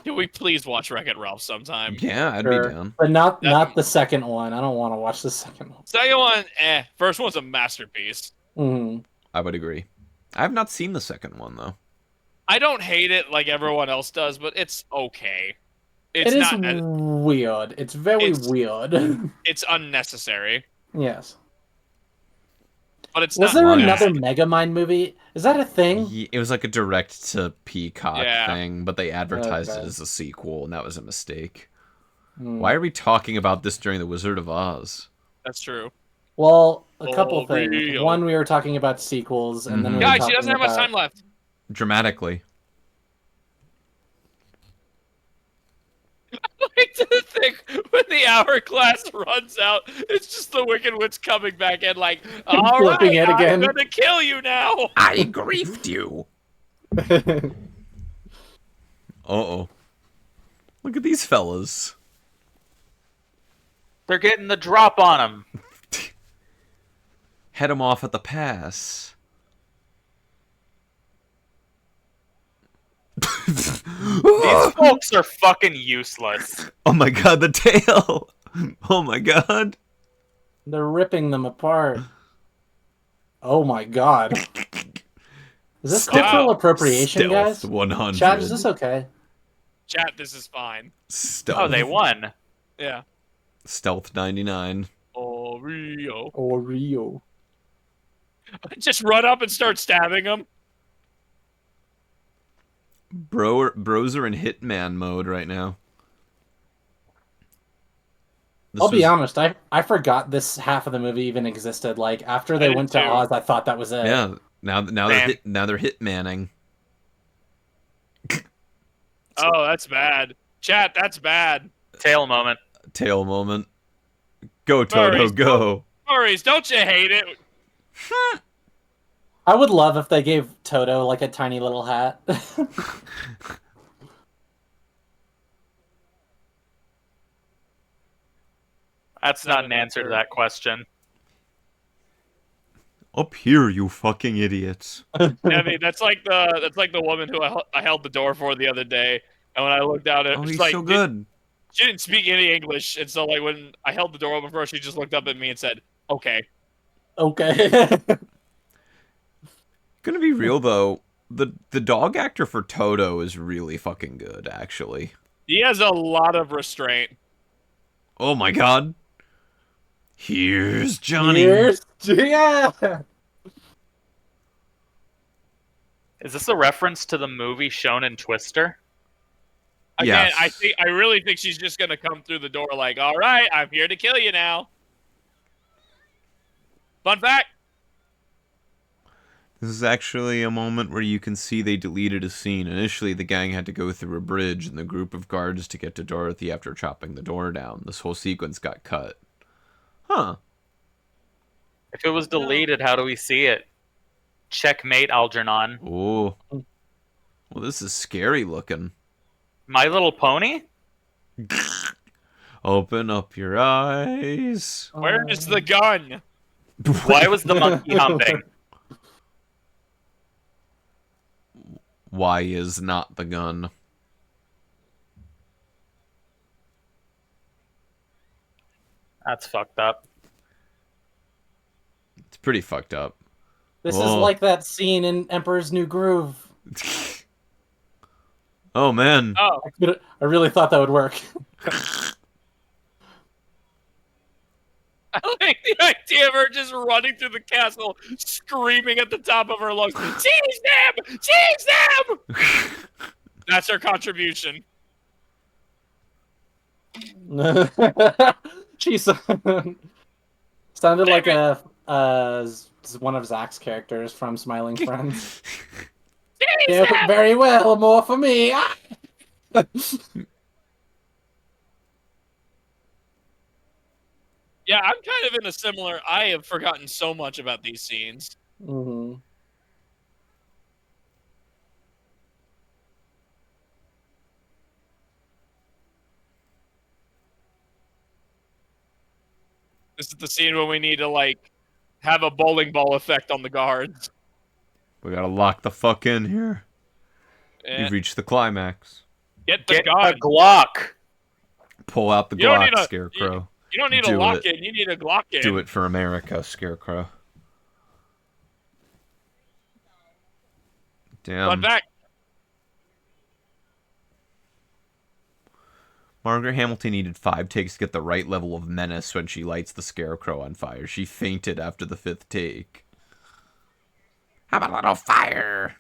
Can we please watch Wreck-It Ralph sometime? Yeah, I'd be down. But not the second one. I don't want to watch the second one. Second one, First one's a masterpiece. I would agree. I have not seen the second one, though. I don't hate it like everyone else does, but it's okay. It is weird. It's very weird. It's unnecessary. Yes. But it's Was there another Megamind movie? Is that a thing? It was like a direct-to-Peacock thing, but they advertised it as a sequel, and that was a mistake. Why are we talking about this during The Wizard of Oz? That's true. Well, a couple things. One, we were talking about sequels, and then we were Guys, talking she doesn't have much time left. Dramatically. I like to think when the hourglass runs out, it's just the Wicked Witch coming back in like, all right, I'm gonna kill you now. I griefed you. Uh-oh. Look at these fellas. They're getting the drop on them. Head them off at the pass. These folks are fucking useless. Oh my god, the tail! Oh my god. They're ripping them apart. Oh my god. Is this cultural appropriation, Stealth guys? 100. Chat, is this okay? Chat, this is fine. Stealth. Oh, they won. Yeah. Stealth 99. Oreo. Oreo. Just run up and start stabbing him. Bros are in Hitman mode right now. I'll be honest, I forgot this half of the movie even existed. Like, after they went to Oz, I thought that was it. Yeah, now they're hitmanning. Oh, that's bad. Chat, that's bad. Tail moment. Tail moment. Go, Toto, go. Furries, don't you hate it? I would love if they gave Toto, like, a tiny little hat. That's not an answer to that question. Up here, you fucking idiots. I mean, that's like the woman who I held the door for the other day, and when I looked out at, He's like, so good. She didn't speak any English, and so like when I held the door open for her, she just looked up at me and said, "Okay." Okay. Gonna be real though, the dog actor for Toto is really fucking good, actually. He has a lot of restraint. Oh my god. Here's Johnny. Yeah. Is this a reference to the movie shown in Twister? Again, Yes. I really think she's just gonna come through the door like, "All right, I'm here to kill you now." Fun fact. This is actually a moment where you can see they deleted a scene. Initially, the gang had to go through a bridge and the group of guards to get to Dorothy after chopping the door down. This whole sequence got cut. Huh. If it was deleted, how do we see it? Checkmate, Algernon. Oh. Well, this is scary looking. My Little Pony? Open up your eyes. Where is the gun? Why was the monkey humping? Why is not the gun? That's fucked up. It's pretty fucked up. This is like that scene in Emperor's New Groove. Oh, man. Oh. I really thought that would work. I like the idea of her just running through the castle, screaming at the top of her lungs, "Seize them! Seize them!" That's her contribution. She sounded like one of Zach's characters from Smiling Friends. Yeah, very well, more for me. Yeah, I'm kind of in a similar. I have forgotten so much about these scenes. Mm-hmm. This is the scene when we need to like have a bowling ball effect on the guards. We gotta lock the fuck in here. You've reached the climax. Get the Get gun. a Glock. Pull out the You don't Glock, need a- Scarecrow. You don't need Do a lock it. in. You need a Glock in. Do it for America, Scarecrow. Damn. Fun fact. Margaret Hamilton needed 5 takes to get the right level of menace when she lights the Scarecrow on fire. She fainted after the 5th take. How about a little fire?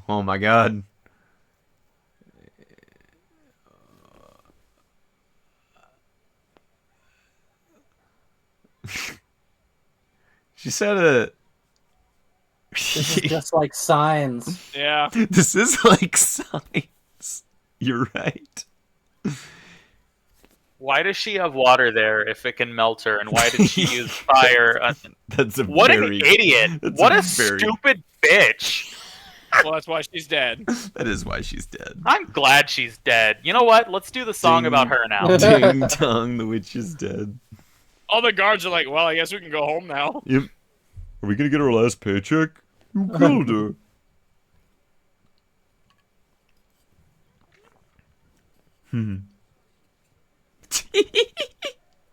Oh my god. She said it. This is just like Signs. Yeah. This is like Signs. You're right. Why does she have water there if it can melt her? And why did she use fire? That's a What very, an idiot! that's What a very- stupid bitch! Well, that's why she's dead. That is why she's dead. I'm glad she's dead. You know what? Let's do the song Ding. about her now. Ding dong, the witch is dead. All the guards are like, "Well, I guess we can go home now." Yep. Are we gonna get our last paycheck? You killed her.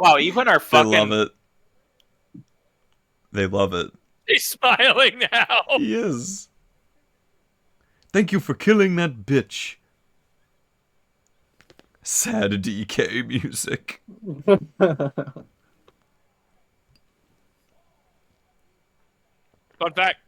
Wow, even our fucking... They love it. They love it. He's smiling now. He is. Thank you for killing that bitch. Sad DK music. Fun fact.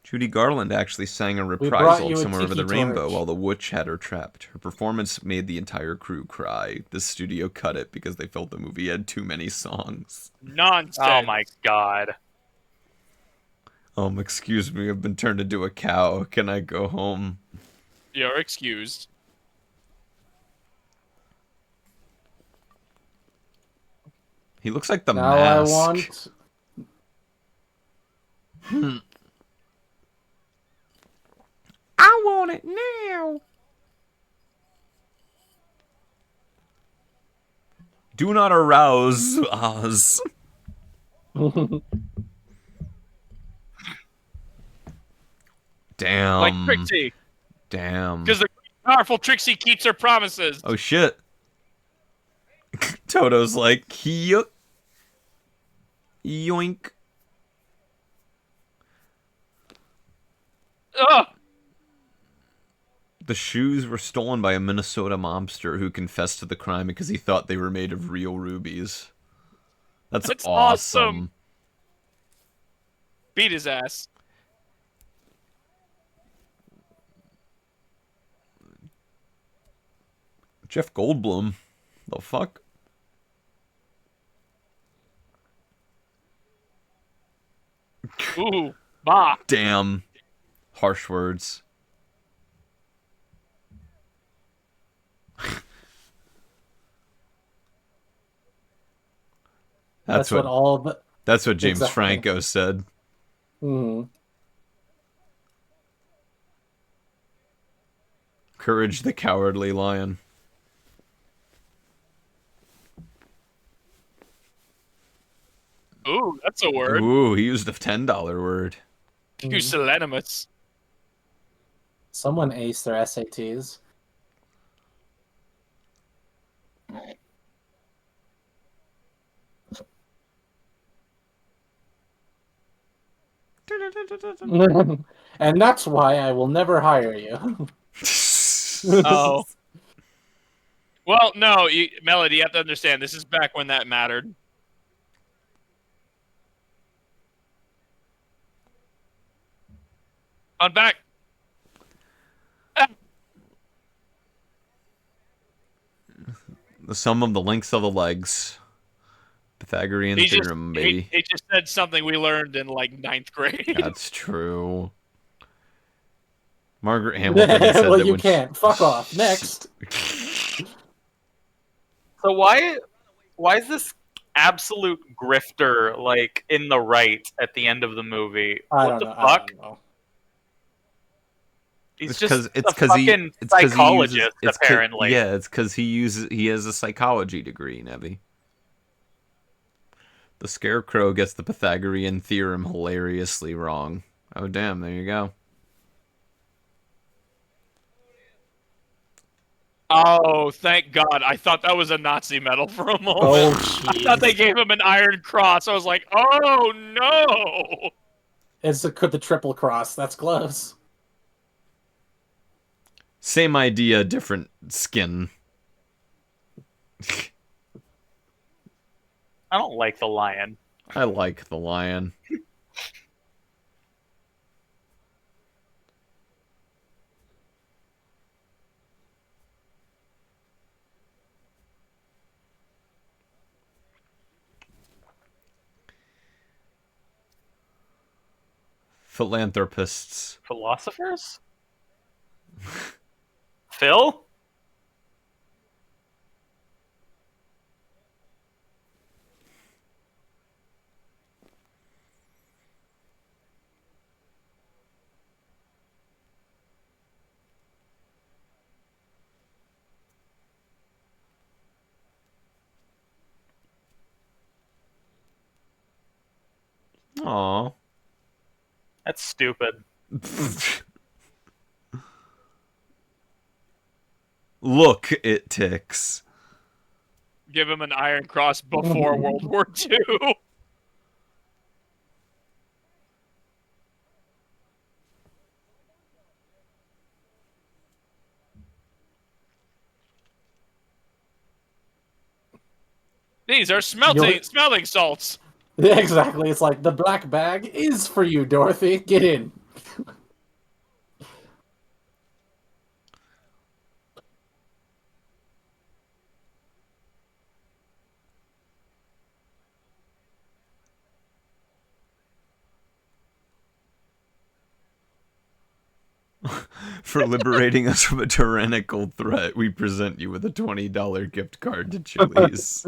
Judy Garland actually sang a brought reprisal you a Somewhere Over the tiki Rainbow torch. while the witch had her trapped. Her performance made the entire crew cry. The studio cut it because they felt the movie had too many songs. Nonsense. Oh my god. Excuse me, I've been turned into a cow. Can I go home? You're excused. He looks like the Now Mask. I want... I want it now. Do not arouse Oz. Damn. Like Trixie. Damn. Because the powerful Trixie keeps her promises. Oh shit. Toto's like, yoink. Yoink. Ugh. The shoes were stolen by a Minnesota mobster who confessed to the crime because he thought they were made of real rubies. That's awesome. Beat his ass. Jeff Goldblum. The fuck? Ooh. Bah. Damn. Harsh words. That's what all the... That's what James Exactly. Franco said. Courage the Cowardly Lion. Ooh, that's a word. Ooh, he used a $10 word. Pusillanimous. Someone aced their SATs. And that's why I will never hire you. Oh. Well, no, Melody, you have to understand, this is back when that mattered. On back. The sum of the lengths of the legs. Pythagorean theorem, baby. He just said something we learned in, like, 9th grade. That's true. Margaret Hamilton said well, that you when can't. Fuck off. Next. So why is this absolute grifter like in the right at the end of the movie? What the fuck? I don't know. He's just a fucking psychologist, apparently. Yeah, it's because he has a psychology degree, Nebby. The Scarecrow gets the Pythagorean theorem hilariously wrong. Oh, damn, there you go. Oh, thank God. I thought that was a Nazi medal for a moment. Oh, I thought they gave him an Iron Cross. I was like, oh, no. It's the Triple Cross. That's close. Same idea, different skin. I don't like the lion. I like the lion. Philanthropists. Philosophers? Phil? Aww. That's stupid. Look, it ticks. give him an Iron Cross before World War II. These are smelting salts. Yeah, exactly. It's like the black bag is for you, Dorothy. Get in. For liberating us from a tyrannical threat, we present you with a $20 gift card to Chili's.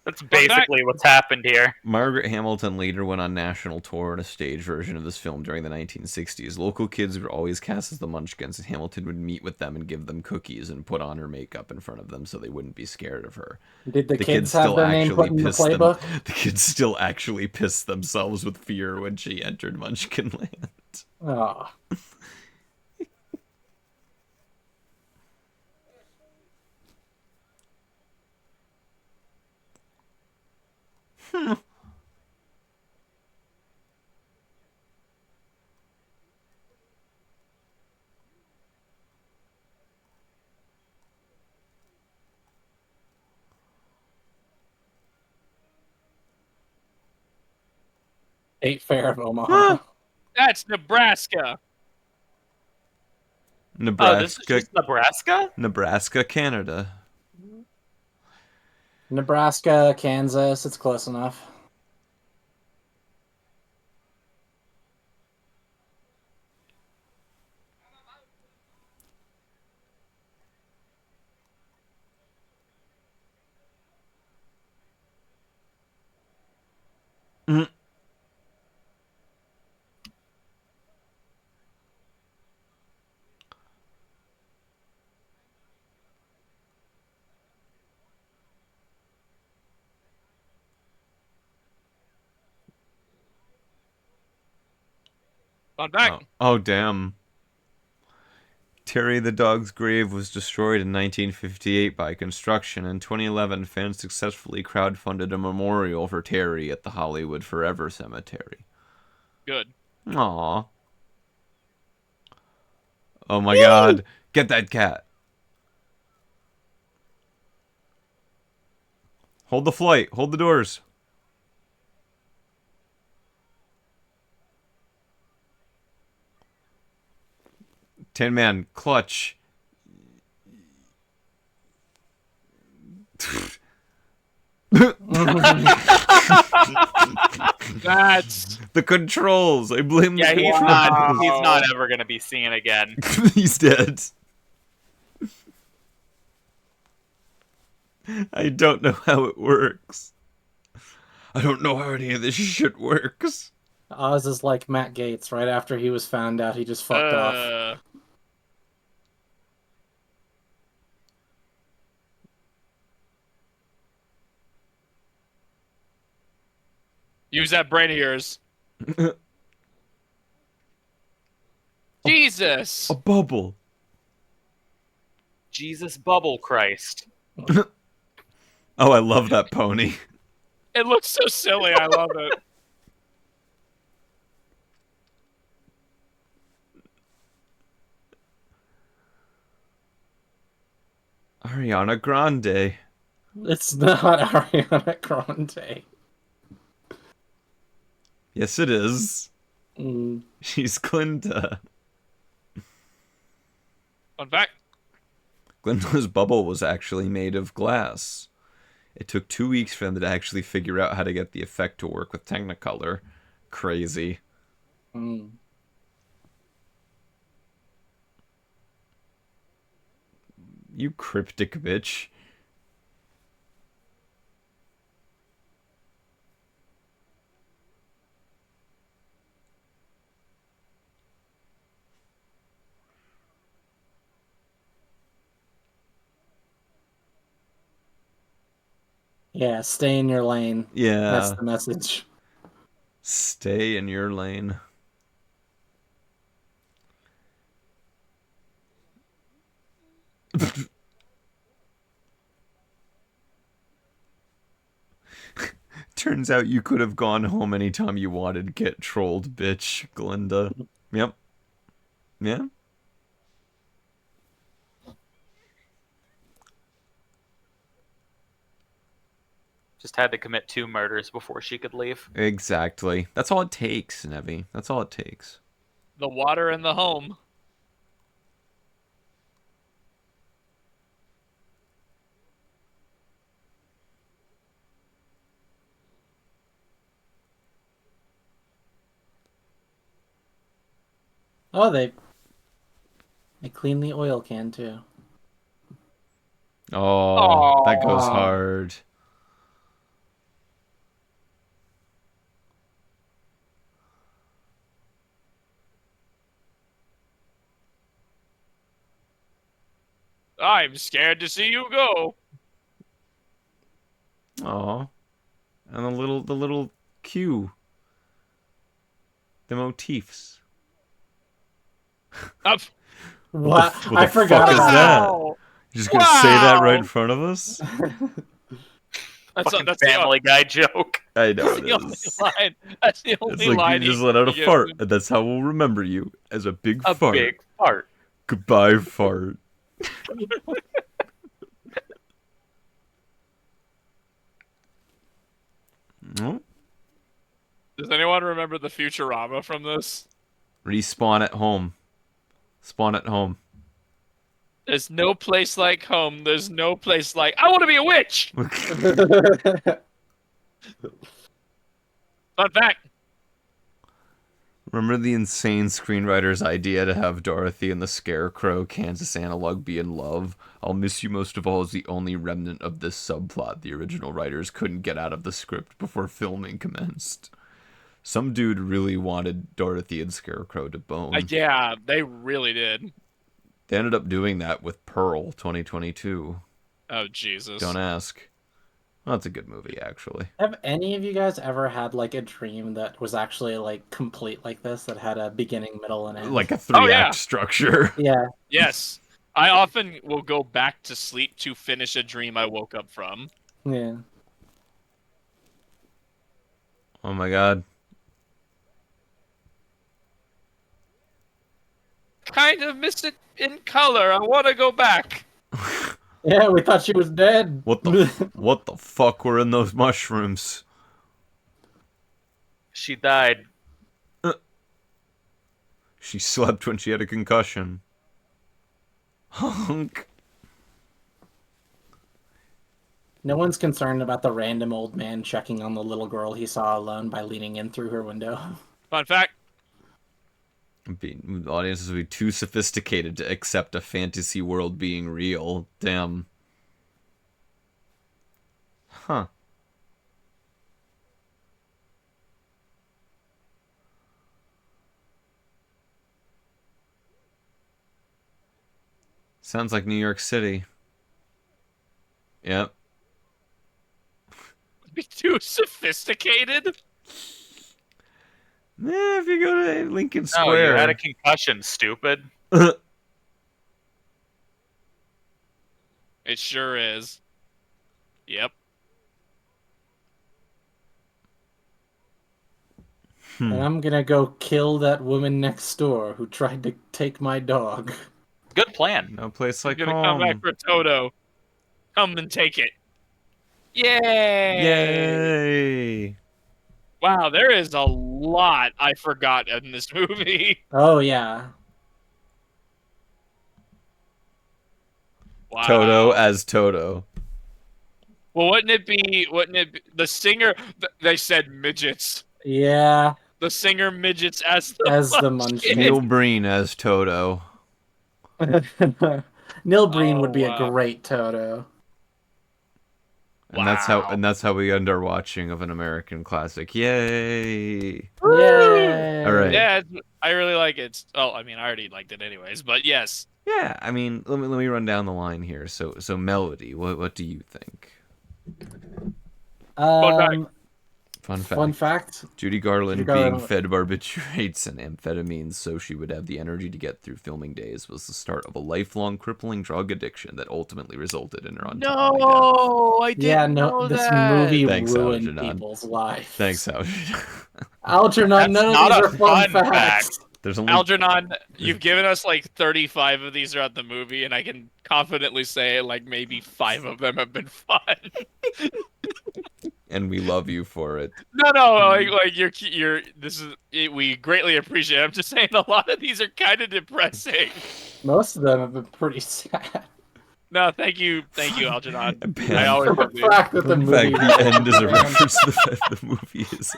That's basically what's happened here. Margaret Hamilton later went on national tour in a stage version of this film during the 1960s. Local kids were always cast as the Munchkins, and Hamilton would meet with them and give them cookies and put on her makeup in front of them so they wouldn't be scared of her. Did the kids have their name put in the playbook? The kids still actually pissed themselves with fear when she entered Munchkinland. Oh. State Fair of Omaha. That's Nebraska. Nebraska. Oh, this is just Nebraska? Nebraska, Canada. Nebraska, Kansas. It's close enough. On back. Oh, damn. Terry the dog's grave was destroyed in 1958 by construction. In 2011, fans successfully crowdfunded a memorial for Terry at the Hollywood Forever Cemetery. Good. Aww. Oh my god. Get that cat. Hold the flight. Hold the doors. Tin Man, clutch. That's the controls. I blame the controls. He's not ever going to be seen again. He's dead. I don't know how it works. I don't know how any of this shit works. Oz is like Matt Gaetz. Right after he was found out, he just fucked off. Use that brain of yours. Jesus! A bubble. Jesus Bubble Christ. Oh, I love that pony. It looks so silly. I love it. Ariana Grande. It's not Ariana Grande. Yes, it is. She's Glinda. Fun fact. Glinda's bubble was actually made of glass. It took 2 weeks for them to actually figure out how to get the effect to work with Technicolor. Crazy. You cryptic bitch. Yeah, stay in your lane. Yeah. That's the message. Stay in your lane. Turns out you could have gone home anytime you wanted. Get trolled, bitch, Glinda. Yep. Yeah. Just had to commit 2 murders before she could leave. Exactly. That's all it takes, Nevi. That's all it takes. The water and the home. Oh, they clean the oil can too. Oh, that goes hard. I'm scared to see you go. Oh, and the little cue, the motifs. Up. What? What I the forgot fuck is about that? Wow. You're just gonna say that right in front of us? Fucking That's Family Guy joke. I know it the only is. line. That's the It's only like line. you just let out a fart, and that's how we'll remember you, as a big A fart. big fart. Goodbye, fart. Oh. Does anyone remember the Futurama from this? Respawn at home. Spawn at home. There's no place like home. There's no place like I want to be a witch. Fun fact. Remember the insane screenwriter's idea to have Dorothy and the Scarecrow Kansas analog be in love? I'll Miss You Most of All is the only remnant of this subplot the original writers couldn't get out of the script before filming commenced. Some dude really wanted Dorothy and Scarecrow to bone. Yeah, they really did. They ended up doing that with Pearl 2022. Oh, Jesus. Don't ask. Well, that's a good movie, actually. Have any of you guys ever had like a dream that was actually like complete like this, that had a beginning, middle, and end? Like a 3-act structure. Yeah. Yes. I often will go back to sleep to finish a dream I woke up from. Yeah. Oh my god. Kind of missed it in color. I want to go back. Yeah, we thought she was dead. What the fuck were in those mushrooms? She died. She slept when she had a concussion. Hunk. No one's concerned about the random old man checking on the little girl he saw alone by leaning in through her window. Fun fact. Audiences would be too sophisticated to accept a fantasy world being real. Damn. Huh. Sounds like New York City. Yep. Be too sophisticated? If you go to Lincoln No, Square. you had a concussion, stupid. It sure is. Yep. And I'm gonna go kill that woman next door who tried to take my dog. Good plan. No place like I'm gonna home. come back for Toto. Come and take it. Yay! Yay! Wow, there is a lot I forgot in this movie. Oh yeah. Wow. Toto as Toto. Well, wouldn't it be the singer? They said midgets. Yeah. The singer midgets as the Munchkin. Neil Breen as Toto. Neil Breen would be wow. a great Toto. And that's how we end our watching of an American classic. Yay! Yay! All right. Yeah, I really like it. Oh, I mean, I already liked it anyways, but yes. Yeah, I mean, let me run down the line here. So melody, what do you think? Fun Fun fact. Judy Garland being fed barbiturates and amphetamines so she would have the energy to get through filming days was the start of a lifelong crippling drug addiction that ultimately resulted in her untimely death. No, I didn't know this that. movie Thanks, ruined Algernon. people's lives. Thanks, Algernon. Algernon, none of these are fun facts. There's only... Algernon, you've given us like 35 of these throughout the movie, and I can confidently say like maybe 5 of them have been fun. And we love you for it. No, like you're. This is we greatly appreciate it. I'm just saying a lot of these are kind of depressing. Most of them have been pretty sad. No, thank you, Algernon. Ben, I always love the fact that the movie. The end is a reference to the fact the movie is.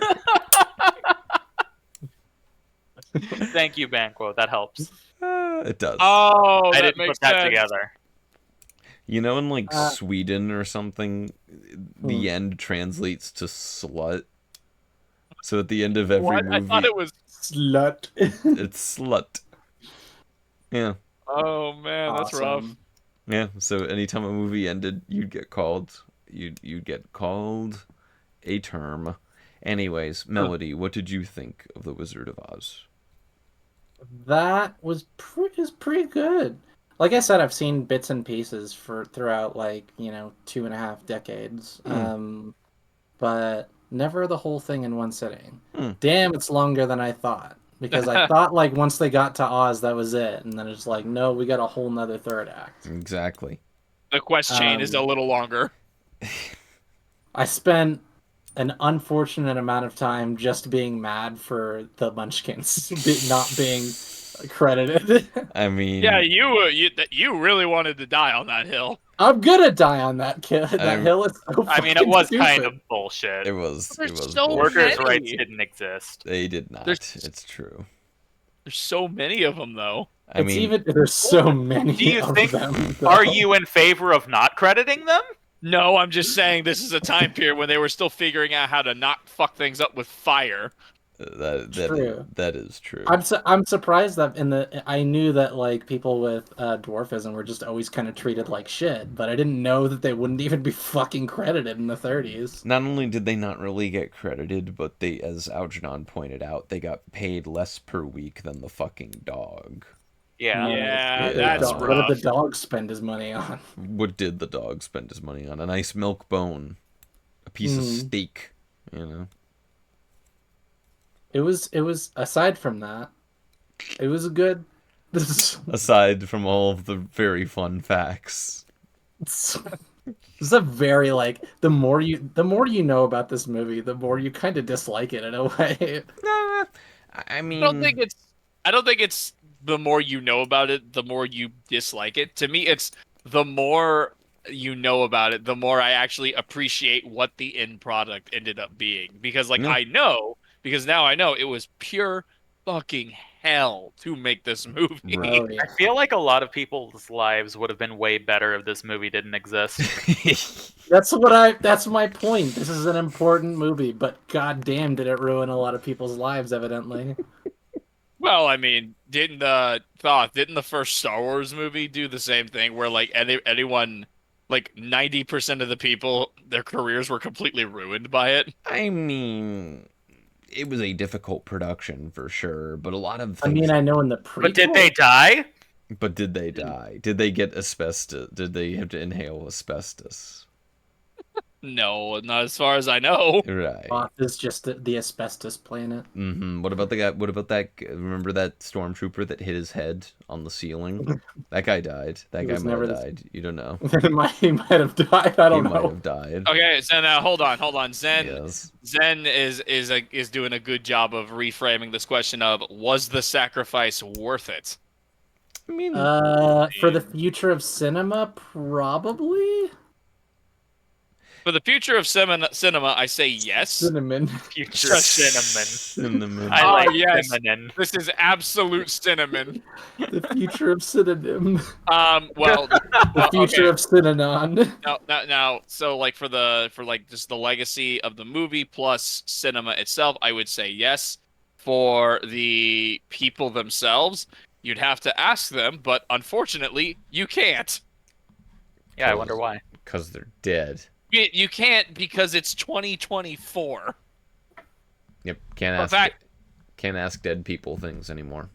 Thank you, Banquo. That helps. It does. Oh, I that didn't makes put that sense. together. You know, in like Sweden or something, the end translates to slut. So at the end of every movie, I thought it was slut. It's slut. Yeah. Oh man, that's rough. Yeah. So anytime a movie ended, you'd get called a term. Anyways, Melody, what did you think of The Wizard of Oz? That was pretty good. Like I said, I've seen bits and pieces throughout 2.5 decades. But never the whole thing in one sitting. Damn, it's longer than I thought. Because I thought like once they got to Oz, that was it. And then it's like, no, we got a whole nother third act. Exactly. The quest chain is a little longer. I spent an unfortunate amount of time just being mad for the Munchkins not being credited. I mean, yeah, you really wanted to die on that hill. I'm gonna die on that hill. Hill is so I mean, it was stupid. kind of bullshit. It was. So workers' many. rights didn't exist. They did not. It's true. There's so many of them, though. I mean, there's so many. Do you think? Them, are you in favor of not crediting them? No, I'm just saying this is a time period when they were still figuring out how to not fuck things up with fire. That is true. I'm surprised that I knew that like people with dwarfism were just always kind of treated like shit, but I didn't know that they wouldn't even be fucking credited in the 30s. Not only did they not really get credited, but they, as Algernon pointed out, they got paid less per week than the fucking dog. Yeah, that's rough. What did the dog spend his money on? What did the dog spend his money on? A nice milk bone, a piece of steak, you know. It was aside from that, it was a good. Aside from all of the very fun facts. This is a very the more you know about this movie, the more you kind of dislike it in a way. I mean, I don't think it's the more you know about it, the more you dislike it. To me, it's the more you know about it, the more I actually appreciate what the end product ended up being. Because I know. Because now I know it was pure fucking hell to make this movie. Right. Oh, yeah. I feel like a lot of people's lives would have been way better if this movie didn't exist. That's my point. This is an important movie, but goddamn did it ruin a lot of people's lives, evidently. Well, I mean, didn't the first Star Wars movie do the same thing where anyone 90% of the people, their careers were completely ruined by it? I mean, it was a difficult production for sure, but a lot of things... I mean, I know in the prequel... But did they die? But did they die? Did they get asbestos? Did they have to inhale asbestos? No, not as far as I know. Right. Hoth is just the asbestos planet. What about the guy? What about that? Remember that stormtrooper that hit his head on the ceiling? That guy died. That guy might have died. You don't know. He might have died. I don't know. He might have died. Okay, so now hold on. Zen is doing a good job of reframing this question of, was the sacrifice worth it? I mean, for the future of cinema, probably. For the future of cinema, I say yes. Cinnamon. Future cinnamon. Cinnamon. I like yes. cinnamon. This is absolute cinnamon. The future of synonym. Well, the future of synonym. Now, so for just the legacy of the movie plus cinema itself, I would say yes. For the people themselves, you'd have to ask them, but unfortunately, you can't. Yeah, I wonder why. Because they're dead. You can't because it's 2024. Yep. Can't ask dead people things anymore.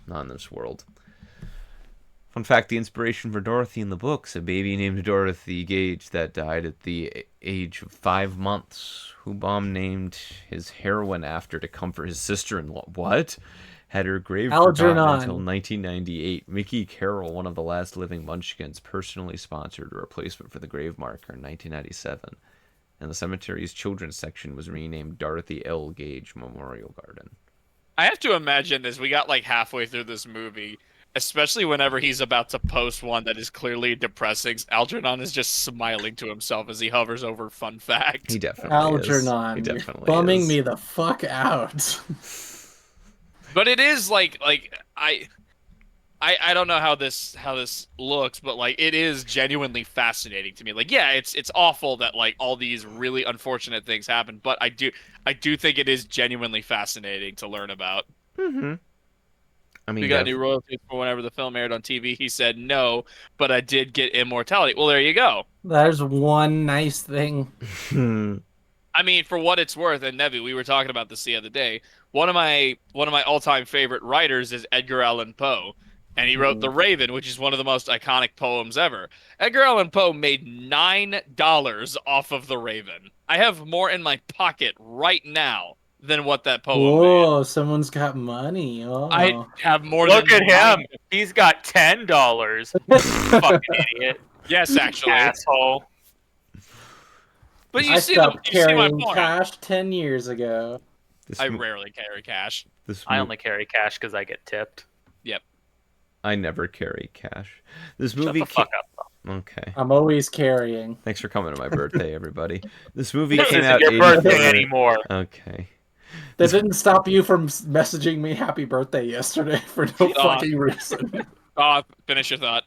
Not in this world. Fun fact, the inspiration for Dorothy in the book's a baby named Dorothy Gage that died at the age of 5 months, who Baum named his heroine after to comfort his sister-in-law. What? Had her grave forgotten until 1998. Mickey Carroll, one of the last living Munchkins, personally sponsored a replacement for the grave marker in 1997. And the cemetery's children's section was renamed Dorothy L. Gage Memorial Garden. I have to imagine as we got like halfway through this movie, especially whenever he's about to post one that is clearly depressing, Algernon is just smiling to himself as he hovers over fun fact. He definitely Algernon, is. He definitely you're bumming is. me the fuck out. But it is like I don't know how this looks, but like it is genuinely fascinating to me. Like, yeah, it's awful that like all these really unfortunate things happen, but I do think it is genuinely fascinating to learn about. Mm-hmm. I mean, we got any royalties for whenever the film aired on TV? He said no, but I did get immortality. Well, there you go. There's one nice thing. I mean, for what it's worth, and Nevi, we were talking about this the other day. One of my all-time favorite writers is Edgar Allan Poe, and he wrote The Raven, which is one of the most iconic poems ever. Edgar Allan Poe made $9 off of The Raven. I have more in my pocket right now than what that poem made. Whoa, someone's got money. Oh. I have more Look than at him. He's got $10. Fucking idiot. Yes, actually. Asshole. But I stopped carrying cash 10 years ago. I rarely carry cash. I only carry cash because I get tipped. Yep. I never carry cash. This movie. Shut the fuck up, though. Okay. I'm always carrying. Thanks for coming to my birthday, everybody. This movie This came isn't out. your birthday anymore. Okay. That didn't stop you from messaging me happy birthday yesterday for no fucking reason. Finish your thought.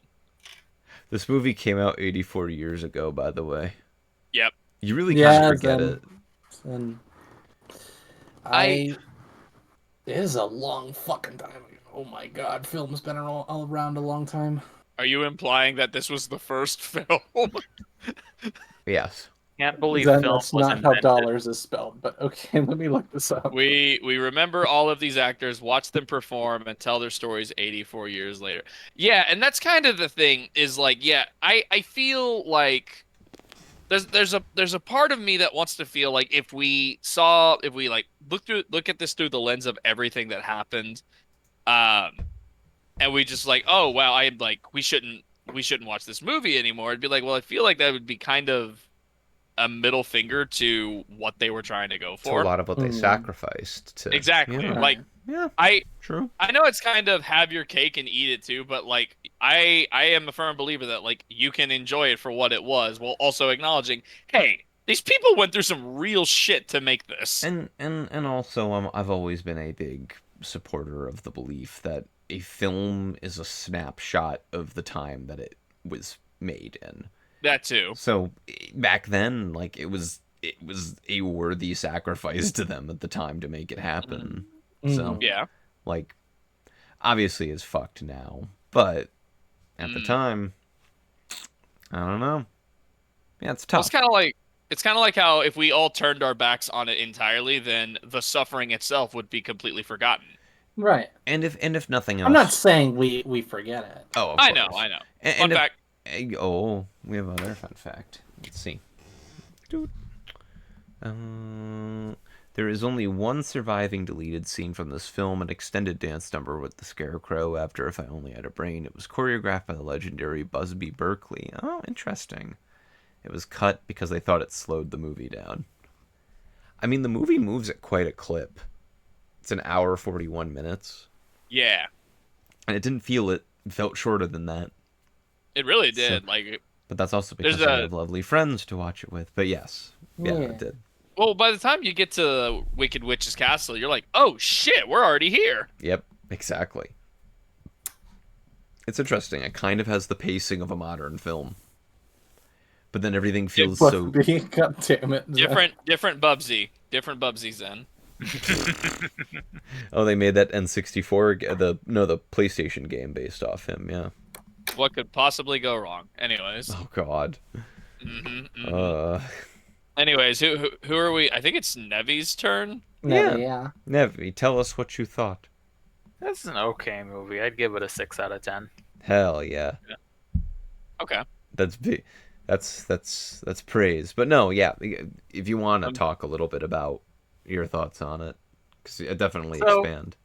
This movie came out 84 years ago, by the way. Yep. You really can't forget it. It is a long fucking time ago. Oh my god, film's been all around a long time. Are you implying that this was the first film? Yes. Can't believe film was not invented. how dollars is spelled, but okay, let me look this up. We remember all of these actors, watch them perform, and tell their stories 84 years later. Yeah, and that's kind of the thing. Is like, yeah, I feel like there's a part of me that wants to feel like if we like look at this through the lens of everything that happened, and we just like, oh wow, we shouldn't watch this movie anymore. It'd be like, well, I feel like that would be kind of a middle finger to what they were trying to go for. To a lot of what they sacrificed to. Exactly. Yeah. Like, yeah, true. I know it's kind of have your cake and eat it too, but like I am a firm believer that like you can enjoy it for what it was while also acknowledging, hey, these people went through some real shit to make this. And also I've always been a big supporter of the belief that a film is a snapshot of the time that it was made in. That too. So back then, like it was a worthy sacrifice to them at the time to make it happen. So yeah, like obviously it's fucked now, but at the time, I don't know. Yeah, it's tough. Well, it's kind of like how if we all turned our backs on it entirely, then the suffering itself would be completely forgotten. Right. And if nothing else, I'm not saying we forget it. Oh, I know. Fun fact. We have another fun fact. Let's see. There is only one surviving deleted scene from this film, an extended dance number with the Scarecrow after If I Only Had a Brain. It was choreographed by the legendary Busby Berkeley. Oh, interesting. It was cut because they thought it slowed the movie down. I mean, the movie moves at quite a clip. It's an hour, 41 minutes. Yeah. And it didn't feel it. It felt shorter than that. It really did. But that's also because I have lovely friends to watch it with. But yes. Yeah, it did. Well, by the time you get to Wicked Witch's Castle, you're like, oh shit, we're already here. Yep, exactly. It's interesting. It kind of has the pacing of a modern film. But then everything feels so... God damn it. Different Bubsy. Different Bubsy Zen. Oh, they made that N64... the PlayStation game based off him, yeah. What could possibly go wrong? Anyways. Oh, God. Anyways, who are we? I think it's Nevi's turn. Nevi, yeah. Nevi, tell us what you thought. That's an okay movie. I'd give it a 6 out of 10. Hell yeah. Okay. That's big. That's praise. But no, yeah. If you want to talk a little bit about your thoughts on it, because definitely expand.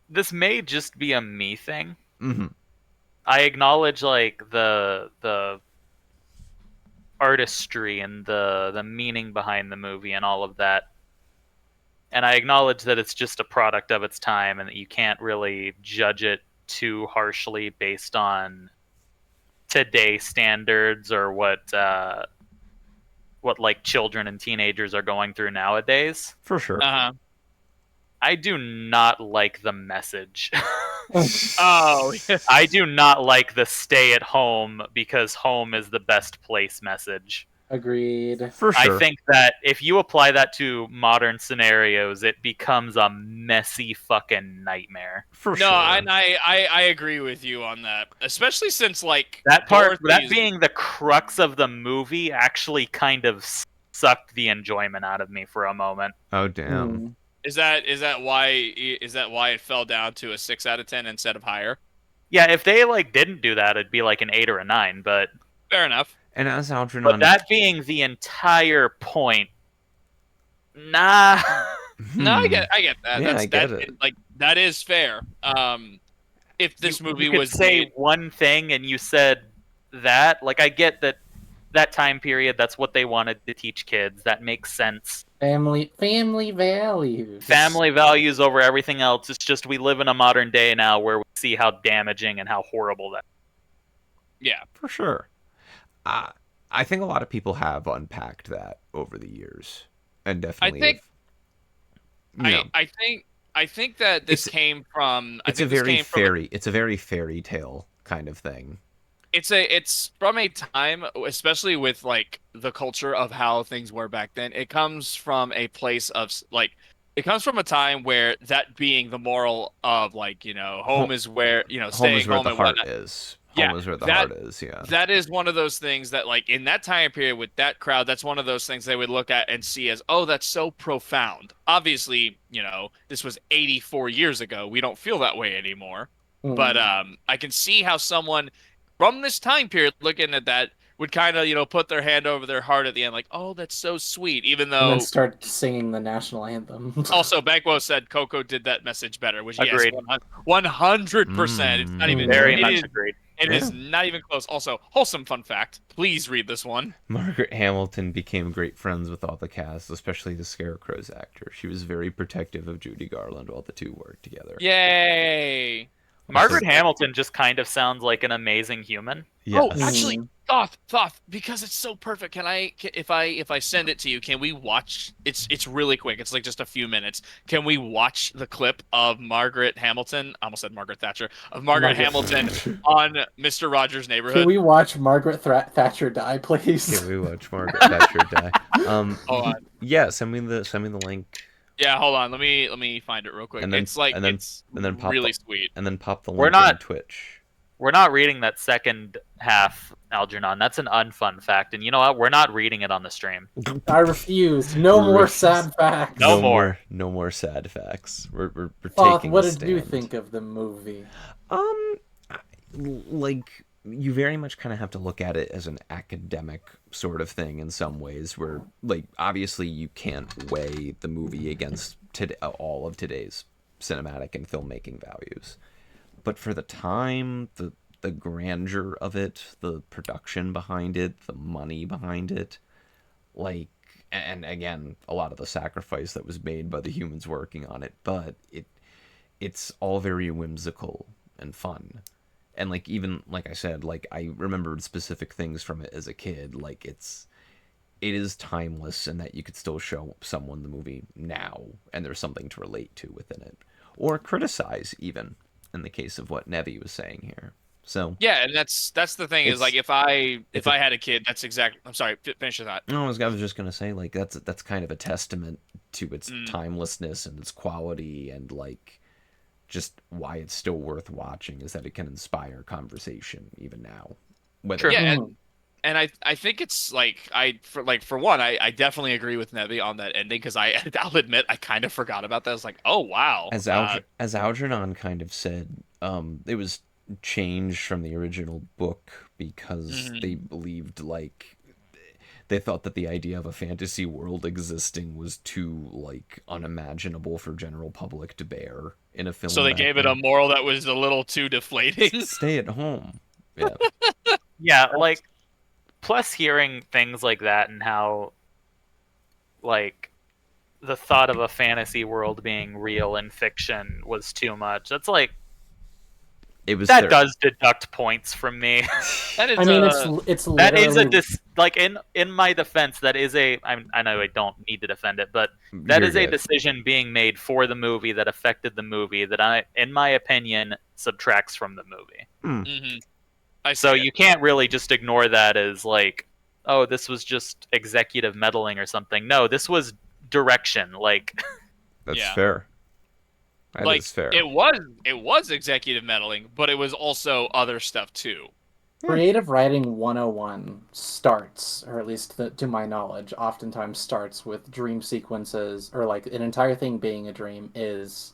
This may just be a me thing. Mm-hmm. I acknowledge like the artistry and the meaning behind the movie and all of that. And I acknowledge that it's just a product of its time and that you can't really judge it too harshly based on today standards or what like children and teenagers are going through nowadays. For sure. I do not like the message. Oh, yes. I do not like the stay at home because home is the best place message. Agreed. For sure. I think that if you apply that to modern scenarios, it becomes a messy fucking nightmare. For sure. No, and I agree with you on that, especially since like that part, that being the crux of the movie, actually kind of sucked the enjoyment out of me for a moment. Oh damn. Mm. Is that why it fell down to a 6 out of 10 instead of higher? Yeah, if they like didn't do that, it'd be like an 8 or a 9. But fair enough. And as Algernon, but that being the entire point, nah. No, I get that. Yeah, I get it. Like that is fair. If this movie you could was say made... one thing and you said that, like I get that time period, that's what they wanted to teach kids. That makes sense. Family values. Family values over everything else. It's just we live in a modern day now where we see how damaging and how horrible that. Yeah, for sure. I think a lot of people have unpacked that over the years, and definitely. I think that this came from. It's a very fairy tale kind of thing. It's from a time, especially with like the culture of how things were back then. It comes from a place of like, it comes from a time where that being the moral of like, home is where, staying home and whatnot. Home is where the heart is. Yeah. That is one of those things that like in that time period with that crowd, that's one of those things they would look at and see as, oh, that's so profound. Obviously, this was 84 years ago. We don't feel that way anymore. But I can see how someone from this time period looking at that would kind of, put their hand over their heart at the end, like, oh, that's so sweet, even though... And then start singing the national anthem. Also, Banquo said Coco did that message better, which, agreed. Yes, 100%. It's not even... Very much agreed. It is not even close. Also, wholesome fun fact. Please read this one. Margaret Hamilton became great friends with all the cast, especially the Scarecrow's actor. She was very protective of Judy Garland while the two worked together. Yay! Margaret Hamilton just kind of sounds like an amazing human. Yes. Oh, actually, Thoth, because it's so perfect. If I send it to you, can we watch? It's really quick. It's like just a few minutes. Can we watch the clip of Margaret Hamilton? I almost said Margaret Thatcher. Of Margaret Hamilton on Mr. Rogers' Neighborhood. Can we watch Margaret Thatcher die, please? Can we watch Margaret Thatcher die? Hold on. Yeah, send me the link. Yeah, hold on. Let me find it real quick. It's like it's really sweet. And then pop the link on Twitch. We're not reading that second half, Algernon. That's an unfun fact. And you know what? We're not reading it on the stream. I refuse. No more sad facts. No more sad facts. We're taking what did you think of the movie? Like, you very much kind of have to look at it as an academic sort of thing in some ways, where, like, obviously you can't weigh the movie against all of today's cinematic and filmmaking values. But for the time, the grandeur of it, the production behind it, the money behind it, like, and again, a lot of the sacrifice that was made by the humans working on it, but it's all very whimsical and fun. And like, even like I said, like, I remembered specific things from it as a kid. Like, it is timeless, and that you could still show someone the movie now and there's something to relate to within it, or criticize even, in the case of what Nevi was saying here. So yeah, and that's the thing, is like, if I had a kid, that's exactly. I'm sorry, finish your thought. No, I was just gonna say, like, that's kind of a testament to its timelessness and its quality, and like, just why it's still worth watching is that it can inspire conversation even now. Sure. Yeah, And I think it's like for one, I definitely agree with Nevi on that ending because I'll admit I kind of forgot about that. I was like, oh wow. As Algernon kind of said, it was changed from the original book because they believed like they thought that the idea of a fantasy world existing was too like unimaginable for general public to bear in a film. So they gave it a moral that was a little too deflating. Stay at home. Yeah. Yeah, like plus hearing things like that and how like the thought of a fantasy world being real in fiction was too much. That's like does deduct points from me. That is, I mean, it's literally... that is like in my defense. That is I know I don't need to defend it, but that is a decision being made for the movie that affected the movie that in my opinion, subtracts from the movie. So you can't really just ignore that as like, oh, this was just executive meddling or something. No, this was direction. Like, that's fair. That is fair. It was executive meddling, but it was also other stuff too. Creative writing 101 starts, or at least to my knowledge, oftentimes starts with dream sequences, or like an entire thing being a dream is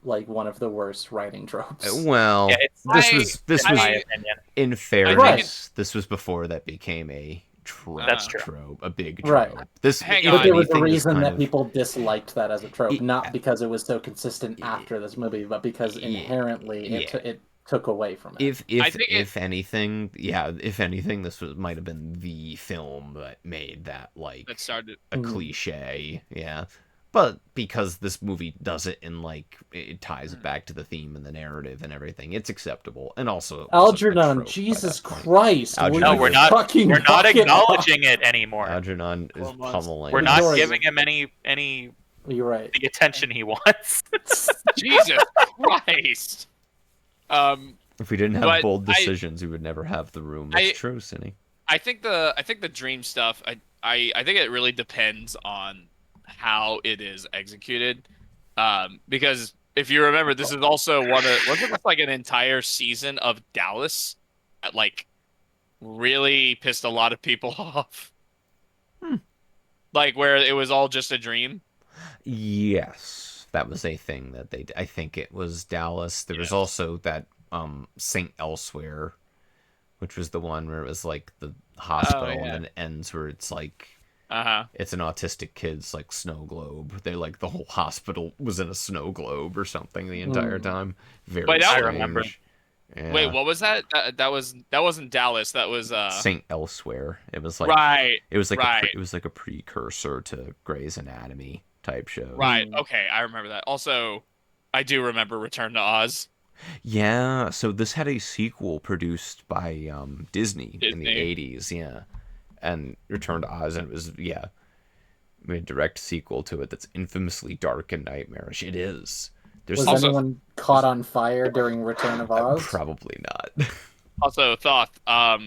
like one of the worst writing tropes. Well, this was my opinion. In fairness, this was before that became a trope. That's true. Trope, a big trope. Right. But there was a reason that people disliked that as a trope, not because it was so consistent after this movie, but because inherently it took away from it. If anything, this might have been the film that made that like that started a cliche. Yeah. But because this movie does it in like it ties it back to the theme and the narrative and everything, it's acceptable. And also Algernon, Jesus Christ! No, we're not acknowledging it anymore. Algernon is pummeling. We're not giving him any. You're right. The attention he wants. Jesus Christ! If we didn't have bold decisions, we would never have the room. That's true, Cindy. I think the dream stuff. I think it really depends on how it is executed, because if you remember, this is also wasn't this like an entire season of Dallas that like really pissed a lot of people off, like where it was all just a dream. Yes, that was a thing that they. I think it was Dallas. There was also that Saint Elsewhere, which was the one where it was like the hospital and then it ends where it's like. It's an autistic kid's like snow globe. They like the whole hospital was in a snow globe or something the entire time. Very strange. I remember. Yeah. Wait, what was that? That wasn't Dallas. That was Saint Elsewhere. It was like It was like a precursor to Grey's Anatomy type show. Right. Okay, I remember that. Also, I do remember Return to Oz. Yeah. So this had a sequel produced by Disney in the 80s. Yeah. And Return to Oz, and it was, a direct sequel to it that's infamously dark and nightmarish. It is. Was anyone caught on fire during Return of Oz? Probably not. Also, Thoth, I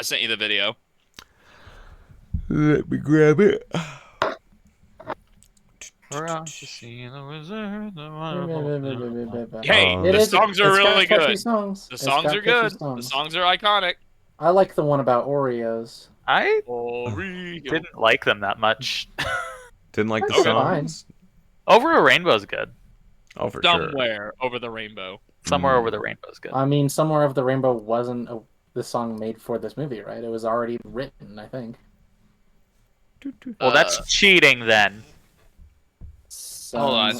sent you the video. Let me grab it. Hey, the songs are really good. The songs are good. The songs are iconic. I like the one about Oreos. I didn't like them that much. Didn't like the songs? Over a Rainbow's good. Oh, for Somewhere Over the Rainbow. Somewhere Over the Rainbow's good. I mean, Somewhere Over the Rainbow wasn't the song made for this movie, right? It was already written, I think. Well, that's cheating then. Hold on.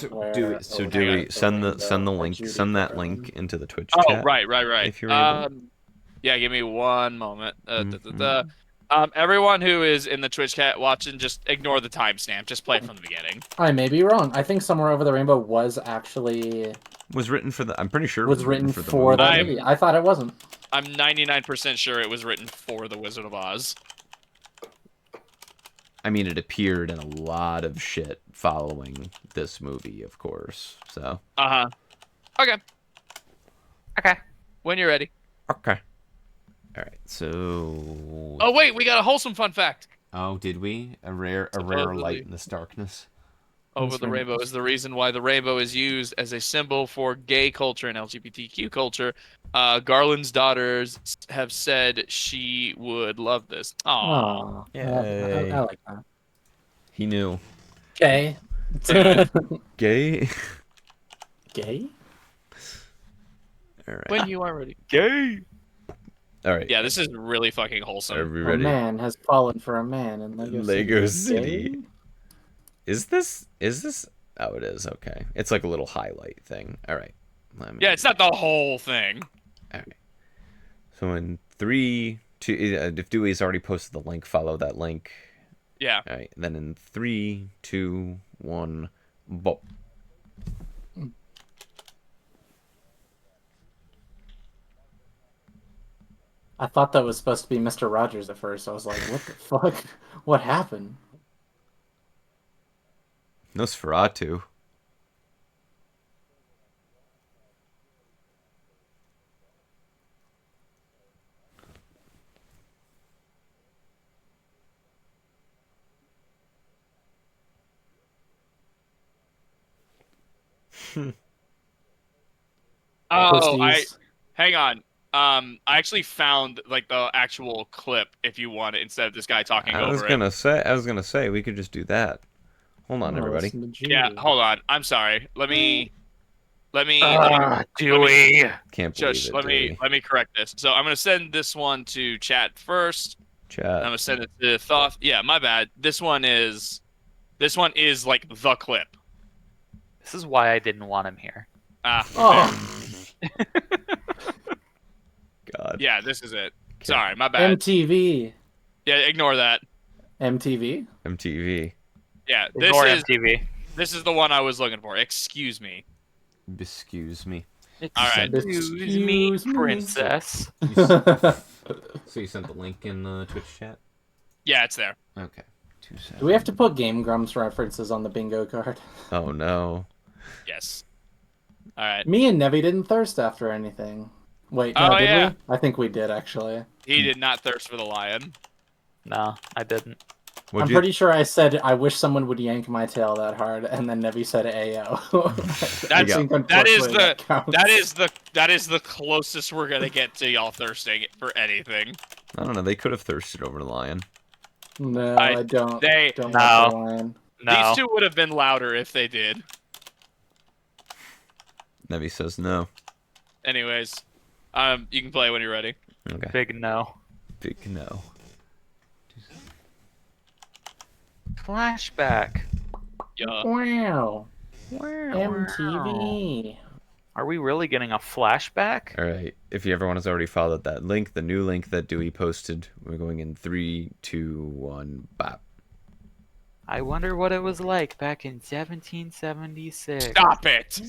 So do we send that link into the Twitch chat? Oh, right. If you're able. Yeah, give me one moment. Everyone who is in the Twitch chat watching, just ignore the timestamp. Just play from the beginning. I may be wrong. I think Somewhere Over the Rainbow was actually... Was written for the... I'm pretty sure it was written for the movie. I thought it wasn't. I'm 99% sure it was written for The Wizard of Oz. I mean, it appeared in a lot of shit following this movie, of course, so... Okay. When you're ready. Okay. All right, so... Oh, wait, we got a wholesome fun fact. Oh, did we? A rare light in this darkness. over the rainbow is the reason why the rainbow is used as a symbol for gay culture and LGBTQ culture. Garland's daughters have said she would love this. Aww. I like that. He knew. Gay. Gay? Gay? All right. When you are ready. Gay! All right. Yeah, this is really fucking wholesome. Are we ready? A man has fallen for a man in Lego City. Is this? Oh, it is. Okay. It's like a little highlight thing. All right. Yeah, it's not the whole thing. All right. So in 3, 2, if Dewey's already posted the link, follow that link. Yeah. All right. And then in 3, 2, 1, bop. I thought that was supposed to be Mr. Rogers at first. I was like, what the fuck? What happened? Nosferatu. Hang on. I actually found like the actual clip if you want it instead of this guy talking over it. I was gonna say we could just do that. Hold on, everybody. Yeah, hold on. I'm sorry. Let me Dewey. Can't believe it. Let me correct this. So I'm gonna send this one to chat first. Chat. I'm gonna send it to Thoth. Yeah, my bad. This one is like the clip. This is why I didn't want him here. God. Yeah, this is it. Sorry, my bad. MTV. Yeah, ignore that. MTV? MTV. Yeah, ignore MTV. This is the one I was looking for. Excuse me. Excuse me. All right. Excuse me, princess. So you sent the link in the Twitch chat? Yeah, it's there. Okay. 2 seconds. Do we have to put Game Grumps references on the bingo card? Oh, no. Yes. All right. Me and Nevi didn't thirst after anything. Wait, no, did we? I think we did, actually. He did not thirst for the lion. No, I didn't. I'm pretty sure I said, I wish someone would yank my tail that hard, and then Nevi said Ayo. that is the closest we're gonna get to y'all thirsting for anything. I don't know, they could have thirsted over the lion. No, I don't. They don't like the lion. No. These two would have been louder if they did. Nevi says no. Anyways, you can play when you're ready. Okay. Big no. Big no. Flashback. Yeah. Wow. MTV. Are we really getting a flashback? All right. If everyone has already followed that link, the new link that Dewey posted, we're going in 3, 2, 1, bop. I wonder what it was like back in 1776. Stop it!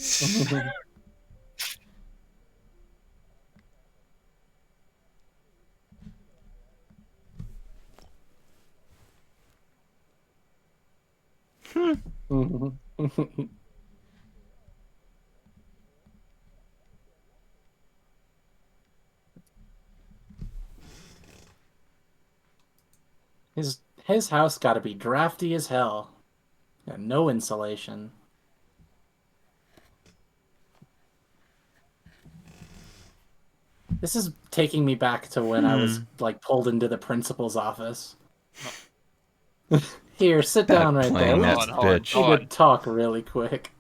His house got to be drafty as hell. Got no insulation. This is taking me back to when I was like pulled into the principal's office. Here, sit down right there. Bitch. We could talk really quick.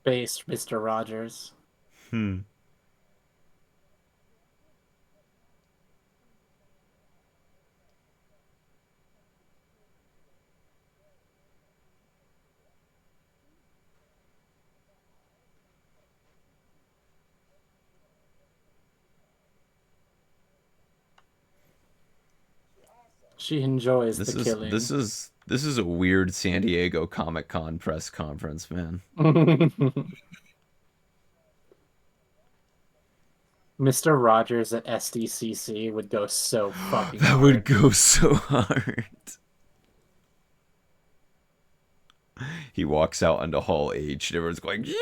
Base, Mr. Rogers. She enjoys the killing. This is a weird San Diego Comic-Con press conference, man. Mr. Rogers at SDCC would go so fucking That hard. would go so hard. He walks out onto Hall H and everyone's going, yes!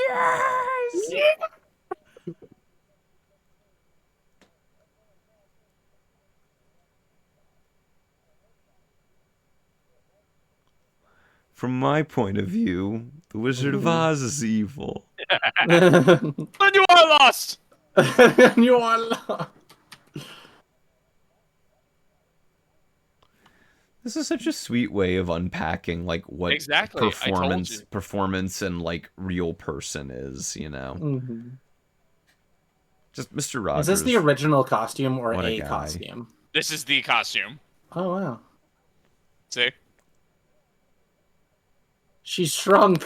Yeah! From my point of view, the Wizard of Oz is evil. And you are lost! You are lost! This is such a sweet way of unpacking like what exactly performance and like real person is, you know. Mm-hmm. Just Mr. Rogers. Is this the original costume or What a guy. costume? This is the costume. Oh wow. See? She shrunk.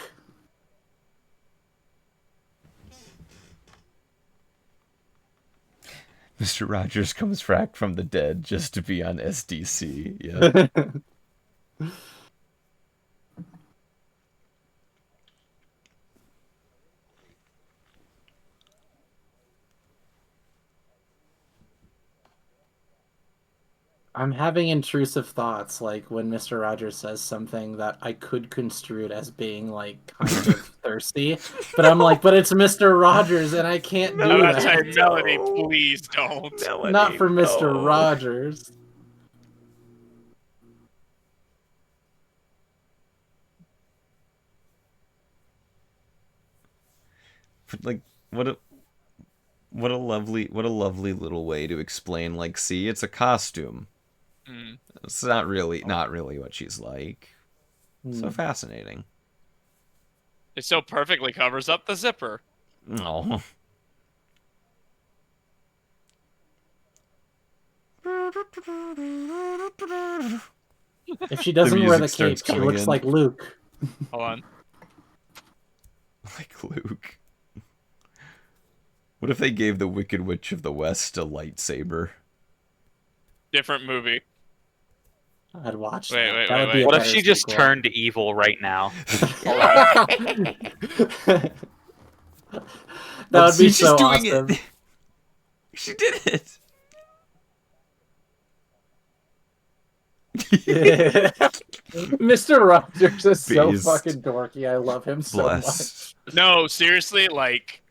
Mr. Rogers comes back from the dead just to be on SDC. Yeah. I'm having intrusive thoughts, like when Mr. Rogers says something that I could construe it as being like kind of thirsty, but I'm like, but it's Mr. Rogers and I can't do That's that. right, Melody, please don't. Melody, Not for Mr. no. Rogers. Like what a lovely little way to explain, like, see, it's a costume. It's not really what she's like. So fascinating. It so perfectly covers up the zipper. No. If she doesn't wear the starts cape, she coming looks in. like Luke. Hold on. Like Luke. What if they gave the Wicked Witch of the West a lightsaber? Different movie. I'd watch Wait, that. wait, That wait, would be wait. a What if better she just sequel. turned evil right now? That would See, be she's so doing awesome. it. She did it. Mr. Rogers is so Beast. fucking dorky. I love him so Bless. much. No, seriously, like,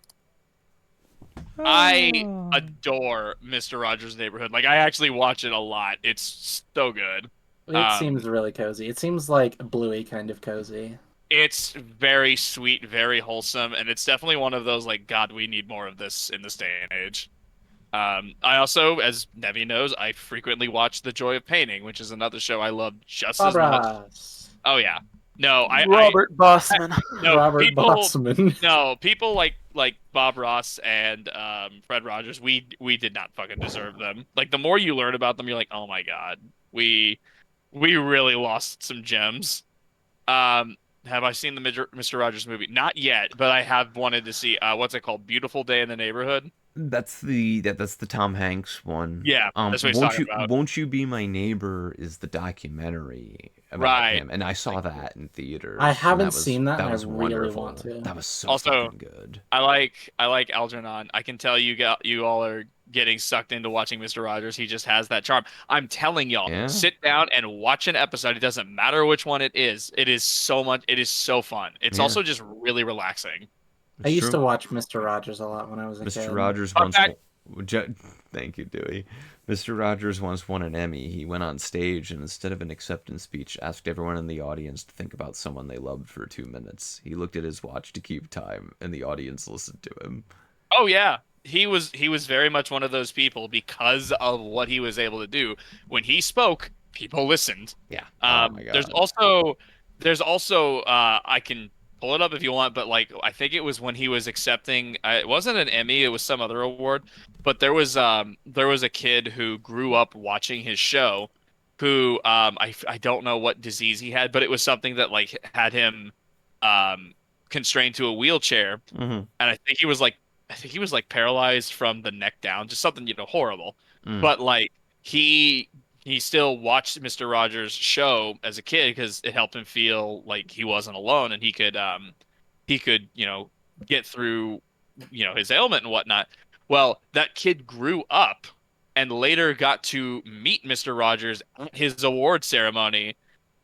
I adore Mr. Rogers' Neighborhood. Like, I actually watch it a lot. It's so good. It seems really cozy. It seems like Bluey kind of cozy. It's very sweet, very wholesome, and it's definitely one of those, like, God, we need more of this in this day and age. I also, as Nevi knows, I frequently watch The Joy of Painting, which is another show I love just as much. Oh, yeah. No, Robert Bossman. No, Robert people, Bossman. No, people like Bob Ross and Fred Rogers, we did not fucking deserve them. Like, the more you learn about them, you're like, oh my god, we really lost some gems. Have I seen the Mr. Rogers movie? Not yet, but I have wanted to see what's it called? Beautiful Day in the Neighborhood. That's the Tom Hanks one. Yeah, that's what he's talking about. Won't You Be My Neighbor is the documentary about Right. him, and I saw that in theaters. I haven't and seen that, and I was really wonderful. want to. That was so Also, fucking good. I like Algernon. I can tell you all are getting sucked into watching Mr. Rogers. He just has that charm. I'm telling y'all, Yeah. sit down and watch an episode. It doesn't matter which one it is. It is so fun. It's Yeah. also just really relaxing. I used to watch Mr. Rogers a lot when I was a kid. Mr. Rogers Fun once. fact- Thank you, Dewey. Mr. Rogers once won an Emmy. He went on stage and instead of an acceptance speech, asked everyone in the audience to think about someone they loved for 2 minutes. He looked at his watch to keep time, and the audience listened to him. Oh yeah. He was very much one of those people because of what he was able to do. When he spoke, people listened. Yeah. Oh my god. There's also I can pull it up if you want, but like I think it was when he was accepting it wasn't an Emmy, it was some other award, but there was a kid who grew up watching his show who I don't know what disease he had, but it was something that like had him constrained to a wheelchair. Mm-hmm. And I think he was like paralyzed from the neck down, just something, horrible. Mm. But like he still watched Mr. Rogers' show as a kid because it helped him feel like he wasn't alone and he could get through his ailment and whatnot. Well, that kid grew up and later got to meet Mr. Rogers at his award ceremony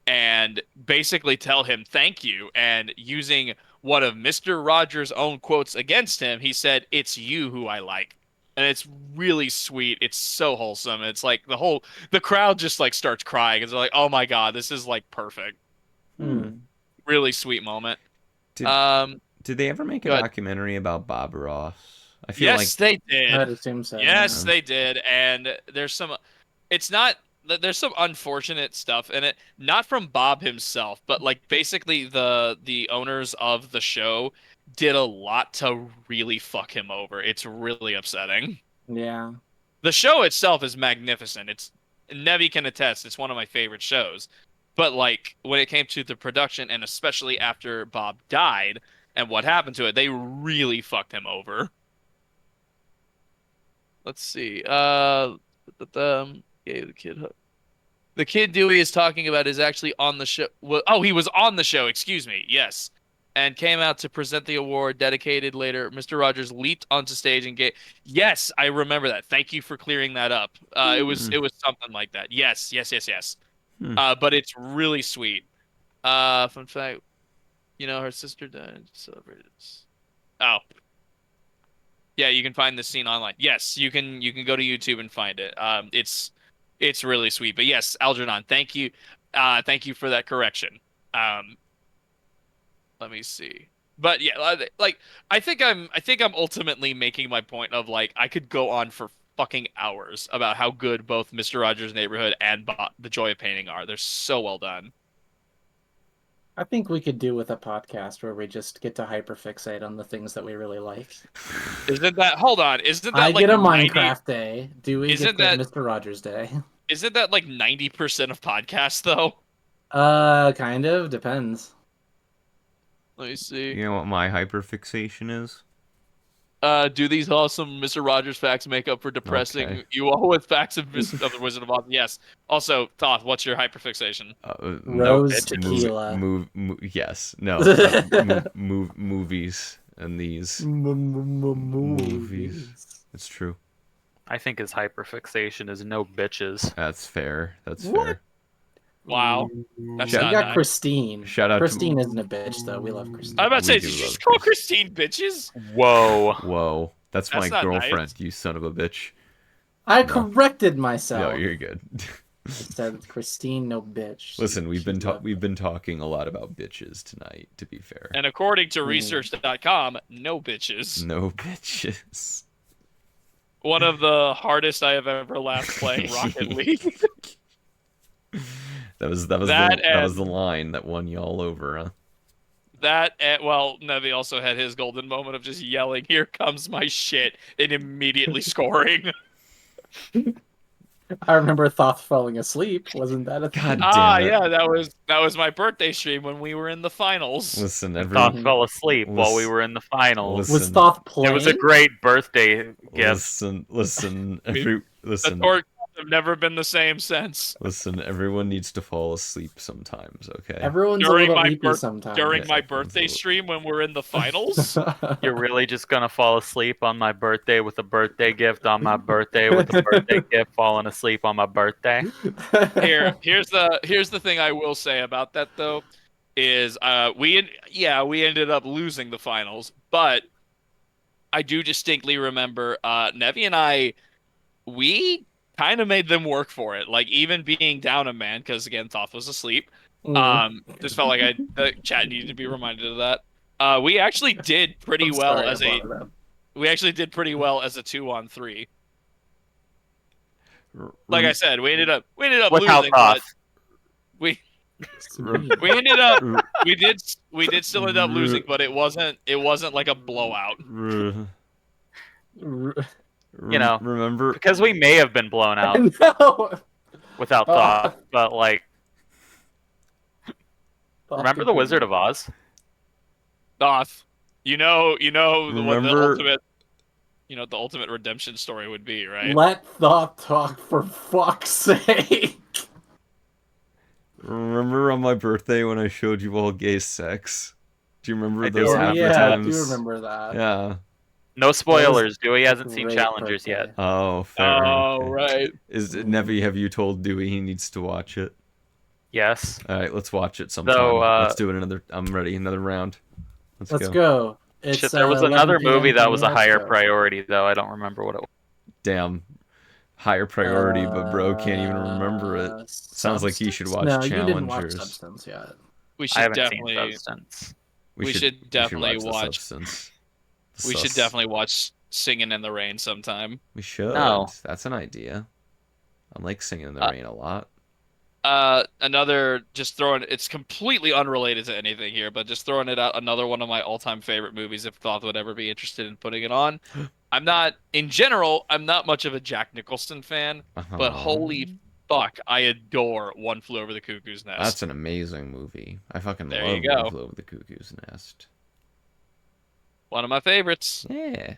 and basically tell him thank you. And using one of Mr. Rogers' own quotes against him, he said, "It's you who I like." And it's really sweet. It's so wholesome. It's like the crowd just like starts crying. It's like, oh my God, this is like perfect. Really sweet moment. Did they ever make a documentary about Bob Ross? I feel yes, they did. I'd assume so. Yes, they did. And there's some, it's not, there's some unfortunate stuff in it, not from Bob himself, but like basically the owners of the show did a lot to really fuck him over. It's really upsetting. Yeah. The show itself is magnificent. It's Nevi can attest, it's one of my favorite shows. But like when it came to the production and especially after Bob died and what happened to it, they really fucked him over. Let's see. Gave the kid hook. The kid Dewey is talking about is actually on the show. Well, oh, he was on the show. Excuse me. Yes, and came out to present the award. Dedicated later, Mr. Rogers leaped onto stage and gave. Yes, I remember that. Thank you for clearing that up. It was something like that. Yes. But it's really sweet. Fun fact, her sister died. Celebrated. Oh, yeah, you can find this scene online. Yes, you can go to YouTube and find it. It's really sweet. But yes, Algernon, thank you. Thank you for that correction. Let me see. But yeah, like I think I'm ultimately making my point of like I could go on for fucking hours about how good both Mr. Rogers' Neighborhood and The Joy of Painting are. They're so well done. I think we could do with a podcast where we just get to hyperfixate on the things that we really like. Isn't that? Hold on. Isn't that I like get a Minecraft day? Do we isn't get that Mr. Rogers Day? Isn't that like 90% of podcasts though? Kind of depends. Let me see. You know what my hyperfixation is? Do these awesome Mr. Rogers facts make up for depressing you all with facts of the Wizard of Oz? Yes. Also, Thoth, what's your hyperfixation? Rose tequila. Yes. No. Movies and these movies. It's true. I think his hyperfixation is no bitches. That's fair. Fair. Wow. That's we not got nice. Christine. Shout out Christine isn't a bitch, though. We love Christine. I'm about to say, did you just call Christine bitches? Whoa. That's my girlfriend, nice. you son of a bitch. I corrected myself. No, you're good. I said Christine, no bitch. Listen, we've been talking a lot about bitches tonight, to be fair. And according to research.com, no bitches. No bitches. One of the hardest I have ever laughed playing Rocket League. That was the line that won y'all over, huh? Nevi also had his golden moment of just yelling, "Here comes my shit," and immediately scoring. I remember Thoth falling asleep. Wasn't that a thing? God damn it. Yeah, that was my birthday stream when we were in the finals. Listen, Thoth fell asleep while we were in the finals. Was Thoth playing? It was a great birthday gift. Listen. The torch have never been the same since. Listen, everyone needs to fall asleep sometimes, okay? Everyone's a little sleepy sometimes. During my birthday stream when we're in the finals? You're really just gonna fall asleep on my birthday with a birthday gift on my birthday with a birthday gift falling asleep on my birthday? Here's the thing I will say about that though, is we ended up losing the finals, but I do distinctly remember Nevi and we kind of made them work for it. Like even being down a man, because again Thoth was asleep. Just felt like the chat needed to be reminded of that. We actually did pretty well as a 2-on-3. Like I said, we ended up Without losing, Thoth. but we ended up we did still end up losing, but it wasn't like a blowout. Remember, because we may have been blown out without Thoth, but like, remember the Wizard of Oz? Thoth, what the ultimate redemption story would be, right? Let Thoth talk, for fuck's sake. Remember on my birthday when I showed you all gay sex? Do you remember I those happy times? Yeah, I do remember that. Yeah. No spoilers. Dewey hasn't seen Great Challengers birthday. yet. Oh, fair. Oh, Okay. right. Is Nevi? Have you told Dewey he needs to watch it? Yes. All right, let's watch it sometime. Though, let's do it another. I'm ready. Another round. Let's go. It's shit, there was 11 another p.m. movie that here. was a Let's higher go. priority, though. I don't remember what it was. Damn, higher priority, but bro can't even remember it. Sounds like he should watch No, Challengers. you didn't watch Substance yet. We I should haven't definitely. seen Substance. We should definitely the watch. Substance. We should definitely watch Singing in the Rain sometime. We should. No. That's an idea. I like Singing in the Rain a lot. Another, just throwing, it's completely unrelated to anything here, but just throwing it out, another one of my all-time favorite movies if Thoth would ever be interested in putting it on. In general, I'm not much of a Jack Nicholson fan, but holy fuck, I adore One Flew Over the Cuckoo's Nest. That's an amazing movie. I fucking love One Flew Over the Cuckoo's Nest. One of my favorites. Yeah.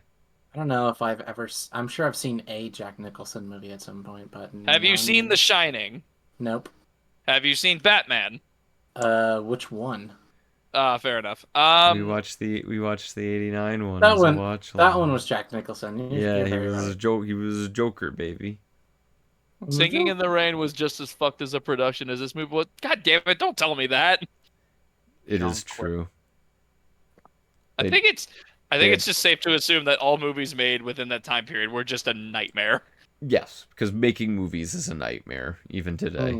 I don't know if I've ever... I'm sure I've seen a Jack Nicholson movie at some point, but... Have you seen The Shining? Nope. Have you seen Batman? Which one? Fair enough. We watched the '89 one. That one was Jack Nicholson. Yeah, he was a Joker, baby. Singing in the Rain was just as fucked as a production as this movie was. God damn it! Don't tell me that. It is true. I think it's just safe to assume that all movies made within that time period were just a nightmare. Yes, because making movies is a nightmare even today.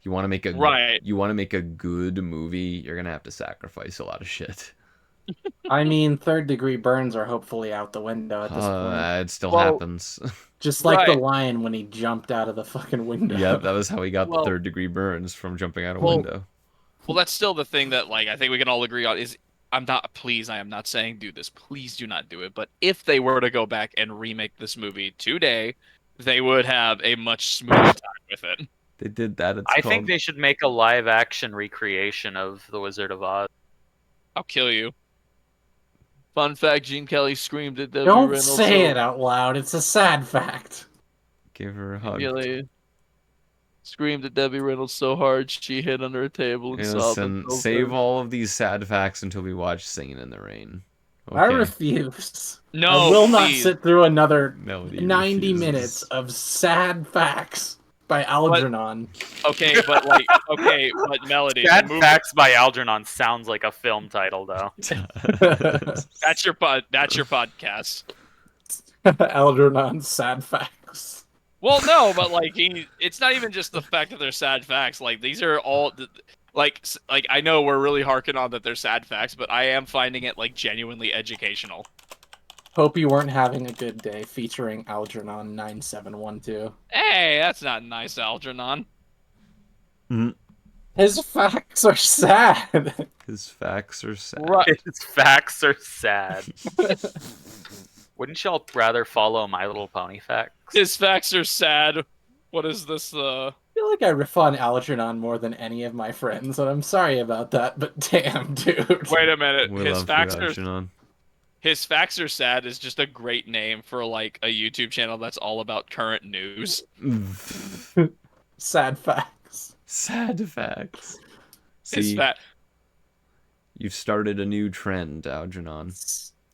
You want to make a good movie, you're gonna have to sacrifice a lot of shit. I mean, Third Degree Burns are hopefully out the window at this point. It still happens. Just like the lion when he jumped out of the fucking window. Yep, that was how he got the Third Degree Burns, from jumping out a window. Well, that's still the thing that I think we can all agree on is I am not saying do this. Please do not do it. But if they were to go back and remake this movie today, they would have a much smoother time with it. They did that. I think they should make a live-action recreation of The Wizard of Oz. I'll kill you. Fun fact, Gene Kelly screamed at Debbie Don't Reynolds. say it out loud. It's a sad fact. Give her a hug. Kelly screamed at Debbie Reynolds so hard she hid under a table and sobbed. Listen, save all of these sad facts until we watch Singing in the Rain. Okay. I refuse. No, I will not sit through another Melody 90 refuses. minutes of sad facts by Algernon. But Melody. Sad Facts by Algernon sounds like a film title, though. That's your podcast. Algernon Sad Facts. Well, no, but it's not even just the fact that they're sad facts. These are all I know we're really harking on that they're sad facts, but I am finding it genuinely educational. Hope you weren't having a good day featuring Algernon 9712. Hey, that's not nice, Algernon. His facts are sad. His facts are sad. Right. His facts are sad. Wouldn't y'all rather follow My Little Pony facts? His facts are sad. What is this? I feel like I riff on Algernon more than any of my friends, and I'm sorry about that, but damn, dude. Wait a minute. His facts are sad is just a great name for a YouTube channel that's all about current news. Sad facts. Sad facts. See, you've started a new trend, Algernon.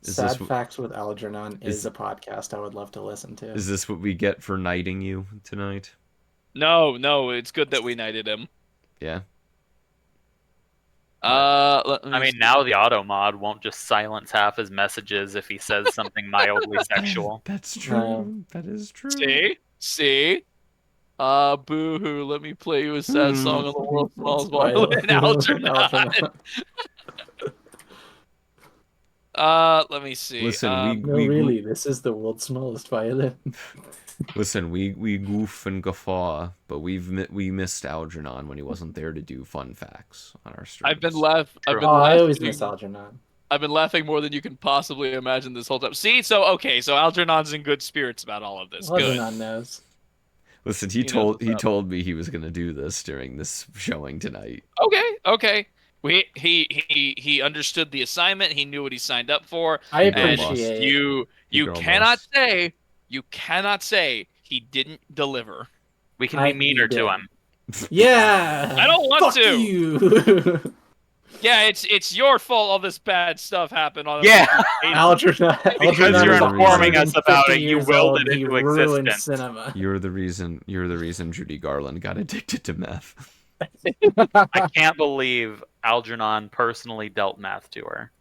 Sad Facts with Algernon is a podcast I would love to listen to. Is this what we get for knighting you tonight? No, it's good that we knighted him. Yeah. I mean, now the auto mod won't just silence half his messages if he says something mildly sexual. That's true. That is true. See? Boo-hoo, let me play you a sad song on the world's smallest violin, Algernon. Let me see. Listen, really, this is the world's smallest violin. Listen, we goof and guffaw, but we missed Algernon when he wasn't there to do fun facts on our streams. I always miss Algernon. I've been laughing more than you can possibly imagine this whole time. See, so Algernon's in good spirits about all of this. Algernon knows. Listen, he told me he was going to do this during this showing tonight. Okay. He understood the assignment. He knew what he signed up for. I appreciate you. You cannot say he didn't deliver. We can be meaner to him. Yeah. I don't want Fuck to. You. Yeah, it's your fault all this bad stuff happened on Algernon Because you're is informing us about 150 it, you years willed old, it he into ruined existence. cinema. You're the reason Judy Garland got addicted to meth. I can't believe Algernon personally dealt meth to her.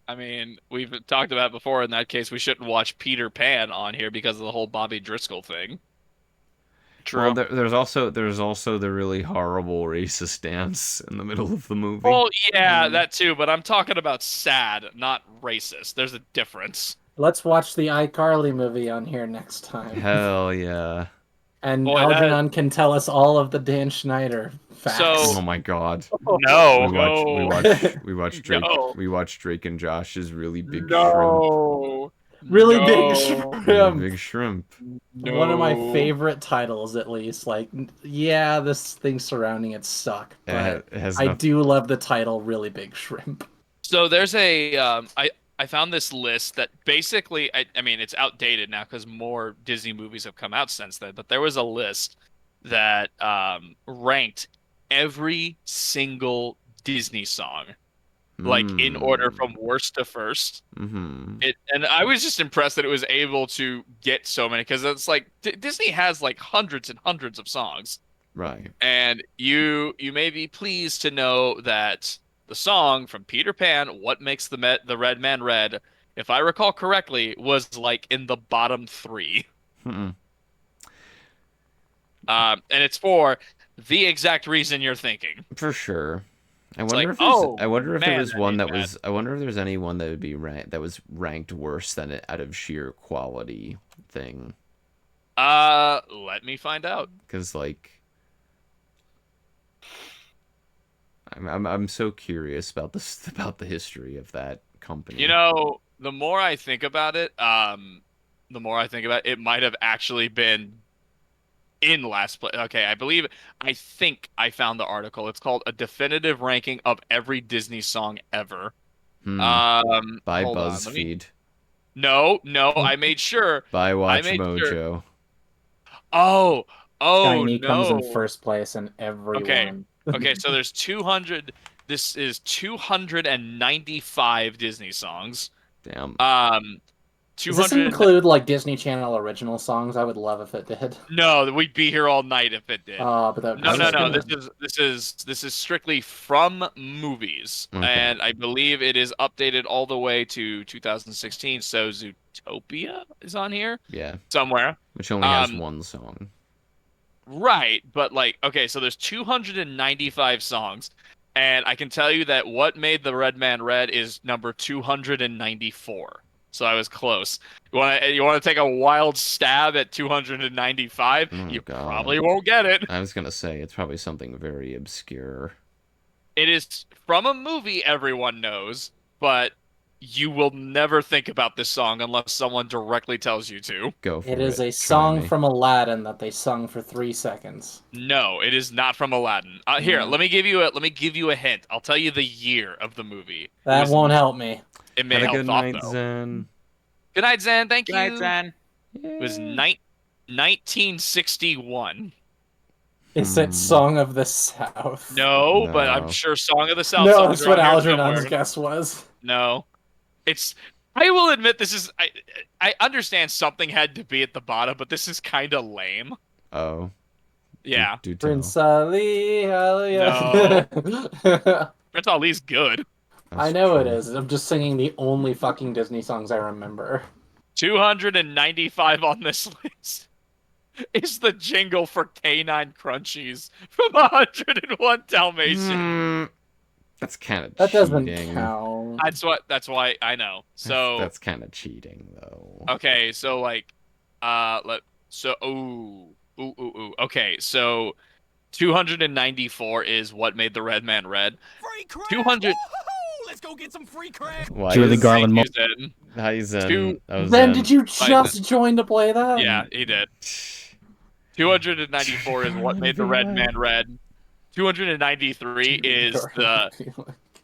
I mean, we've talked about it before. In that case, we shouldn't watch Peter Pan on here because of the whole Bobby Driscoll thing. True. Well, there's also the really horrible racist dance in the middle of the movie. Well, yeah, that too. But I'm talking about sad, not racist. There's a difference. Let's watch the iCarly movie on here next time. Hell yeah. And Boy, Algernon can tell us all of the Dan Schneider facts. So- Oh my god. No. We watch Drake. No. We watch Drake and Josh's really big No. Really No. big shrimp. shrimp. Really big shrimp. No. One of my favorite titles, at least. Like, yeah, this thing surrounding it suck, but It has I nothing- do love the title, Really Big Shrimp. So there's a I found this list that basically I mean it's outdated now because more Disney movies have come out since then, but there was a list that ranked every single Disney song like in order from worst to first. Mm-hmm. And I was just impressed that it was able to get so many because it's like Disney has like hundreds and hundreds of songs. Right. And you may be pleased to know that the song from Peter Pan, "What Makes the Red Man Red," if I recall correctly, was like in the bottom 3. Mm-mm. And it's for the exact reason you're thinking. For sure. I It's wonder like, if there's, oh, I wonder if there man, was that one ain't that bad. was. I wonder if there's any one that would be that was ranked worse than it out of sheer quality thing. Let me find out. Because like, I'm so curious about this about the history of that company. You know, the more I think about it, it might have actually been in last place. Okay, I think I found the article. It's called "A Definitive Ranking of Every Disney Song Ever." By Hold on, BuzzFeed. No, I made sure. By Watch made Mojo. sure. Oh, Shiny no. comes in first place in every Okay. one. Okay, so there's 200. This is 295 Disney songs. Damn. Does this 200. include like Disney Channel original songs? I would love if it did. No, we'd be here all night if it did. But that No. gonna... This is strictly from movies, Okay. and I believe it is updated all the way to 2016. So Zootopia is on here. Yeah. Somewhere. Which only has one song. Right, but like, okay, so there's 295 songs, and I can tell you that What Made the Red Man Red is number 294. So I was close. You want to take a wild stab at 295? Oh, You God. probably won't get it. I was gonna say it's probably something very obscure. It is from a movie everyone knows, but you will never think about this song unless someone directly tells you to. Go for it. It is a Try song me. from Aladdin that they sung for 3 seconds. No, it is not from Aladdin. Here, let me give you a hint. I'll tell you the year of the movie. That won't help me. It may Have a help good thought, night, though. Zen. Good night, Zen. Thank you. Good night, Zen. It was 1961. Is it Song of the South? No, but I'm No. sure Song of the South. No, songs that's are what on here Algernon's somewhere. guess was. No, it's. I will admit this is. I understand something had to be at the bottom, but this is kind of lame. Oh. Yeah, Do tell. Prince Ali. No. Prince Ali's good. I That's know it true. is. I'm just singing the only fucking Disney songs I remember. 295 on this list is the jingle for Canine Crunchies from 101 Dalmatians. That's kind of That cheating. doesn't count. That's why I know. So that's kind of cheating, though. okay, so like, okay, so 294 is What Made the Red Man Red. Free crack! 200. Woo-hoo-hoo! Let's go get some free crack! Why Julie is- Garland. Thank you, Zen. Hi, Zen. Two- Oh, Then did you Bye, just join to play that? Yeah, he did. 294 is What Made the Red Man Red. 293 is the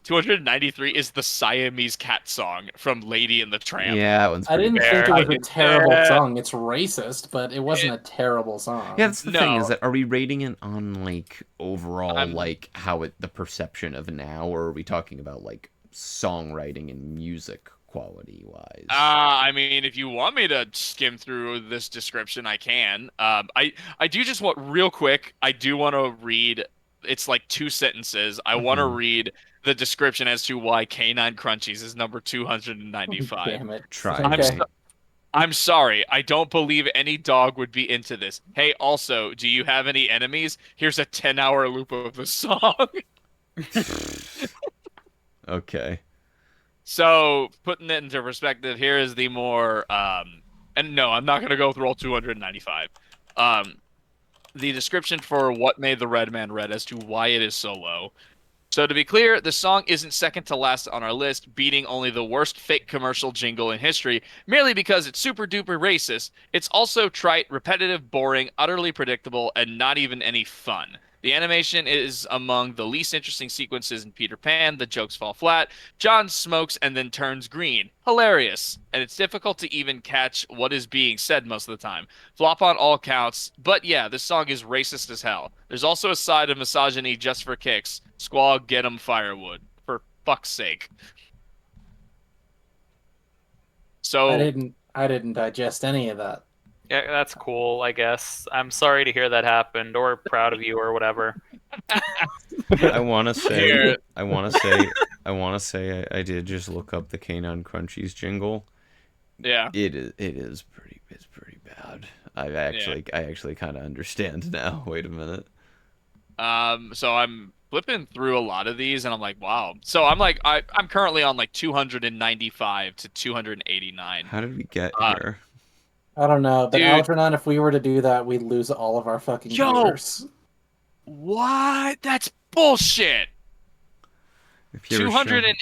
293 is the Siamese cat song from Lady and the Tramp. Yeah, that one's I pretty didn't bad. think it was a terrible Yeah. song. It's racist, but it wasn't a terrible song. Yeah, that's the thing, No. is that, are we rating it on, like, overall, I'm- like, how the perception of now, or are we talking about, like, songwriting and music quality-wise? I mean, if you want me to skim through this description, I can. I do just want, real quick, I do want to read, it's like 2 sentences. I want to read the description as to why Canine Crunchies is number 295. Damn it. Try. Okay. I'm sorry. I don't believe any dog would be into this. Hey, also, do you have any enemies? Here's a 10-hour loop of the song. Okay. So, putting it into perspective, here is the more, and no, I'm not going to go through all 295. The description for what made the Red Man red as to why it is so low. So to be clear, the song isn't second to last on our list, beating only the worst fake commercial jingle in history, merely because it's super duper racist. It's also trite, repetitive, boring, utterly predictable, and not even any fun. The animation is among the least interesting sequences in Peter Pan. The jokes fall flat. John smokes and then turns green. Hilarious. And it's difficult to even catch what is being said most of the time. Flop on all counts. But yeah, this song is racist as hell. There's also a side of misogyny just for kicks. Squaw, get 'em firewood. For fuck's sake. So I didn't digest any of that. Yeah, that's cool, I guess. I'm sorry to hear that happened, or proud of you, or whatever. I want to say, Here. I did just look up the Canine Crunchies jingle. yeah. It's pretty bad. I actually kind of understand now. Wait a minute. So I'm flipping through a lot of these, and I'm like, wow. So I'm like, I'm currently on like 295 to 289. How did we get here? I don't know, but Dude. Algernon, if we were to do that, we'd lose all of our fucking viewers. What? That's bullshit. If you ever 200 show-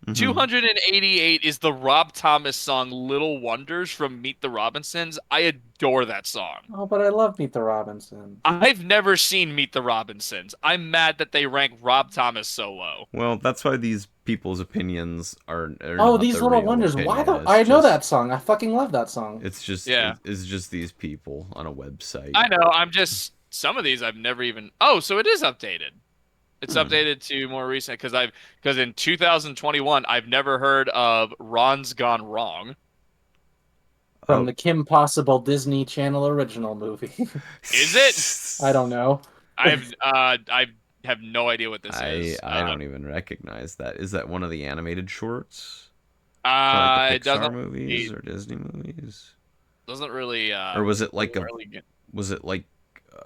and 288 is the Rob Thomas song "Little Wonders" from Meet the Robinsons. I adore that song. Oh, but I love Meet the Robinsons. I've never seen Meet the Robinsons. I'm mad that they rank Rob Thomas so low. Well, that's why these people's opinions are Oh, not these the Little real Wonders. Why the? opinion. It's I know just- that song. I fucking love that song. It's just Yeah. it's just these people on a website. I know. I'm just some of these I've never even. Oh, so it is updated. It's updated to more recent because in 2021 I've never heard of Ron's Gone Wrong. From the Kim Possible Disney Channel original movie. Is it? I don't know. I have no idea what this is. I don't even recognize that. Is that one of the animated shorts? For, It like the Pixar doesn't. movies or Disney movies? Doesn't really. Or was it like really was it like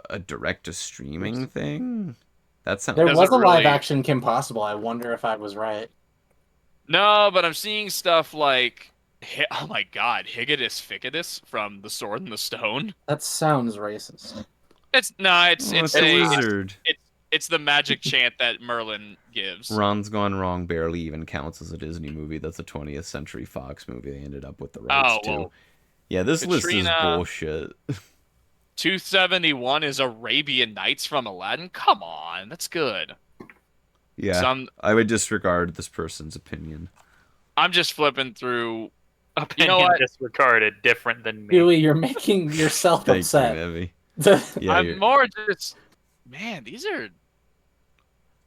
a direct to streaming thing? That sounds. There Doesn't was a really- live action Kim Possible. I wonder if I was right. No, but I'm seeing stuff like. Oh my God, Higitus Ficus from The Sword and the Stone. That sounds racist. It's It's a wizard. It's the magic chant that Merlin gives. Ron's Gone Wrong barely even counts as a Disney movie. That's a 20th Century Fox movie. They ended up with the rights to. well, Yeah, this list is Katrina- bullshit. 271 is Arabian Nights from Aladdin. Come on, that's good. Yeah, So I would disregard this person's opinion. I'm just flipping through. Opinion what? disregarded, different than me. Dewey, you're making yourself Thank you, upset. Evie. Yeah, I'm you're more just. Man, these are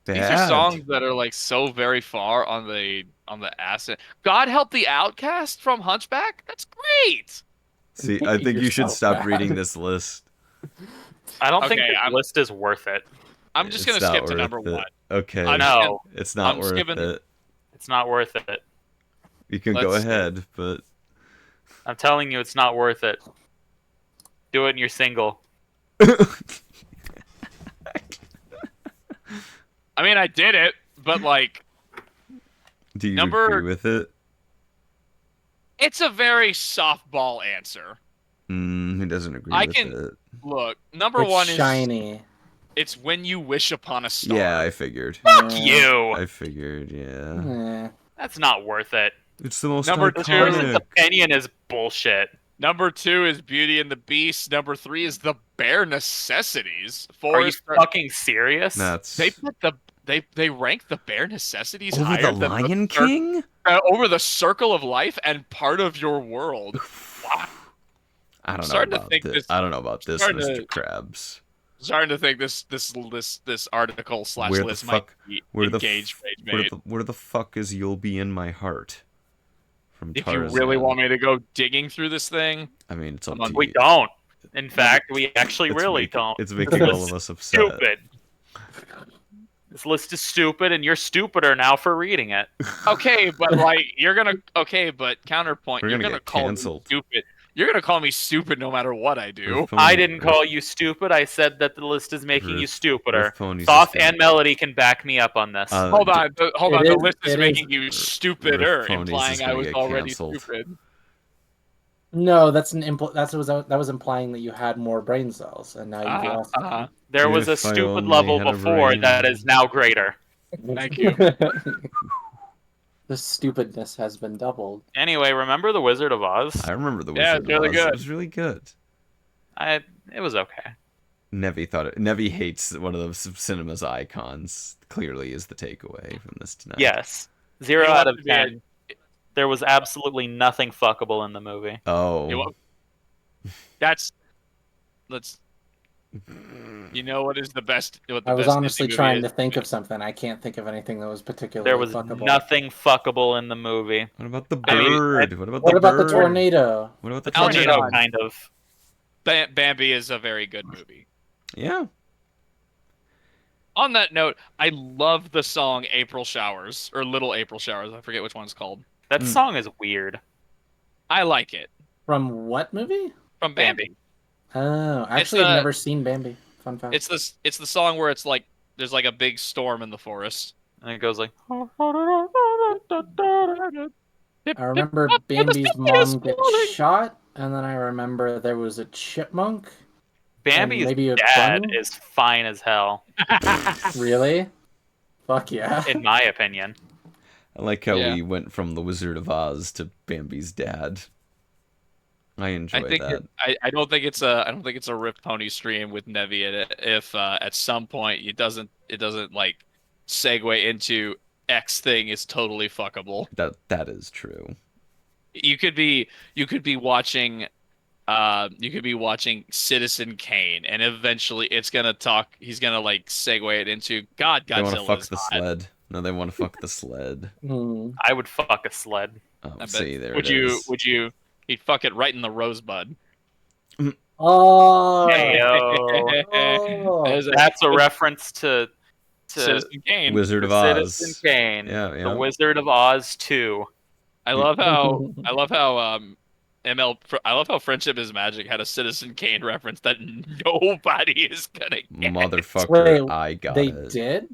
bad. songs that are like so very far on the acid. God help the outcast from Hunchback. That's great. See, I think you should Yourself stop bad. reading this list. I don't think Okay, the list is worth it. I'm just It's gonna not skip to worth number it. one. Okay. I'm No, It's not I'm worth skipping- it. it's not worth it. You can go Let's- ahead, but I'm telling you, it's not worth it. Do it and you're single. I mean, I did it, but like, do you Number- agree with it? it's a very softball answer. He doesn't agree I with can- it. Look, number It's one is shiny. it's When You Wish Upon a Star. Yeah, I figured. Fuck Yeah. you. I figured, yeah. Eh. That's not worth it. It's the most Number This two- person's iconic. opinion is bullshit. Number 2 is Beauty and the Beast. Number 3 is The Bare Necessities. 4 Are you is fucking serious? That's they put the they rank the bare necessities Over higher the than Lion King? over the circle of life and part of your world. Wow. I don't know Starting to about think this. this. I don't know about this, Starting Mr. to Krabs. starting to think this article / Where the list might fuck? be Where the engaged, where the fuck is "You'll Be in My Heart" from If you Tarzan? really want me to go digging through this thing, I mean, it's up I'm to on- We you. don't. In fact, we actually It's really making, don't. It's making all of us upset. Stupid. This list is stupid, and you're stupider now for reading it. okay, but like but counterpoint, We're you're gonna gonna get call canceled. me stupid. You're gonna call me stupid no matter what I do. I didn't call you stupid. I said that the list is making you stupider. RiffPonies Thoth is gonna- and Melody can back me up on this. Hold on. It The is- list is it making is- you stupider, RiffPonies implying is I gonna was get already canceled. stupid. No, that was implying that you had more brain cells, and now you've lost them. There was a If I stupid only level had a before brain. that is now greater. Thank you. The stupidness has been doubled. Anyway, remember The Wizard of Oz? I remember the Yeah, Wizard it's really of Oz. good. It was really good. It was okay. Nevi hates one of those cinema's icons. Clearly, is the takeaway from this tonight. Yes. 0 It out wants of to be a- 10. There was absolutely nothing fuckable in the movie. Oh. Let's. You know what is the best? What the I was best honestly Disney trying movie to is? think of something. I can't think of anything that was particularly There was fuckable. nothing fuckable in the movie. What about the I mean, bird? What about What the about the bird? tornado? What about the Tornado, Algernon. kind of. Bambi is a very good movie. Yeah. On that note, I love the song "April Showers" or "Little April Showers." I forget which one it's called. That song is weird. I like it. From what movie? From Bambi. Oh, actually, I've never seen Bambi. Fun fact. It's the song where it's like there's like a big storm in the forest. And it goes like. I remember Bambi's mom gets shot, and then I remember there was a chipmunk. Bambi's maybe a dad bunny? is fine as hell, Really? Fuck yeah. in my opinion. I like how Yeah. we went from the Wizard of Oz to Bambi's dad. I enjoy that. I don't think it's a Riff Pony stream with Nevi in it. If at some point it doesn't like segue into X thing is totally fuckable. That is true. You could be watching Citizen Kane, and eventually he's gonna like segue it into God, They want to Godzilla's fuck the hot. sled. No, they want to fuck the sled. I would fuck a sled. Oh, I bet. see, there Would it you is. he'd fuck it right in the rosebud. Oh. Heyo. Oh. That's That's a reference to Citizen Kane. Wizard of Oz. Citizen Kane. Yeah, yeah. The Wizard of Oz 2. I love how Friendship is Magic had a Citizen Kane reference that nobody is gonna get. Motherfucker, Wait, I got They it. did?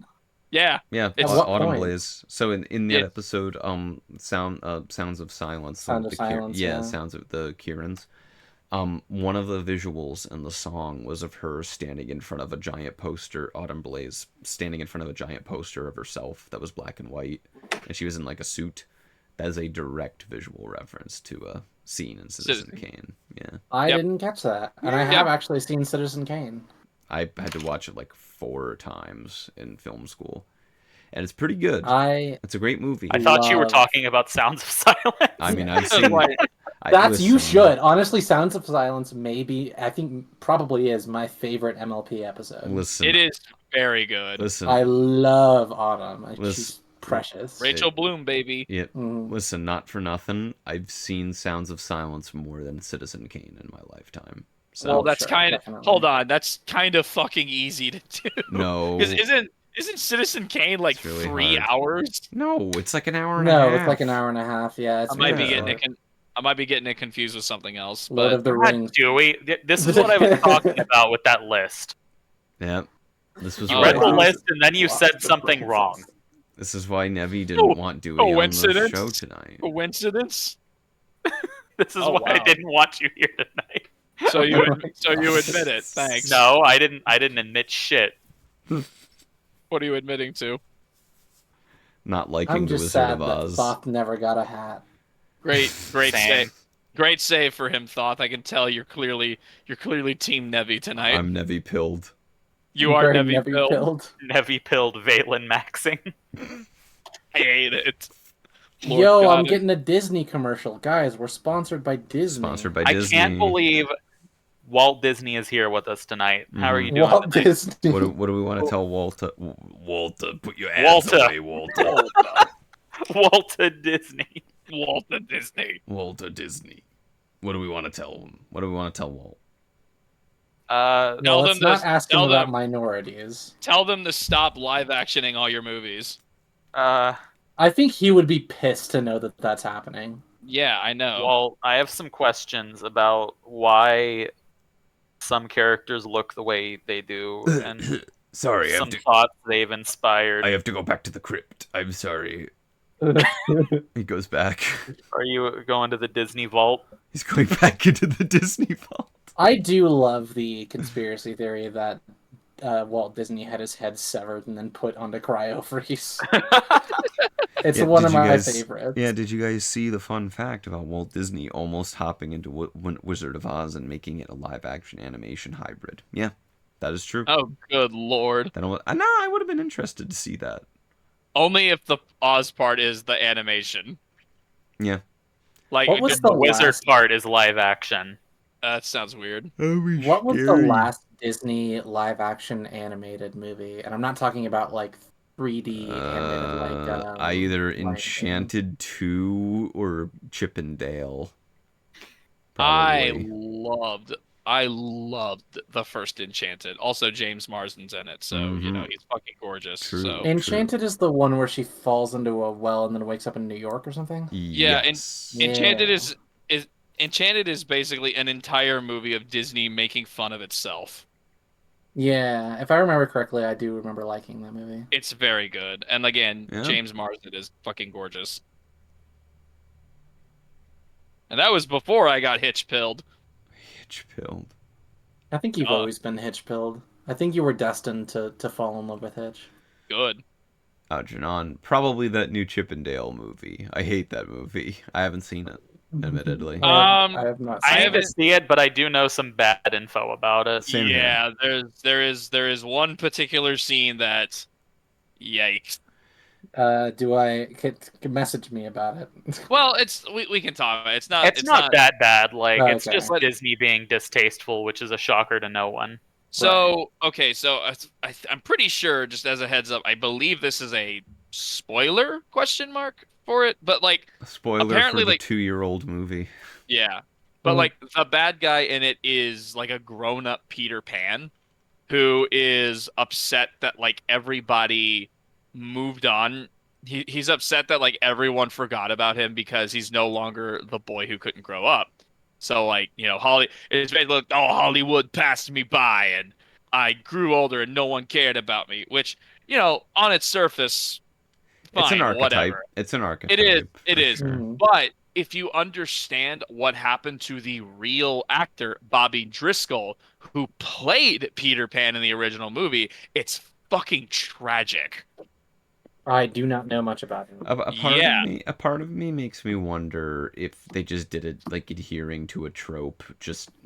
Yeah, Yeah, It's- what Autumn point? Blaze. So in that Yeah. episode, Sounds of Silence. Sound of the Silence, yeah. Sounds of the Kierans. One of the visuals in the song was of her standing in front of a giant poster, Autumn Blaze, standing in front of a giant poster of herself that was black and white, and she was in like a suit. That is a direct visual reference to a scene in Citizen Kane. Yeah. I Yep. didn't catch that. And I Yep. have actually seen Citizen Kane. I had to watch it like 4 times in film school, and it's pretty good. It's a great movie. I thought you were Love- talking about Sounds of Silence. I mean, I've seen. Like, You listen, should. Honestly, Sounds of Silence I think probably is my favorite MLP episode. Listen, it is very good. Listen, I love Autumn. Listen. She's precious. Rachel Bloom, baby. yeah, Mm. listen. Not for nothing, I've seen Sounds of Silence more than Citizen Kane in my lifetime. So Well, that's sure, kind of definitely. hold on. That's kind of fucking easy to do. no, Because isn't Citizen Kane like It's really 3 hard. hours? no, it's like an hour and a No, half. it's like an hour and a half. Yeah, it's I might be really getting short. I might be getting it confused with something else. Lord But of the God, Rings. Dewey, this is what I was talking about with that list. Yeah, this was You Oh, read the wow. list and then you said something wrong. This is why Nevi didn't want Dewey on the coincidence? show tonight. coincidence? This is Oh, why I wow. didn't want you here tonight. So you admit it. Thanks. No, I didn't admit shit. What are you admitting to? Not liking I'm the just Wizard sad of that Oz. Thoth never got a hat. Great Same. save. Great save for him, Thoth. I can tell you're clearly team Nevi tonight. I'm Nevi pilled. You are Very Nevi pilled. Nevi pilled Valen maxing. I hate it. Lord Yo, God I'm getting a Disney commercial. Guys, we're sponsored by Disney. Sponsored by I Disney. can't believe Walt Disney is here with us tonight. How are you doing Walt tonight? Disney. What do we want to tell Walter? Walter, put your hands Walter. away, Walter. Walter Disney. Walter Disney. Walter Disney. What do we want to tell him? What do we want to tell Walt? No, let's not ask him about them, minorities. Tell them to stop live actioning all your movies. I think he would be pissed to know that that's happening. Yeah, I know. Well, I have some questions about why some characters look the way they do, and sorry, some thoughts they've inspired. I have to go back to the crypt. I'm sorry. He goes back. Are you going to the Disney vault? He's going back into the Disney vault. I do love the conspiracy theory that Walt Disney had his head severed and then put onto cryo-freeze. It's one of my favorites. Yeah, did you guys see the fun fact about Walt Disney almost hopping into Wizard of Oz and making it a live-action animation hybrid? Yeah, that is true. Oh, good lord. I would have been interested to see that. Only if the Oz part is the animation. Yeah. Like, what was the wizard part is live action. That sounds weird. What was the last Disney live-action animated movie? And I'm not talking about like 3D animated, like either Enchanted 2 or Chip and Dale. Probably. I loved the first Enchanted. Also, James Marsden's in it, so you know he's fucking gorgeous. True, so Enchanted is the one where she falls into a well and then wakes up in New York or something. Yeah, yes. Enchanted is Enchanted is basically an entire movie of Disney making fun of itself. Yeah, if I remember correctly, I do remember liking that movie. It's very good, and again, James Marsden is fucking gorgeous. And that was before I got hitch-pilled. Hitch-pilled. I think you've always been hitch-pilled. I think you were destined to fall in love with Hitch. Good. Janon, probably that new Chip and Dale movie. I hate that movie. I haven't seen it, admittedly. I have not seen I haven't seen it, but I do know some bad info about it. Same yeah, there is one particular scene that, yikes. Can message me about it? Well, we can talk about it. It's not that bad. Like it's okay. just Disney being distasteful, which is a shocker to no one. So okay, so I'm pretty sure, just as a heads up, I believe this is a spoiler question mark for it, but like a spoiler apparently for the like 2-year-old movie. Yeah, but like the bad guy in it is like a grown-up Peter Pan, who is upset that like everybody moved on. He's upset that like everyone forgot about him because he's no longer the boy who couldn't grow up. So like, you know, it's basically like, oh, Hollywood passed me by and I grew older and no one cared about me, which, you know, on its surface, fine, it's an archetype. Whatever. It's an archetype. It is. Sure. But if you understand what happened to the real actor, Bobby Driscoll, who played Peter Pan in the original movie, it's fucking tragic. I do not know much about him. A part of me makes me wonder if they just did it like adhering to a trope,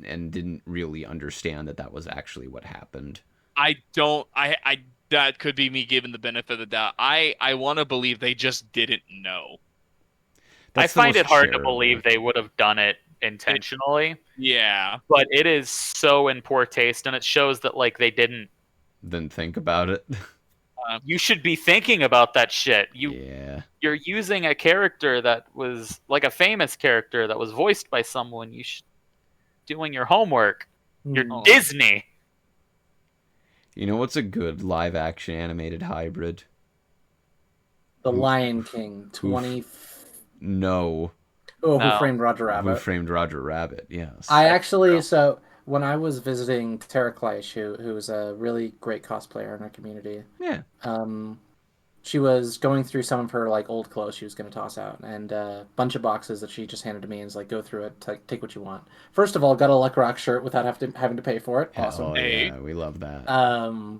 and didn't really understand that was actually what happened. That could be me giving the benefit of the doubt. I want to believe they just didn't know. I find it hard to believe they would have done it intentionally. Yeah. But it is so in poor taste, and it shows that like they didn't think about it. You should be thinking about that shit. You're using a character that was like a famous character that was voiced by someone. You should doing your homework. You're Disney. You know what's a good live-action animated hybrid? The Lion King 20. No. Oh, Who Framed Roger Rabbit? Who Framed Roger Rabbit? Yes. I actually when I was visiting Tara Kleisch, who's a really great cosplayer in our community. Yeah. She was going through some of her like old clothes she was going to toss out, and a bunch of boxes that she just handed to me and was like, "Go through it, take what you want." First of all, got a Luck Rock shirt without having to pay for it. Awesome. Yeah, we love that.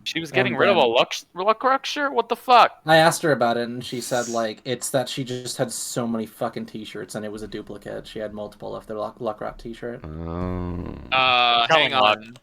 She was getting rid of a Luck Rock shirt. What the fuck? I asked her about it, and she said like it's that she just had so many fucking T-shirts, and it was a duplicate. She had multiple of the Luck Rock T-shirt. Oh. Hang on.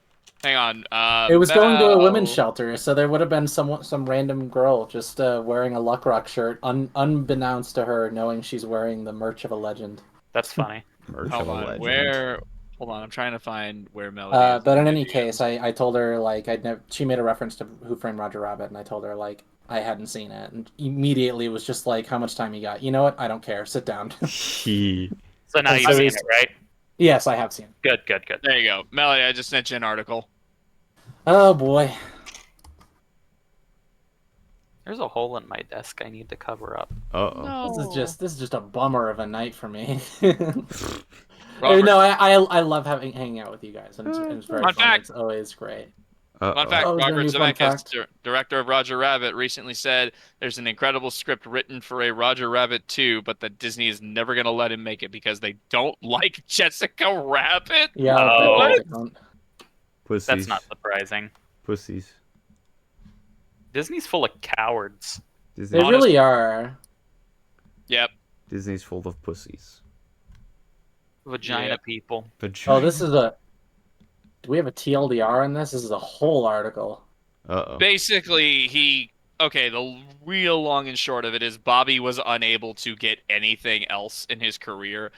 Hang on. It was going to a women's Mel. shelter, so there would have been some random girl just wearing a Luck Rock shirt, unbeknownst to her, knowing she's wearing the merch of a legend. That's funny. Merch Hold of a on. legend. Hold on. I'm trying to find where Melody is. But in any case, I told her like she made a reference to Who Framed Roger Rabbit, and I told her like I hadn't seen it, and immediately it was just like, how much time you got? You know what? I don't care. Sit down. So now And you've so seen he's- it, right? Yes, I have seen it. Good, good, good. There you go. Melody, I just sent you an article. Oh boy. There's a hole in my desk I need to cover up. Uh-oh. This is just a bummer of a night for me. Robert, No, I love hanging out with you guys, and it's very Fun fun. fact. It's always great. Fun fact, Oh, is there a Robert new fun Zemeckis, fact? director of Roger Rabbit, recently said there's an incredible script written for a Roger Rabbit 2, but that Disney is never going to let him make it because they don't like Jessica Rabbit. Yeah, Oh. I bet they don't. Pussies. That's not surprising. Pussies. Disney's full of cowards. Disney. They really are. Yep. Disney's full of pussies. Vagina Yeah. people. Oh, this is a. Do we have a TLDR on this? This is a whole article. Uh-oh. Basically, the real long and short of it is Bobby was unable to get anything else in his career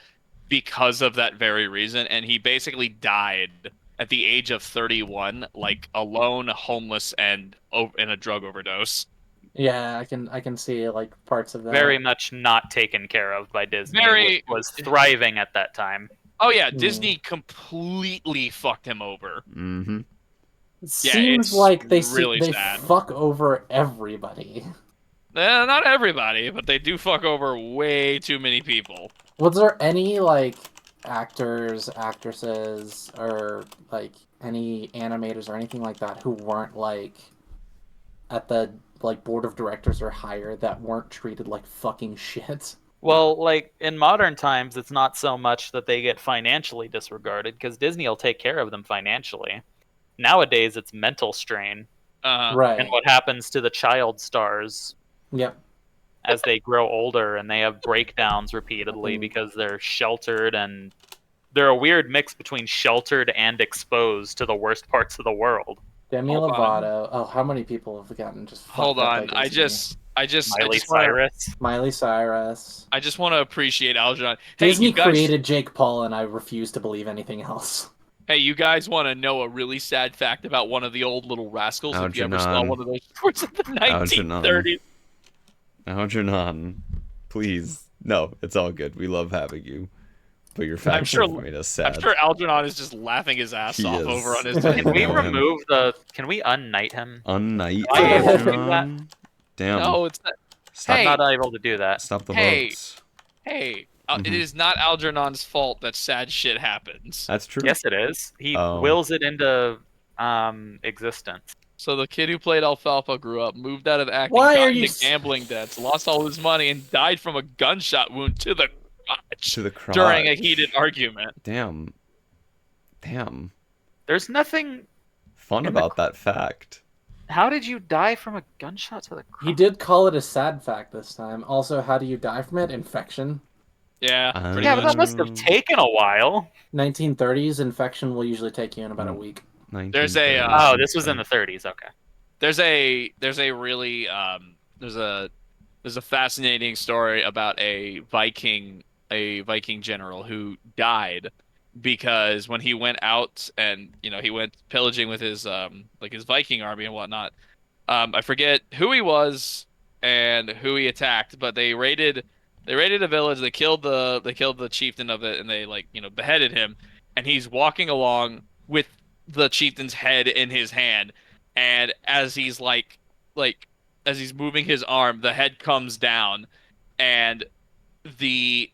because of that very reason, and he basically died at the age of 31, like alone, homeless, and in a drug overdose. Yeah, I can see like parts of that. Very much not taken care of by Disney. Very- Which was thriving at that time. Oh yeah, Hmm. Disney completely fucked him over. Mm-hmm. It Yeah, seems it's like they really they sad. fuck over everybody. Not everybody, but they do fuck over way too many people. Was there any like actors, actresses, or like any animators or anything like that who weren't like at the like board of directors or higher that weren't treated like fucking shit? Well, like in modern times, it's not so much that they get financially disregarded because Disney will take care of them financially. Nowadays, it's mental strain Right. and what happens to the child stars Yep. as they grow older and they have breakdowns repeatedly Mhm. because they're sheltered and they're a weird mix between sheltered and exposed to the worst parts of the world. Demi Hold on. Lovato. Oh, how many people have gotten just fucked Hold up by on, I Disney? just Miley wanna, Cyrus. Miley Cyrus. I just want to appreciate Algernon. Hey, Disney you guys, created Jake Paul, and I refuse to believe anything else. Hey, you guys want to know a really sad fact about one of the old little rascals? If you ever saw Algernon. one of those sports in the 1930s. Algernon, please. No, it's all good. We love having you. But your facts sure- have made us sad. I'm sure Algernon is just laughing his ass He off is. over on his. Can we Yeah. remove the? Can we unknight him? Unnight Am I able to do Algernon. Damn. No, it's not. Stop, Hey. I'm not able to do that. stop the Hey. votes. Hey, Mhm. it is not Algernon's fault that sad shit happens. That's true. Yes, it is. He Oh. wills it into existence. So the kid who played Alfalfa grew up, moved out of acting, Why got are into you gambling debts, lost all his money, and died from a gunshot wound to the crotch To the crotch. during a heated argument. Damn. Damn. There's nothing. Fun In the about that fact. How did you die from a gunshot to the crotch? He did call it a sad fact this time. Also, how do you die from it? Infection. Yeah, pretty Yeah, but much. that must have taken a while. 1930s, infection will usually take you in about a week. There's a, 1930s. Oh, this was in the 30s. Okay. There's a really there's a fascinating story about a Viking general who died because when he went out and he went pillaging with his his Viking army and whatnot. I forget who he was and who he attacked, but they raided a village. They killed the chieftain of it, and they beheaded him. And he's walking along with the chieftain's head in his hand, and as he's as he's moving his arm, the head comes down, and the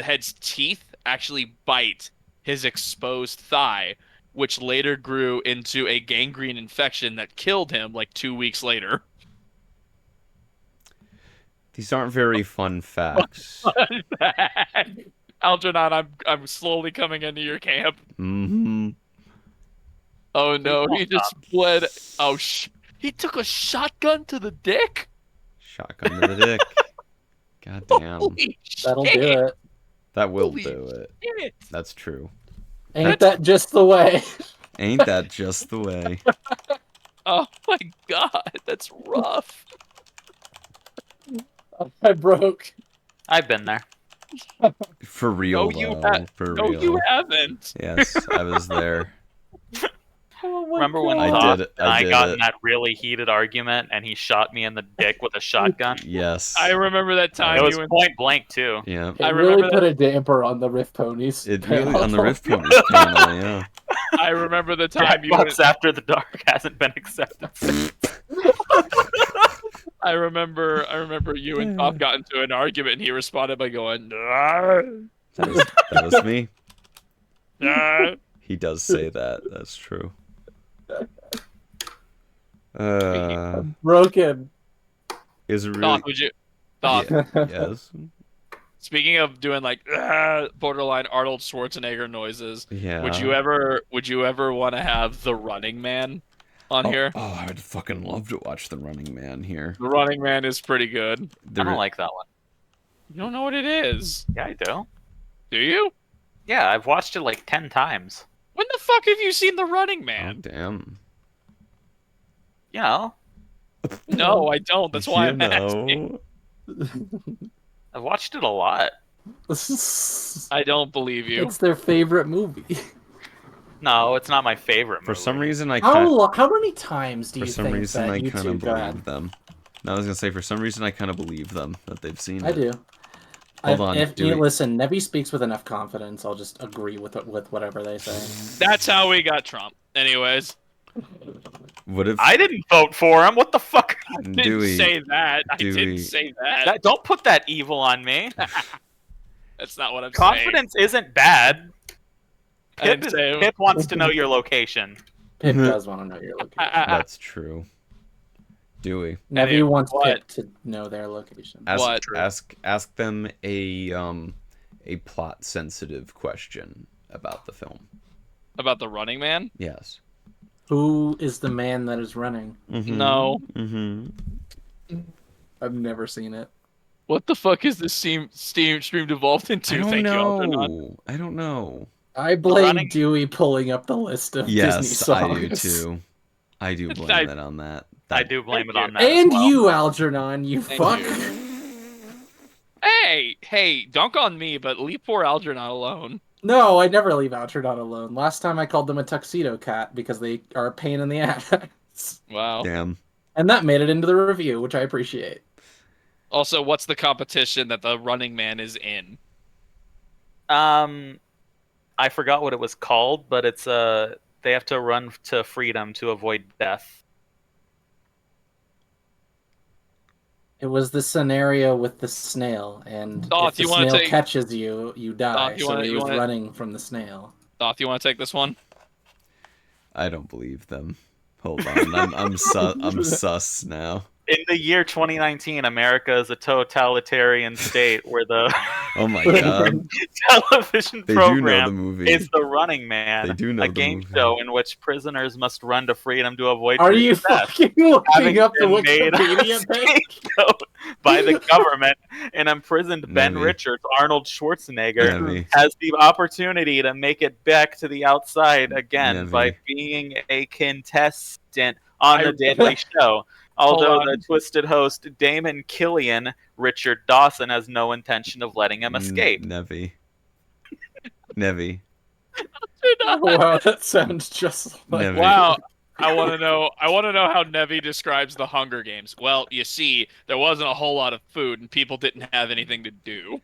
head's teeth actually bite his exposed thigh, which later grew into a gangrene infection that killed him 2 weeks later. These aren't very fun facts. Algernon, I'm slowly coming into your camp. Mm-hmm. Oh no, he just bled. Oh he took a shotgun to the dick? Shotgun to the dick. God damn. Holy That'll shit. do it. That will Holy do it. shit. That's true. Ain't that just the way? Ain't that just the way? Oh my god, that's rough. I broke. I've been there. For real, for no, real. you haven't. Yes, I was there. Remember when I Todd did and I did got it. in that really heated argument and he shot me in the dick with a shotgun? Yes. I remember that time. It was you and point blank too. Yeah. It I really remember put a damper on the RiffPonies. It really on the RiffPonies panel, yeah. I remember the time you. Jackbox After the Dark hasn't been accepted since. I remember you and Top got into an argument, and he responded by going, "Nah, That was me. nah." He does say that. That's true. Broken. Is it really? Thought, would you? Thought. Yeah, yes. Speaking of doing like borderline Arnold Schwarzenegger noises, Yeah. would you ever want to have the Running Man on here? Oh, I would fucking love to watch The Running Man here. The Running Man is pretty good. I don't like that one. You don't know what it is, Yeah, I do. do you? Yeah, I've watched it like 10 times. When the fuck have you seen The Running Oh, Man? damn. You know, No, I don't. That's why I'm asking. I've watched it a lot. I don't believe you. It's their favorite movie. No, it's not my favorite movie. For some reason, I kind How many times do you for some think reason that I you kind two of got? believe them. No, I was gonna say for some reason I kind of believe them that they've seen I it. do. Hold on, If do you we- listen, Nebby speaks with enough confidence. I'll just agree with whatever they say. That's how we got Trump. Anyways, What if I didn't vote for him. What the fuck? didn't say that. I do didn't we- say that. Don't put that evil on me. That's not what I'm saying. Confidence isn't bad. I didn't say. Pip wants to know your location. Pip does want to know your location. that's true? Do we? Nebby wants what? Pip to know their location. Ask, What? ask them a plot sensitive question about the film. About the Running Man? Yes. Who is the man that is running? No. Mm-hmm. I've never seen it. What the fuck is this stream devolved into? I don't Thank you, know. Algernon. I don't know. I blame Running- Dewey pulling up the list of Disney Yes, songs. I do too. I do blame I- that on that. I do blame it Thank on that. And as well. you, Algernon, you Thank fuck. you. Hey, dunk on me, but leave poor Algernon alone. No, I never leave Algernon alone. Last time I called them a tuxedo cat because they are a pain in the ass. Wow. Damn. And that made it into the review, which I appreciate. Also, what's the competition that the Running Man is in? I forgot what it was called, but it's they have to run to freedom to avoid death. It was the scenario with the snail, and Doth, if the you wanna snail take- catches you, you die. Doth, you so wanna- he you was wanna- running from the snail. Doth, you want to take this one? I don't believe them. Hold on. I'm sus now. In the year 2019, America is a totalitarian state where the Oh my god. television They do know the program movie. is The Running Man, They do know a the game movie. show in which prisoners must run to freedom to avoid Are you death. fucking looking Having up the been made Wikipedia a page? scapegoat by the government, an imprisoned Ben Maybe. Richards, Arnold Schwarzenegger, Maybe. has the opportunity to make it back to the outside again Maybe. by being a contestant on I- the Daily Show. Although Hold the on. twisted host Damon Killian, Richard Dawson, has no intention of letting him escape. Nevi. Nevi. Wow, that sounds just like. Nevi. Wow. I want to know how Nevi describes the Hunger Games. Well, you see, there wasn't a whole lot of food and people didn't have anything to do.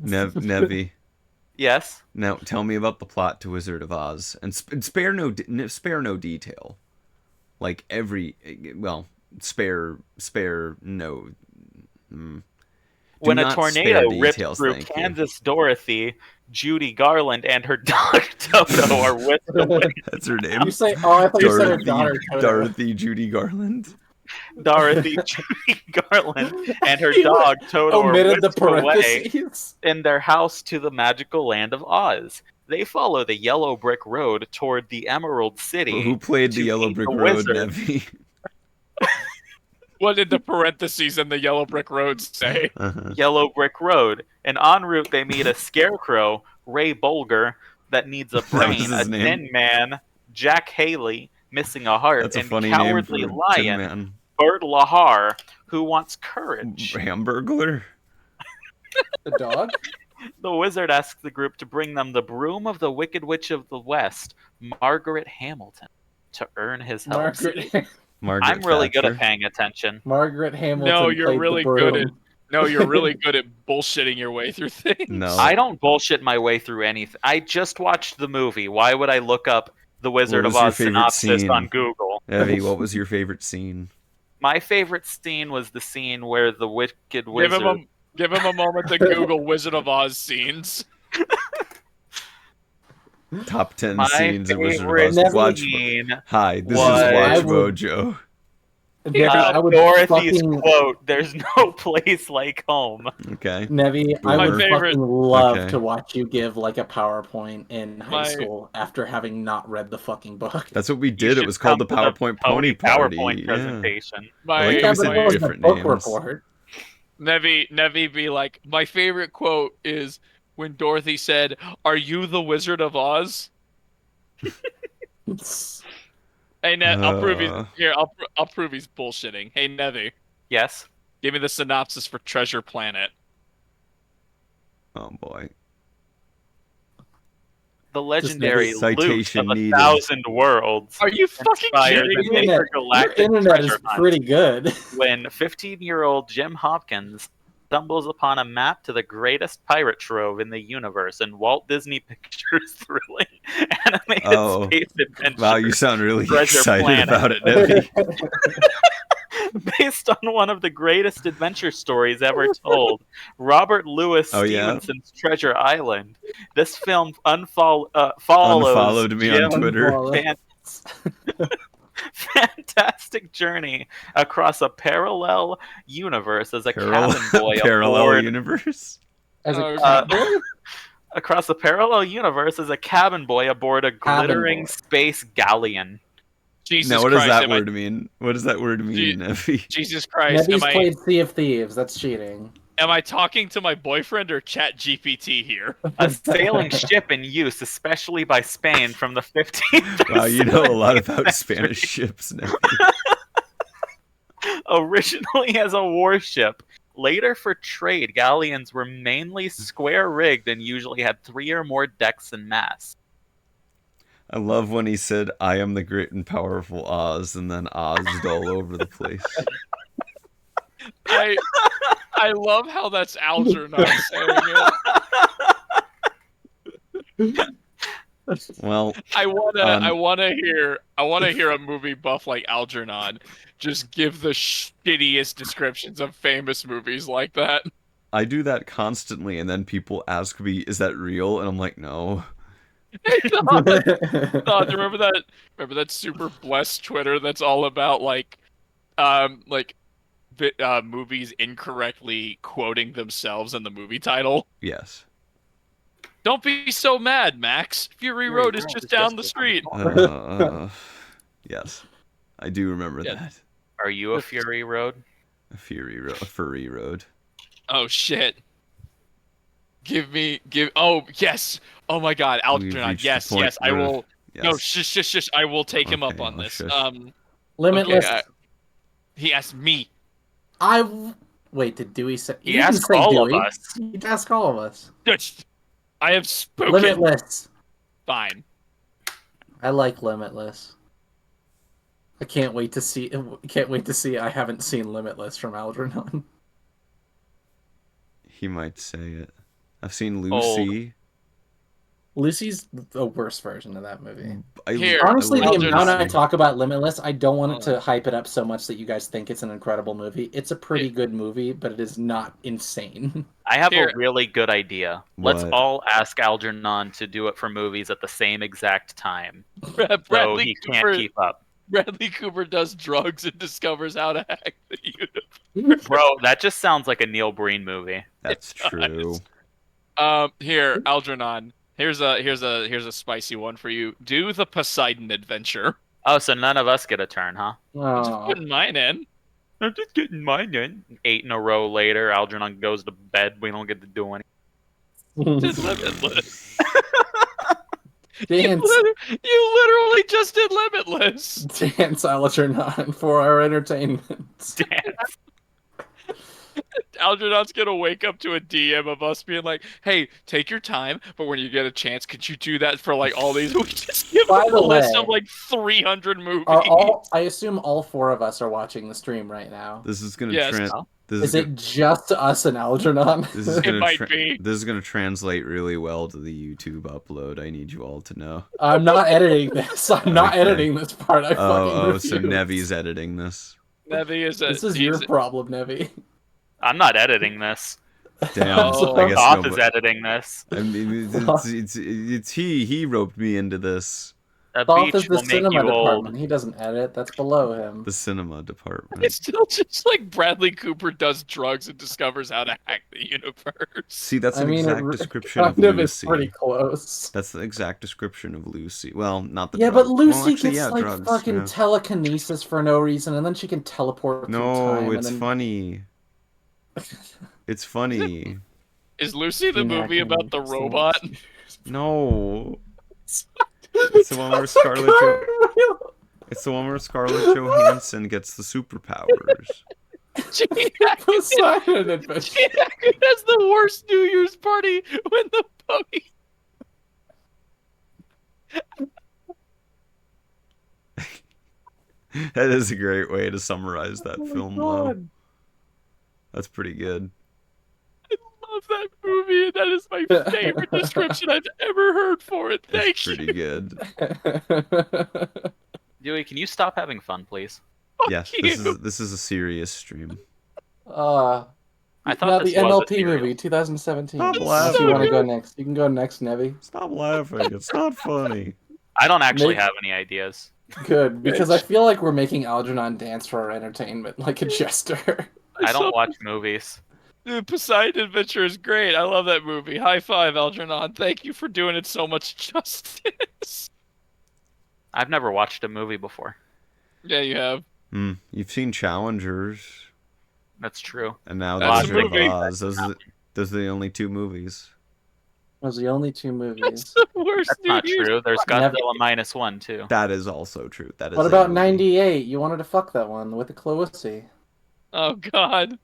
Nevi. Yes. Now tell me about the plot to Wizard of Oz, and spare no detail. Like spare no. Do When a not tornado spare ripped details, through thank you. Kansas Dorothy, Judy Garland and her dog Toto are whisked away. That's her name. You say, oh, I thought you said her daughter. Toto. Dorothy Judy Garland. Dorothy, Judy Garland, and her dog Toto are Omitted the whisked away parentheses. in their house to the magical land of Oz. They follow the yellow brick road toward the Emerald City. Who played the to Yellow meet Brick the Road, wizard. Nevi? What did the parentheses in the Yellow Brick Road say? Uh-huh. Yellow Brick Road. And en route, they meet a scarecrow, Ray Bolger, that needs a brain, his a name. tin man, Jack Haley, missing a heart, That's a and funny name Cowardly for a Tin Lion, Man. Bert Lahar, who wants courage. Hamburglar? The dog? The wizard asks the group to bring them the broom of the Wicked Witch of the West, Margaret Hamilton, to earn his help. Margaret I'm really good at Thatcher? paying attention. Margaret Hamilton No, you're played really the broom. you're really good at bullshitting your way through things. No. I don't bullshit my way through anything. I just watched the movie. Why would I look up the Wizard What of was your Oz favorite synopsis scene? on Google? Evie, what was your favorite scene? My favorite scene was the scene where the Wicked Wizard... Give him a moment to Google Wizard of Oz scenes. Top 10 My scenes of Wizard of favorite Oz. Watch. scene Hi, this is was- Watch I would- Mojo. I would Dorothy's fucking, quote, "There's no place like home." Okay. Nevi, I My would favorite- fucking love Okay. to watch you give like a PowerPoint in high My- school after having not read the fucking book. That's what we You did. It should was called the come to PowerPoint Pony Party. PowerPoint Yeah. presentation. I like Yeah, how we but said it was a different book names. report. Nevi be like, my favorite quote is when Dorothy said, "Are you the Wizard of Oz?" Hey, I'll prove he's here. I'll prove he's bullshitting. Hey, Nevi, Yes. give me the synopsis for Treasure Planet. Oh boy. The legendary Just loot citation of needed. 1,000 worlds. Are you fucking inspired kidding the me? Your intergalactic internet is treasure hunt. pretty good. When 15-year-old Jim Hopkins stumbles upon a map to the greatest pirate trove in the universe in Walt Disney Pictures' thrilling animated space adventure. Wow, you sound really Treasure excited Planet. about it, Nevi. Based on one of the greatest adventure stories ever told, Robert Louis Oh, yeah? Stevenson's Treasure Island. This film follows Unfollowed me on Jim Twitter. fantastic journey across a parallel universe as a cabin boy Parallel aboard universe. As a Oh, cowboy? across a parallel universe as a cabin boy aboard a Cabin glittering boy. space galleon. Jesus Now, what Christ, does that am I- word mean? What does that word mean, Nevi? Jesus Christ, Nevi's am played Sea of Thieves. That's cheating. I talking to my boyfriend or Chat GPT here? A sailing ship in use, especially by Spain from the 15th. Wow, you know a lot about century. Spanish ships, Nevi. Originally as a warship, later for trade, galleons were mainly square-rigged and usually had 3 or more decks and masts. I love when he said, "I am the great and powerful Oz," and then Oz'd all over the place. I love how that's Algernon saying it. Well, I wanna hear a movie buff like Algernon just give the shittiest descriptions of famous movies like that. I do that constantly, and then people ask me, "Is that real?" And I'm like, "No." God, remember that super blessed Twitter that's all about movies incorrectly quoting themselves in the movie title? Yes. Don't be so mad, Max. Fury Road is just down the street. Yes, I do remember Yeah. that. Are you a Fury Road? A furry road. Oh shit. Oh yes. Oh my God, Algernon. reached the Yes, point yes. I where- will. Yes. No, shush. I will take him up Okay, on I'll this. shush. Limitless. Okay, he asked me. Wait, did Dewey say? He didn't asked say all of Dewey. us. He'd ask all of us. I have spoken. Limitless. Fine. I like Limitless. I can't wait to see. I haven't seen Limitless from Algernon. He might say it. I've seen Lucy. Lucy's the worst version of that movie. Here, Honestly, the Algernon. amount I talk about Limitless, I don't want it to hype it up so much that you guys think it's an incredible movie. It's a pretty good movie, but it is not insane. I have Here. a really good idea. Let's What? all ask Algernon to do it for movies at the same exact time, so Bradley he Cooper. can't keep up. Bradley Cooper does drugs and discovers how to hack the universe. Bro, that just sounds like a Neil Breen movie. That's true. Here, Algernon. Here's a spicy one for you. Do the Poseidon adventure. Oh, so none of us get a turn, huh? Just Oh. putting mine in. I'm just getting mine in. 8 in a row later, Algernon goes to bed. We don't get to do anything. Just Limitless. Dance. You literally just did Limitless. Dance, Algernon, for our entertainment. Dance. Algernon's gonna wake up to a DM of us being like, "Hey, take your time, but when you get a chance, could you do that for like all these?" We just give By him the a list way, of like 300 movies. I assume all 4 of us are watching the stream right now. This is gonna Yes. Is it just us and Algernon? This is It gonna might be. This is gonna translate really well to the YouTube upload. I need you all to know. I'm not editing this. I'm not Okay. editing this part. I fucking refuse. So Nevi's editing this. Nevi is This is your problem, Nevi. I'm not editing this. Damn, Oh. I guess Goth is editing this. I mean, it's he roped me into this. A Thoth beach is the will make cinema you old. department. He doesn't edit. That's below him. The cinema department. It's still just like Bradley Cooper does drugs and discovers how to hack the universe. See, that's an exact description kind of of Lucy. It's pretty close. That's the exact description of Lucy. Well, not the Yeah, drug. but Lucy well, actually, gets like drugs, fucking telekinesis for no reason, and then she can teleport through time. No, it's and then... funny. It's funny. Is Lucy the movie about the robot? No. It's the one where Scarlett Johansson gets the superpowers. Gene Hackman has the worst New Year's party when the pony. That is a great way to summarize that film, though. That's pretty good. I love that movie, and that is my favorite description I've ever heard for it. Thank you. Pretty good. Dewey, can you stop having fun, please? Yes, this is a serious stream. I thought now this the was a NLP serial. movie, 2017. Stop Unless laughing. you want to go next. You can go next, Nevi. Stop laughing. It's not funny. I don't actually have any ideas. Good, because I feel like we're making Algernon dance for our entertainment, like a jester. I don't watch movies. Dude, Poseidon Adventure is great. I love that movie. High five, Algernon. Thank you for doing it so much justice. I've never watched a movie before. Yeah, you have. You've seen Challengers. That's true. And now That's Wizard a of movie. Oz. Those are the only 2 movies. Those are the only 2 That's movies. the worst That's New not Year's. true. There's Never- Godzilla -1 too. That is also true. That is. What a about movie. 98? You wanted to fuck that one with the Cloissy. Oh God.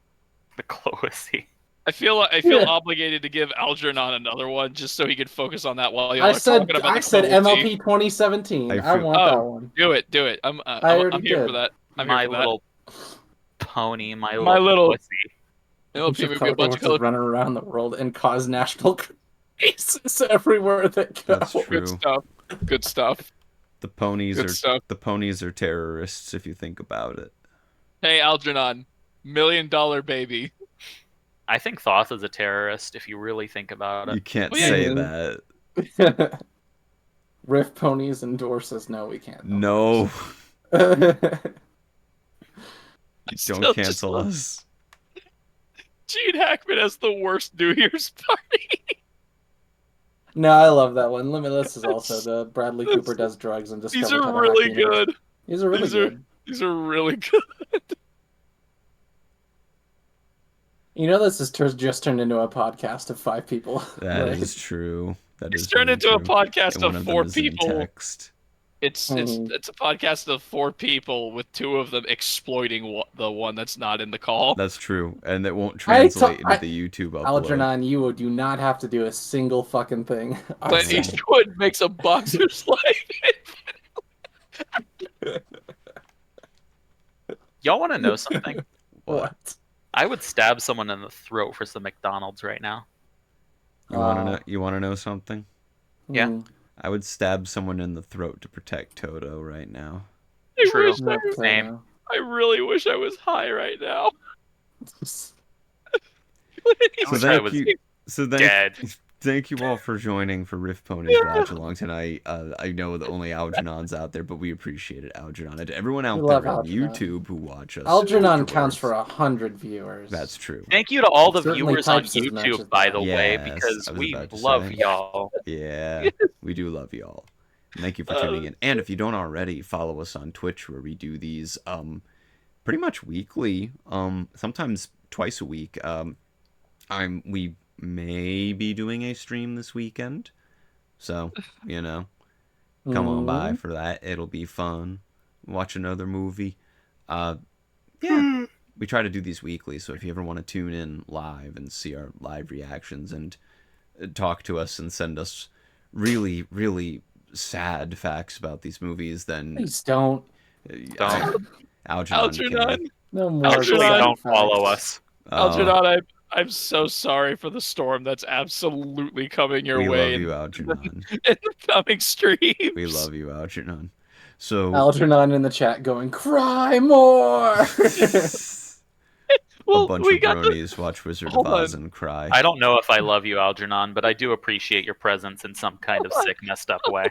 The Cloissy. I feel obligated to give Algernon another one just so he could focus on that while y'all are talking about I the said Cloissy. MLP 2017. I want Oh. that one. Do it. I'm already here did. for that. I'm My here for little pony. My My little- Cloissy. that. MLP Bunch of movie, a bunch of cockroaches color. running around the world and cause national crisis everywhere they go. That's true. Good stuff. Good stuff. The ponies Good are stuff. the ponies are terrorists if you think about it. Hey, Algernon, $1 million baby. I think Thoth is a terrorist if you really think about it. You can't Well, yeah, say yeah. that. RiffPonies endorses. No, we can't. No, Still don't just cancel love- us. Gene Hackman has the worst New Year's party. No, I love that one. Limitless is also the Bradley Cooper does drugs and discovers These how are to hack really the universe. good. These are really good. These are really good. You know, this is just turned into a podcast of 5 people. That right? is true. That It's is turned really into a true. podcast And one of them 4 is in people. text. It's a podcast of 4 people with 2 of them exploiting the one that's not in the call. That's true, and that won't I translate ta- into the YouTube upload. Algernon, you do not have to do a single fucking thing. But Eastwood makes a boxer's life. Y'all want to know something? What? I would stab someone in the throat for some McDonald's right now. You want to know? You want to know something? Yeah. Hmm. I would stab someone in the throat to protect Toto right now. True. Same. I really wish I was high right now. So wish I was dead. Thank you all for joining for RiffPonies Watch Along tonight. I know that only Algernon's out there, but we appreciate it, Algernon. And to everyone out We there love on Algernon. YouTube who watch us. Algernon afterwards. counts for 100 viewers. That's true. Thank you to all the Certainly viewers on types as much as YouTube, by the that. way, Yes, because I was we about to love say. y'all. Yeah, we do love y'all. Thank you for tuning in. And if you don't already, follow us on Twitch where we do these pretty much weekly, sometimes twice a week. We may be doing a stream this weekend. So, you know, Come on by for that. It'll be fun. Watch another movie. Yeah. We try to do these weekly, so if you ever want to tune in live and see our live reactions and talk to us and send us really, really sad facts about these movies, then... Please don't. Algernon. No more. Actually, don't follow us. Algernon, I'm so sorry for the storm that's absolutely coming your way. We love you, Algernon. In the coming streams. We love you, Algernon. So Algernon in the chat going, cry more! Well, a bunch of bronies watch Wizard of Oz and cry. I don't know if I love you, Algernon, but I do appreciate your presence in some kind of sick, messed up way.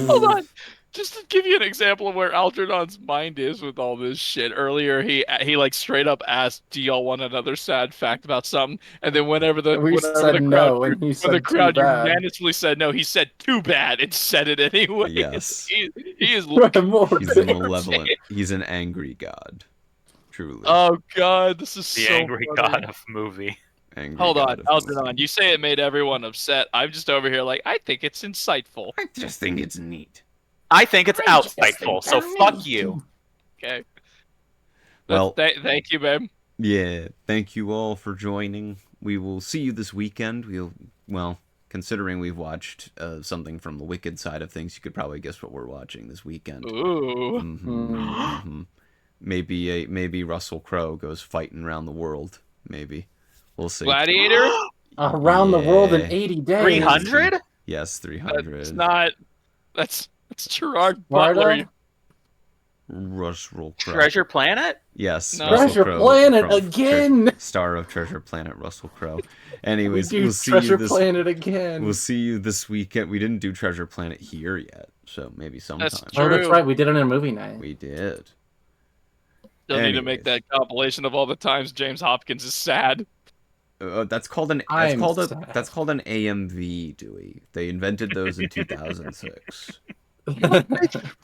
Hold on. Just to give you an example of where Algernon's mind is with all this shit. Earlier, he like straight up asked, "Do y'all want another sad fact about something?" And then whenever the crowd unanimously said no, he said "too bad" and said it anyway. Yes, he is. He's a malevolent. He's an angry god. Truly. Oh god, this is the so angry funny. god of movie. Hold on, Algernon. You say it made everyone upset. I'm just over here like I think it's insightful. I just think it's neat. I think it's outsightful, so fuck you. Okay. Well, thank you, babe. Yeah, thank you all for joining. We will see you this weekend. Well, considering we've watched something from the Wicked side of things, you could probably guess what we're watching this weekend. Ooh. Maybe Russell Crowe goes fighting around the world. Maybe. We'll see. Gladiator? Around the world in 80 days. 300? Yes, 300. That's not... That's Gerard Butler. Russell Crowe. Treasure Planet? Yes. No. Treasure Planet again! Star of Treasure Planet, Russell Crowe. Anyways, we'll see Treasure Planet again. We'll see you this weekend. We didn't do Treasure Planet here yet, so maybe sometime. That's true. Oh, that's right. We did it in a movie night. We did. Don't need to make that compilation of all the times James Hopkins is sad. That's called an AMV, Dewey. They invented those in 2006.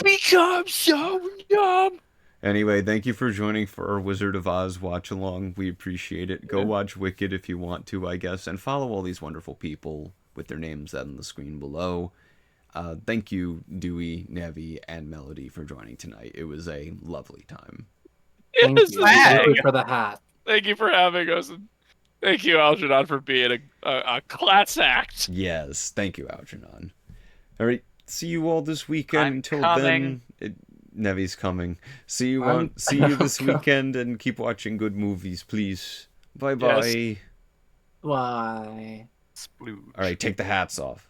Become so dumb. Anyway, thank you for joining for our Wizard of Oz watch along. We appreciate it. Go watch Wicked if you want to, I guess, and follow all these wonderful people with their names on the screen below. Thank you, Dewey, Nevi, and Melody for joining tonight. It was a lovely time. Thank you for the hat. Thank you for having us. Thank you, Algernon, for being a class act. Yes, thank you, Algernon. All right, see you all this weekend. Until then, Nevi's coming. See you this weekend, and keep watching good movies, please. Bye bye. Yes. Bye. Splooge. All right, take the hats off.